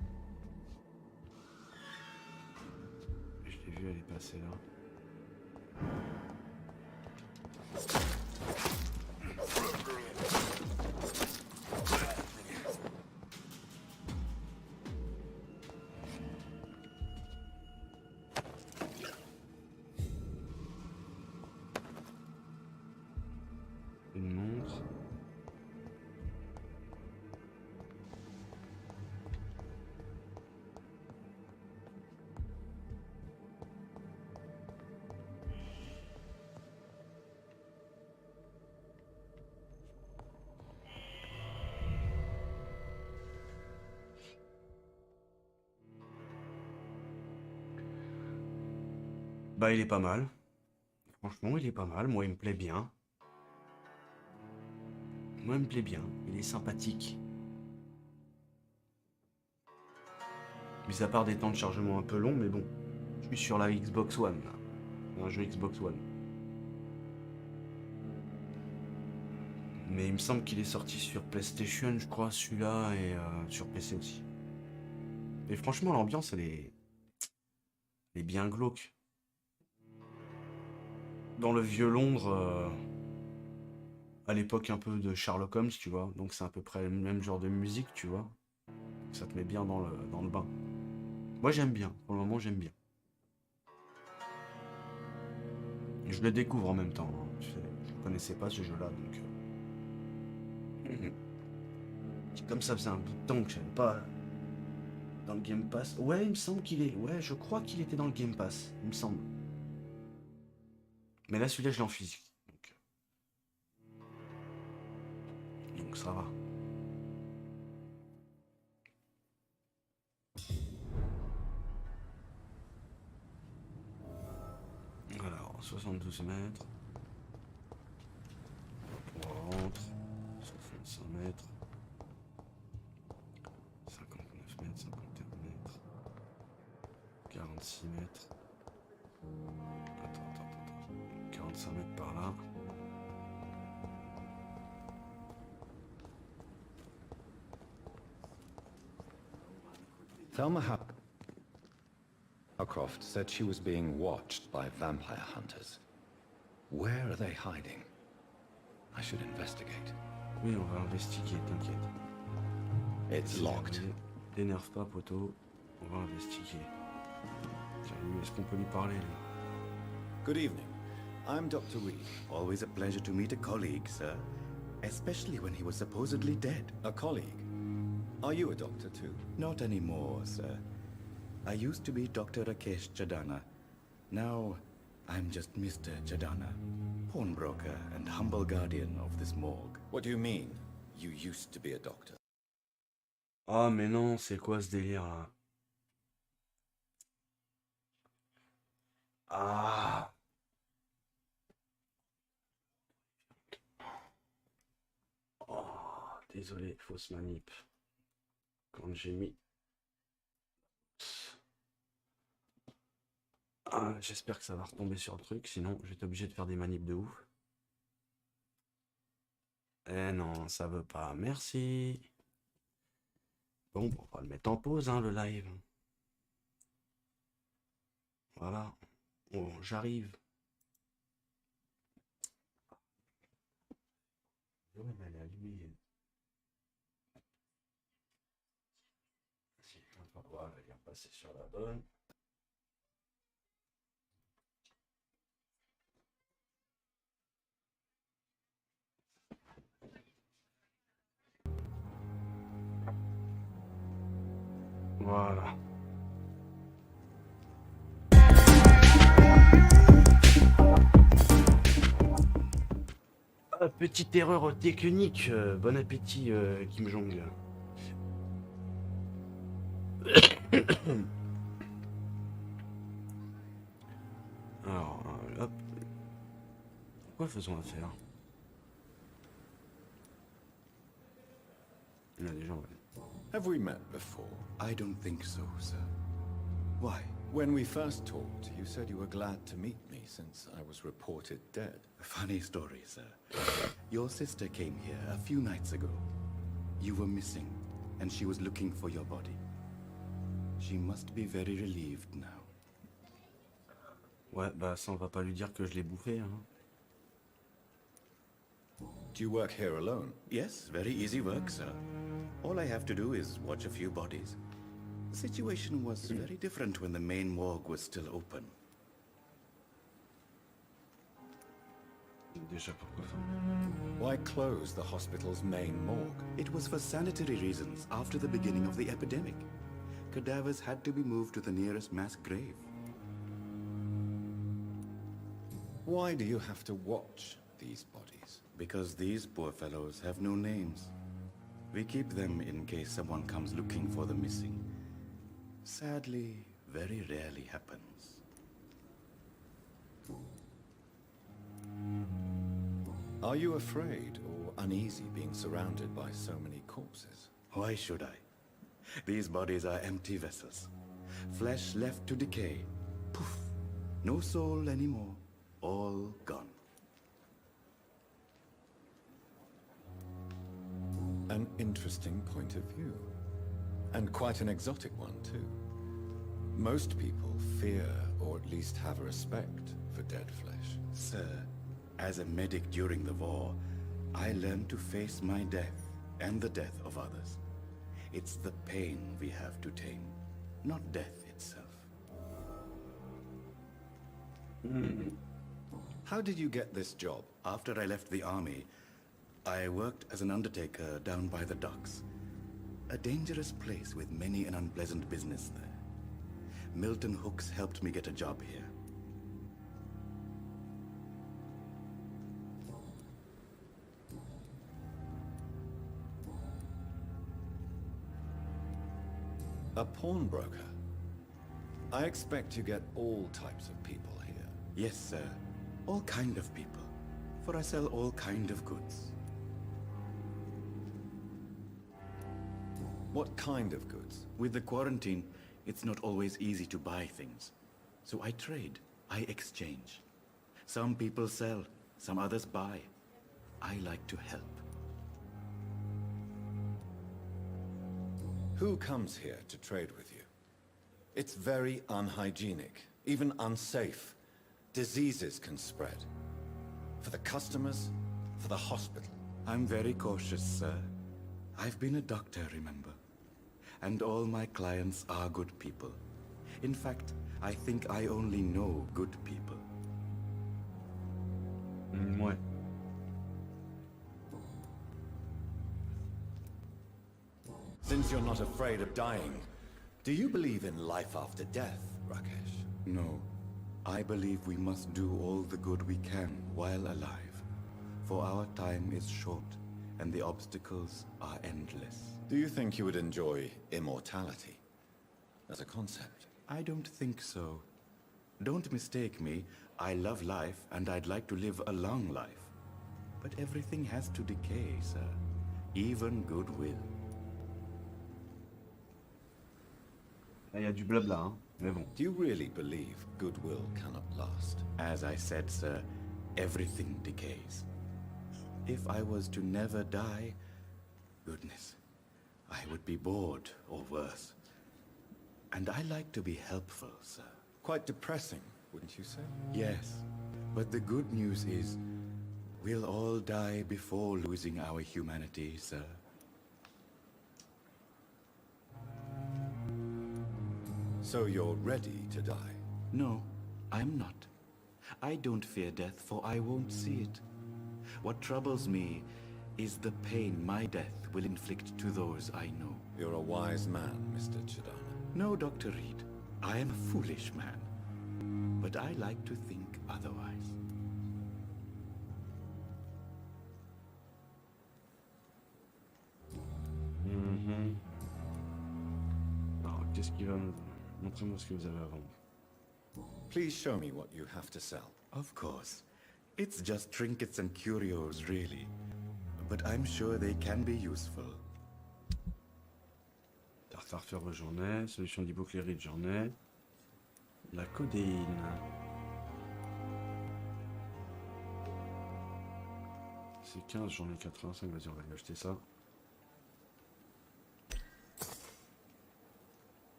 Je l'ai vu aller passer là. Une montre. Bah il est pas mal. Franchement il est pas mal, moi il me plaît bien. Moi il me plaît bien, il est sympathique. Mis à part des temps de chargement un peu longs, mais bon. Je suis sur la Xbox One là. C'est un jeu Xbox One. Mais il me semble qu'il est sorti sur PlayStation, je crois, celui-là, et sur PC aussi. Et franchement l'ambiance elle est bien glauque. dans le vieux Londres, à l'époque un peu de Sherlock Holmes, tu vois. Donc c'est à peu près le même genre de musique, tu vois. Ça te met bien dans le bain. Moi j'aime bien, pour le moment j'aime bien. Je le découvre en même temps, hein. Je ne connaissais pas ce jeu-là, donc... Comme ça faisait un bout de temps que je savais pas... Dans le Game Pass... Ouais, il me semble qu'il est... Ouais, je crois qu'il était dans le Game Pass, il me semble. Mais là, celui-là, je l'ai en physique. Donc ça va. Alors, 72 mètres. On rentre. 65 mètres. 59 mètres, 51 mètres. 46 mètres. Attends. 45 mètres par là. Thelma Howcroft said she was being watched by vampire hunters. Where are they hiding? I should investigate. Oui, on va investiguer, t'inquiète. It's locked. T'énerve pas, poteau. On va investiguer. Tiens, est-ce qu'on peut lui parler, lui? Good evening. I'm Dr. Reed. Always a pleasure to meet a colleague, sir. Especially when he was supposedly dead. A colleague? Are you a doctor too? Not anymore, sir. I used to be Dr. Rakesh Chadana. Now, I'm just Mr. Chadana, pawnbroker and humble guardian of this morgue. What do you mean, you used to be a doctor? Ah, mais non, c'est quoi ce délire, là? Ah! Oh, désolé, fausse manip. Quand j'ai mis... Ah, j'espère que ça va retomber sur le truc, sinon je vais être obligé de faire des manips de ouf. Eh non, ça veut pas, merci. Bon, on va le mettre en pause, hein, le live. Voilà. Bon, j'arrive. Ouais, mais elle est allumée. Voilà, il est repassé sur la bonne. Voilà. Ah, petite erreur technique. Bon appétit, Kim Jong. Alors, hop. Pourquoi faisons affaire? Il y a des gens, ouais. Have we met before? I don't think so, sir. Why? When we first talked, you said you were glad to meet me since I was reported dead. A funny story, sir. Your sister came here a few nights ago. You were missing, and she was looking for your body. She must be very relieved now. Ouais, bah ça on va pas lui dire que je l'ai bouffé, hein. Do you work here alone? Yes, very easy work, sir. All I have to do is watch a few bodies. The situation was very different when the main morgue was still open. Déjà pourquoi faire? Why close the hospital's main morgue? It was for sanitary reasons after the beginning of the epidemic. Cadavers had to be moved to the nearest mass grave. Why do you have to watch these bodies? Because these poor fellows have no names. We keep them in case someone comes looking for the missing. Sadly, very rarely happens. Are you afraid or uneasy being surrounded by so many corpses? Why should I? These bodies are empty vessels. Flesh left to decay. Poof! No soul anymore. All gone. An interesting point of view. And quite an exotic one, too. Most people fear or at least have a respect for dead flesh. Sir, as a medic during the war, I learned to face my death and the death of others. It's the pain we have to tame, not death itself. How did you get this job? After I left the army, I worked as an undertaker down by the docks. A dangerous place with many an unpleasant business there. Milton Hooks helped me get a job here. A pawnbroker? I expect you get all types of people here. Yes, sir. All kind of people. For I sell all kind of goods. What kind of goods? With the quarantine, it's not always easy to buy things. So I trade. I exchange. Some people sell, some others buy. I like to help. Who comes here to trade with you? It's very unhygienic, even unsafe. Diseases can spread. For the customers, for the hospital. I'm very cautious, sir. I've been a doctor, remember? And all my clients are good people. In fact, I think I only know good people. Ouais. Since you're not afraid of dying, do you believe in life after death, Rakesh? No. I believe we must do all the good we can while alive. For our time is short, and the obstacles are endless. Do you think you would enjoy immortality as a concept? I don't think so. Don't mistake me. I love life, and I'd like to live a long life. But everything has to decay, sir. Even goodwill. Il y a du blabla, hein, mais bon. Do you really believe goodwill cannot last? As I said, sir, everything decays. If I was to never die, goodness, I would be bored or worse. And I like to be helpful, sir. Quite depressing, wouldn't you say? Yes, but the good news is, we'll all die before losing our humanity, sir. So you're ready to die? No, I'm not. I don't fear death, for I won't see it. What troubles me is the pain my death will inflict to those I know. You're a wise man, Mr. Chidana. No, Dr. Reed. I am a foolish man. But I like to think otherwise. Alors, qu'est-ce qu'il va me... Montrez-moi ce que vous avez à vendre. Please show me what you have to sell. Of course. It's just trinkets and curios, really. But I'm sure they can be useful. Tartare ferreux, j'en ai. Solution d'hypochlérite, j'en ai. La codéine. C'est 15, j'en ai 85. Vas-y, on va lui acheter ça.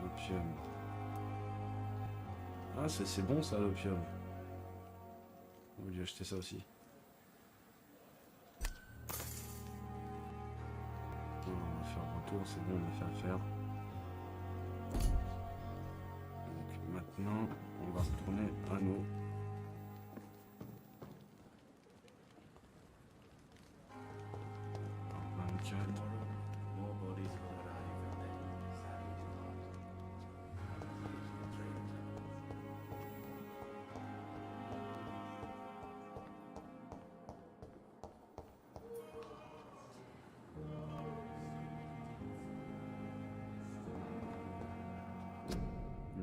L'opium. Ah, c'est bon ça, l'opium. On va lui acheter ça aussi. On va faire un retour, c'est bon, on a fait affaire. Donc maintenant, on va retourner à nos...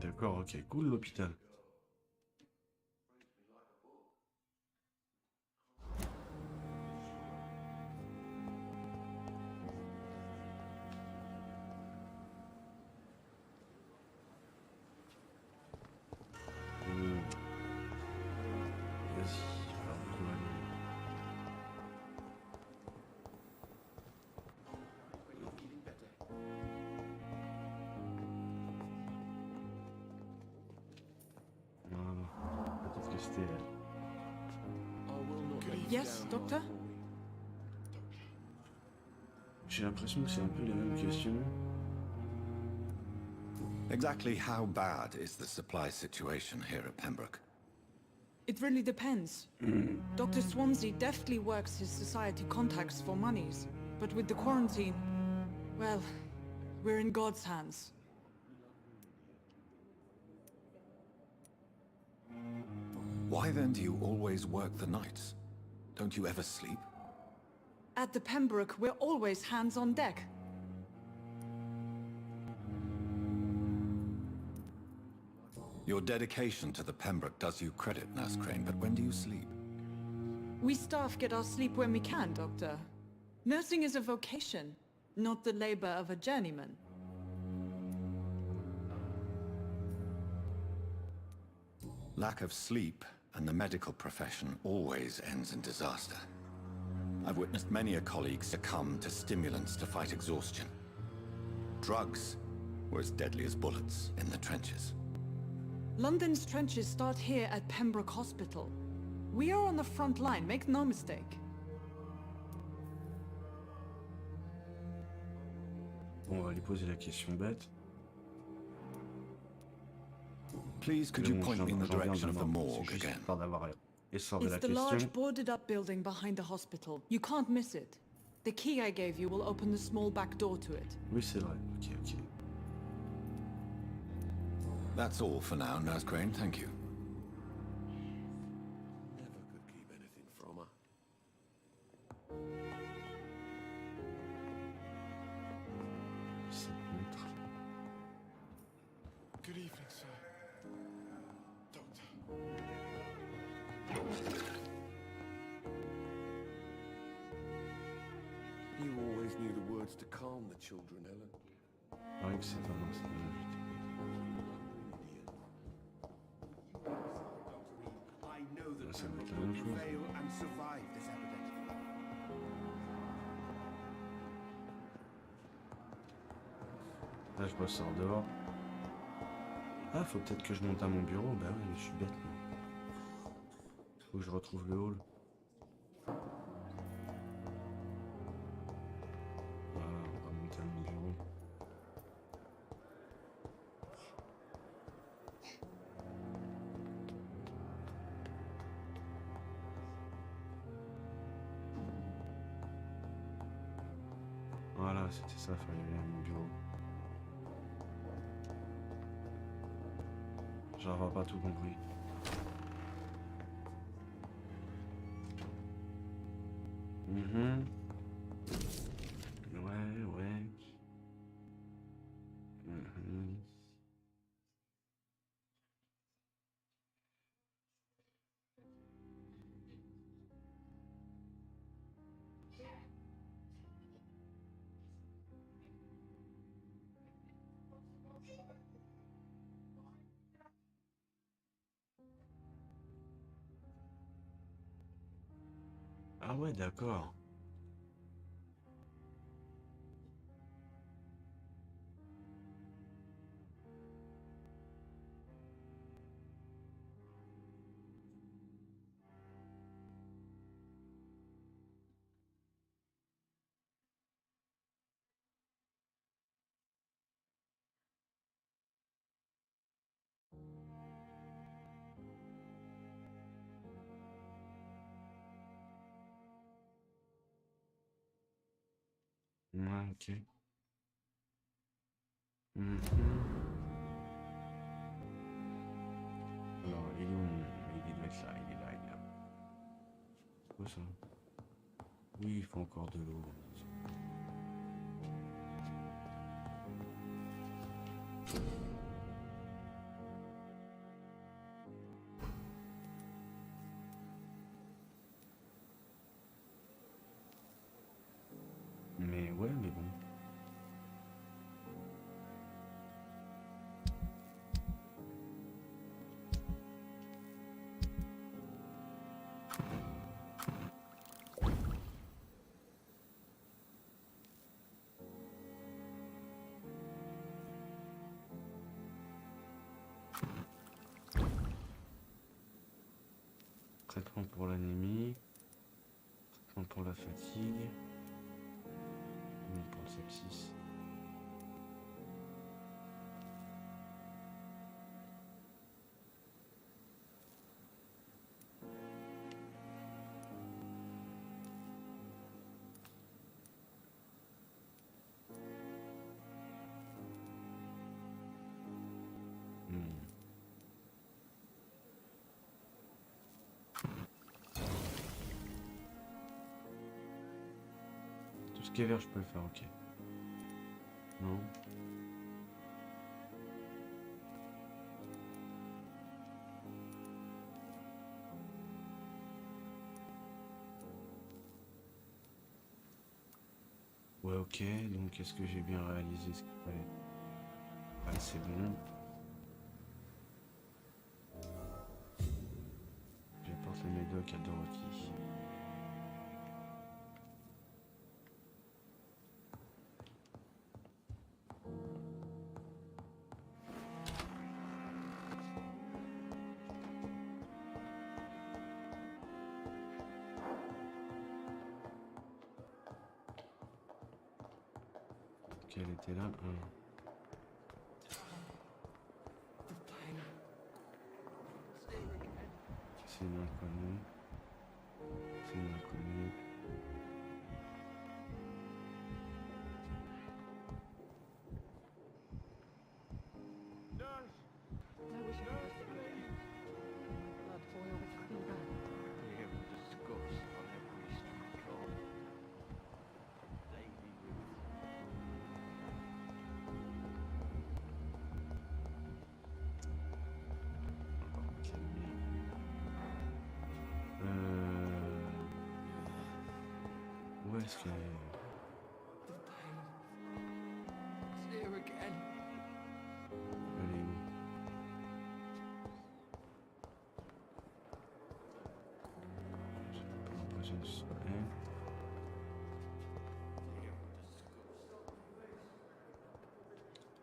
D'accord, ok, cool l'hôpital. Vas-y, alors on va aller... que c'était elle. Yes, Doctor? J'ai l'impression que c'est un peu les mêmes questions. Exactly how bad is the supply situation here at Pembroke? It really depends. Dr. Swansea deftly works his society contacts for monies, but with the quarantine, well, we're in God's hands. Why then do you always work the nights? Don't you ever sleep? At the Pembroke, we're always hands on deck. Your dedication to the Pembroke does you credit, Nurse Crane, but when do you sleep? We staff get our sleep when we can, Doctor. Nursing is a vocation, not the labor of a journeyman. Lack of sleep and the medical profession always ends in disaster. I've witnessed many a colleague succumb to stimulants to fight exhaustion. Drugs were as deadly as bullets in the trenches. London's trenches start here at Pembroke Hospital. We are on the front line, make no mistake. Bon, on va lui poser la question bête. Please, could you point me in the direction of the morgue again? It's the large boarded-up building behind the hospital. You can't miss it. The key I gave you will open the small back door to it. Oui, c'est vrai. Ok, ok. That's all for now, Nurse Crane. Thank you. Never could keep anything from her. Good evening, sir. Doctor. You always knew the words to calm the children, Helen. Paraît que c'est vraiment ça. I know that Ça va être la même chose. fail and survive this epidemic. Là, je ressors dehors. Ah, faut peut-être que je monte à mon bureau. Bah oui, mais je suis bête. Moi. Faut que je retrouve le hall. Voilà, on va monter à mon bureau. Voilà, c'était ça, fallait aller à mon bureau. J'aurais pas tout compris. Ouais, ouais. Ah ouais, d'accord. Ouais, ok. Alors, il est où il doit être là, il est là, il est là. C'est quoi ça? Oui, il faut encore de l'eau. Mais ouais, mais bon. Traitement pour l'anémie. Traitement pour la fatigue. Pour le sepsis. Tout ce qui est vert, je peux le faire, ok. Non. Ouais, ok, donc est-ce que j'ai bien réalisé ce qu'il fallait? Ouais, c'est bon. J'apporte le médoc à Dorothy. Elle était là. C'est une inconnue. C'est une inconnue. Où est-ce qu'elle est? Elle est où? J'ai pas l'impression que ce soit elle.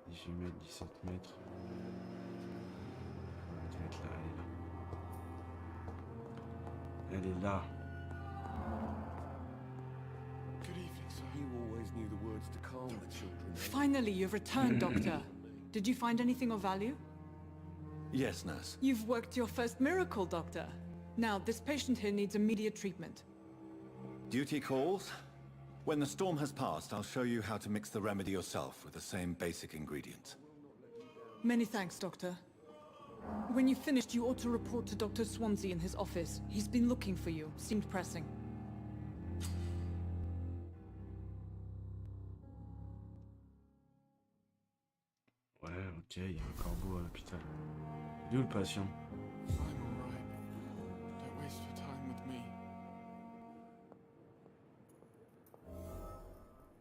Dix-huit mètres, 17 mètres. Elle doit être là, elle est là. Elle est là. Finally, you've returned, Doctor. Did you find anything of value? Yes, nurse. You've worked your first miracle, Doctor. Now, this patient here needs immediate treatment. Duty calls. When the storm has passed, I'll show you how to mix the remedy yourself with the same basic ingredients. Many thanks, Doctor. When you've finished, you ought to report to Dr. Swansea in his office. He's been looking for you. Seemed pressing. Ouais, ok, il y a un corbeau à l'hôpital. Il est où le patient? I'm alright. Don't waste your time with me.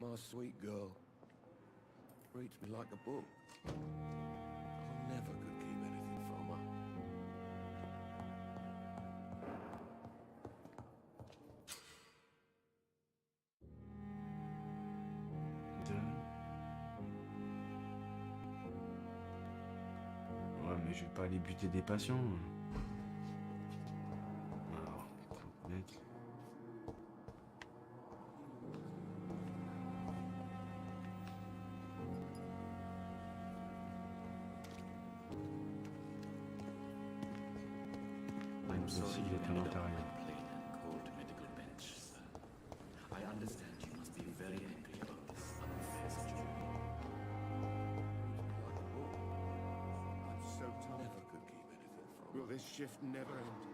My sweet girl. Reads me like a book. I never could keep anything from her. Ouais, mais je vais pas aller buter des patients. Alors, 30 mètres. I'm sorry il you est à ended up l'intérieur. on a plain and cold medical bench, sir. I understand you must be very angry about this unfair situation. I'm so tired. Never could keep anything from her. Will this shift never end?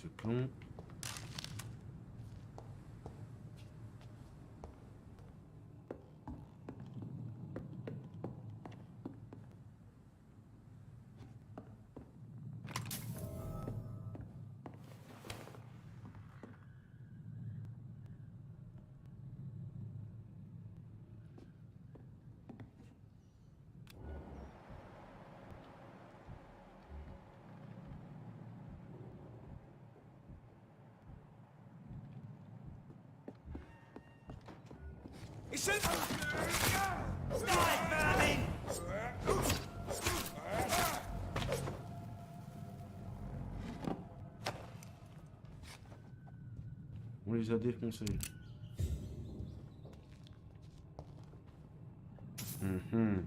De plomb. Station! On les a défoncés. Mhm.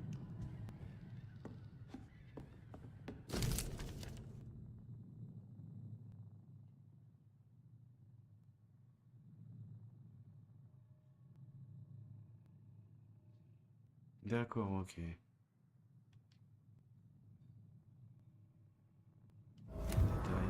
D'accord, ok. Détail.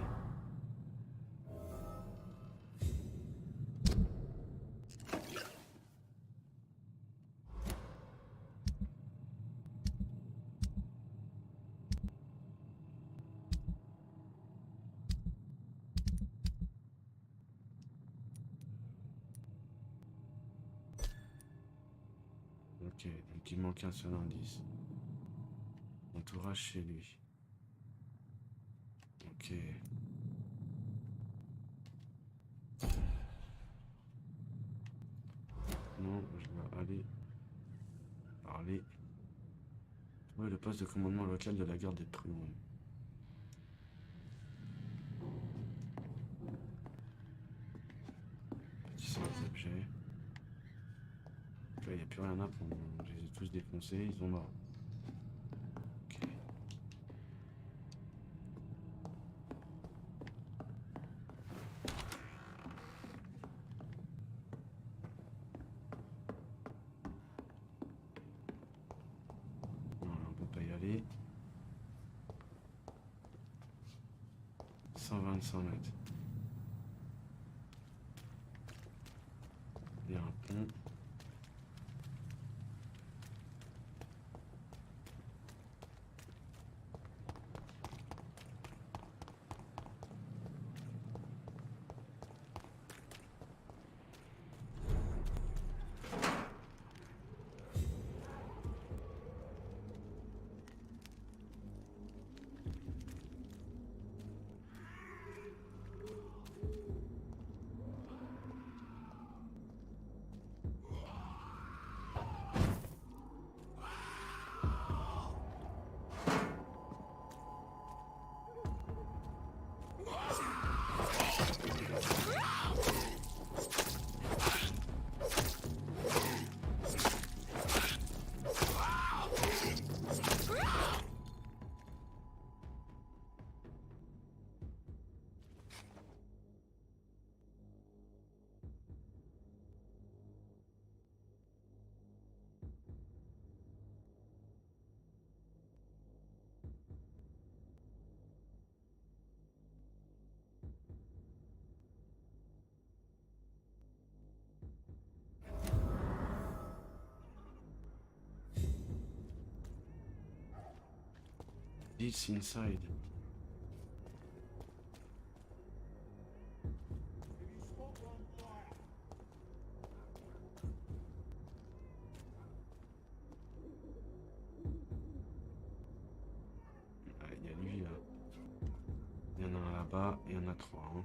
Ok, donc il manque un seul indice. Entourage chez lui. Ok. Non, je dois aller parler. Trouver le poste de commandement local de la garde des truands. Petits les objets. Là, il n'y a plus rien à prendre. Je les ai tous défoncés, ils sont morts. Ok. Non, là, on peut pas y aller. 125 mètres. Il y a un pont. It's inside. Ah, il y a lui là. Il y en a un là-bas et il y en a trois. Hein.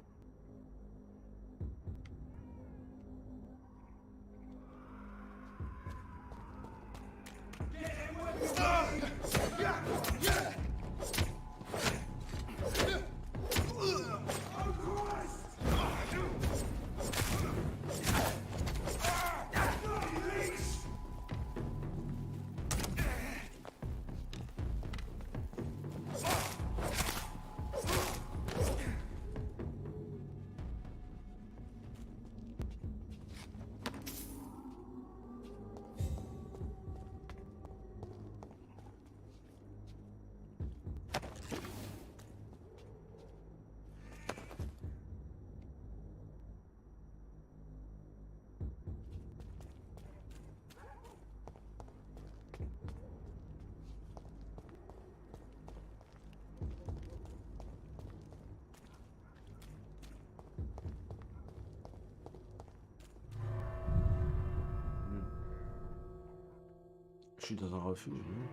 Je suis dans un refuge. Non.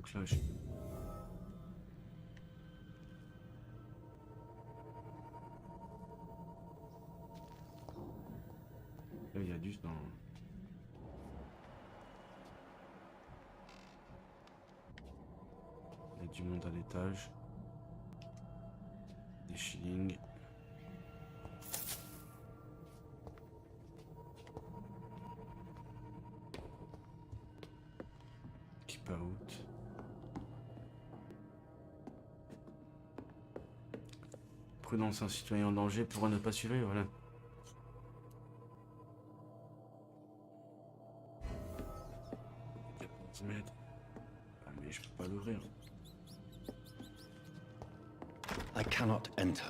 Donc là, j'ai... Là, il y a du sang. Il y a du monde à l'étage. Des shillings. Keep out. Prudence, un citoyen en danger pourra ne pas suivre, voilà. Mètres. Ah, mais je peux pas l'ouvrir. I cannot enter.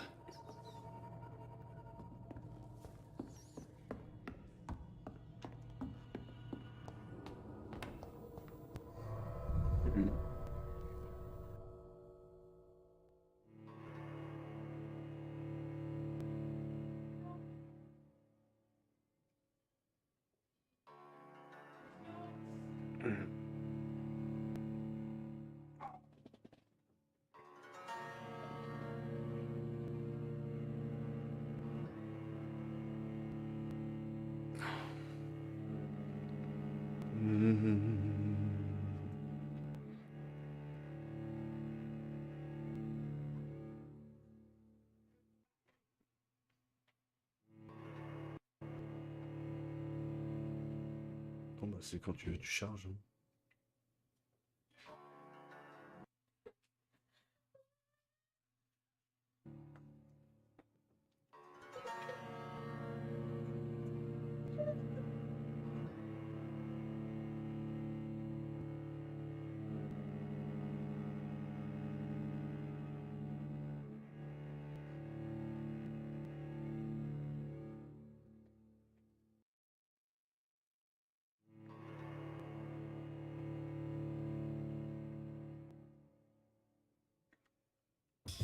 Bon bah c'est quand tu veux, tu charges. Hein.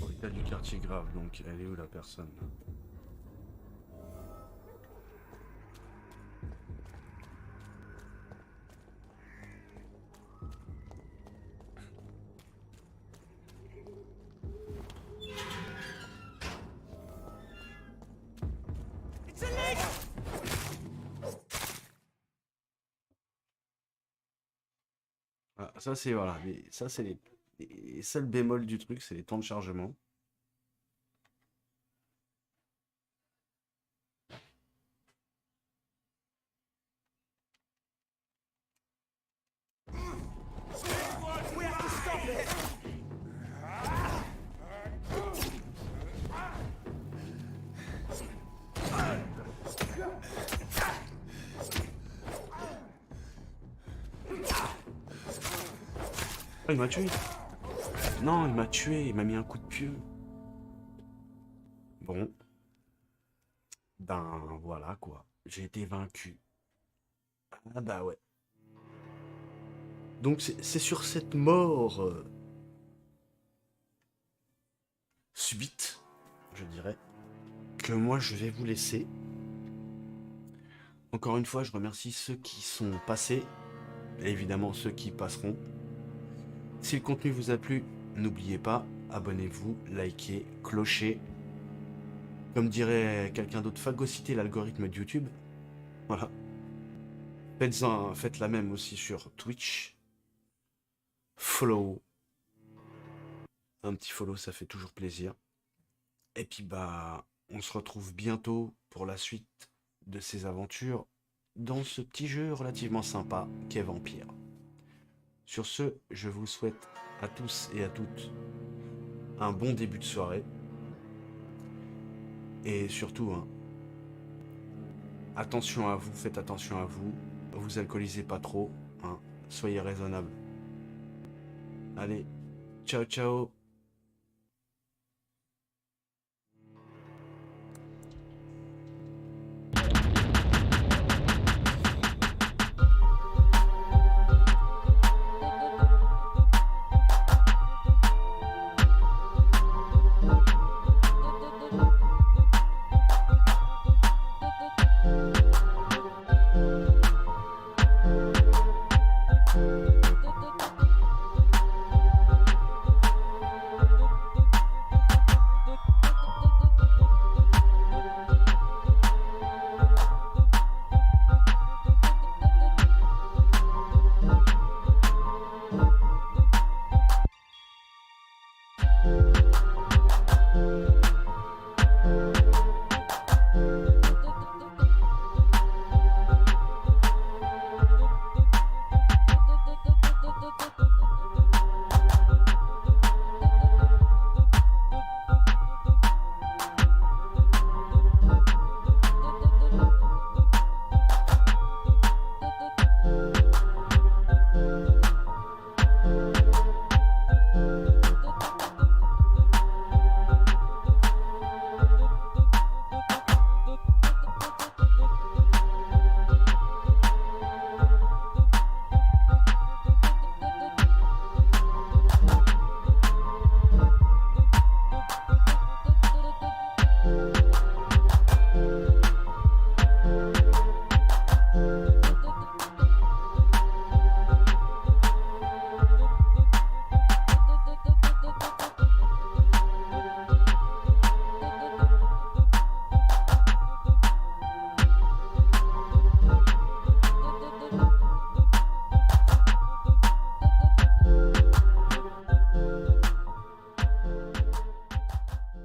Bon, état du quartier grave, donc elle est où la personne? Ah, ça c'est voilà, ça c'est les seuls bémols du truc, c'est les temps de chargement. Oh, il m'a tué. Non, il m'a tué, il m'a mis un coup de pied. Bon. Ben voilà quoi. J'ai été vaincu. Ah bah ouais. Donc c'est sur cette mort subite, je dirais, que moi je vais vous laisser. Encore une fois, je remercie ceux qui sont passés, et évidemment ceux qui passeront. Si le contenu vous a plu, n'oubliez pas, abonnez-vous, likez, clochez. Comme dirait quelqu'un d'autre, phagocytez l'algorithme de YouTube. Voilà. Faites la même aussi sur Twitch. Follow. Un petit follow, ça fait toujours plaisir. Et puis bah, on se retrouve bientôt pour la suite de ces aventures dans ce petit jeu relativement sympa qu'est Vampyr. Sur ce, je vous souhaite à tous et à toutes un bon début de soirée. Et surtout, hein, attention à vous, faites attention à vous. Vous alcoolisez pas trop, hein, soyez raisonnable. Allez, ciao ciao. Thank you.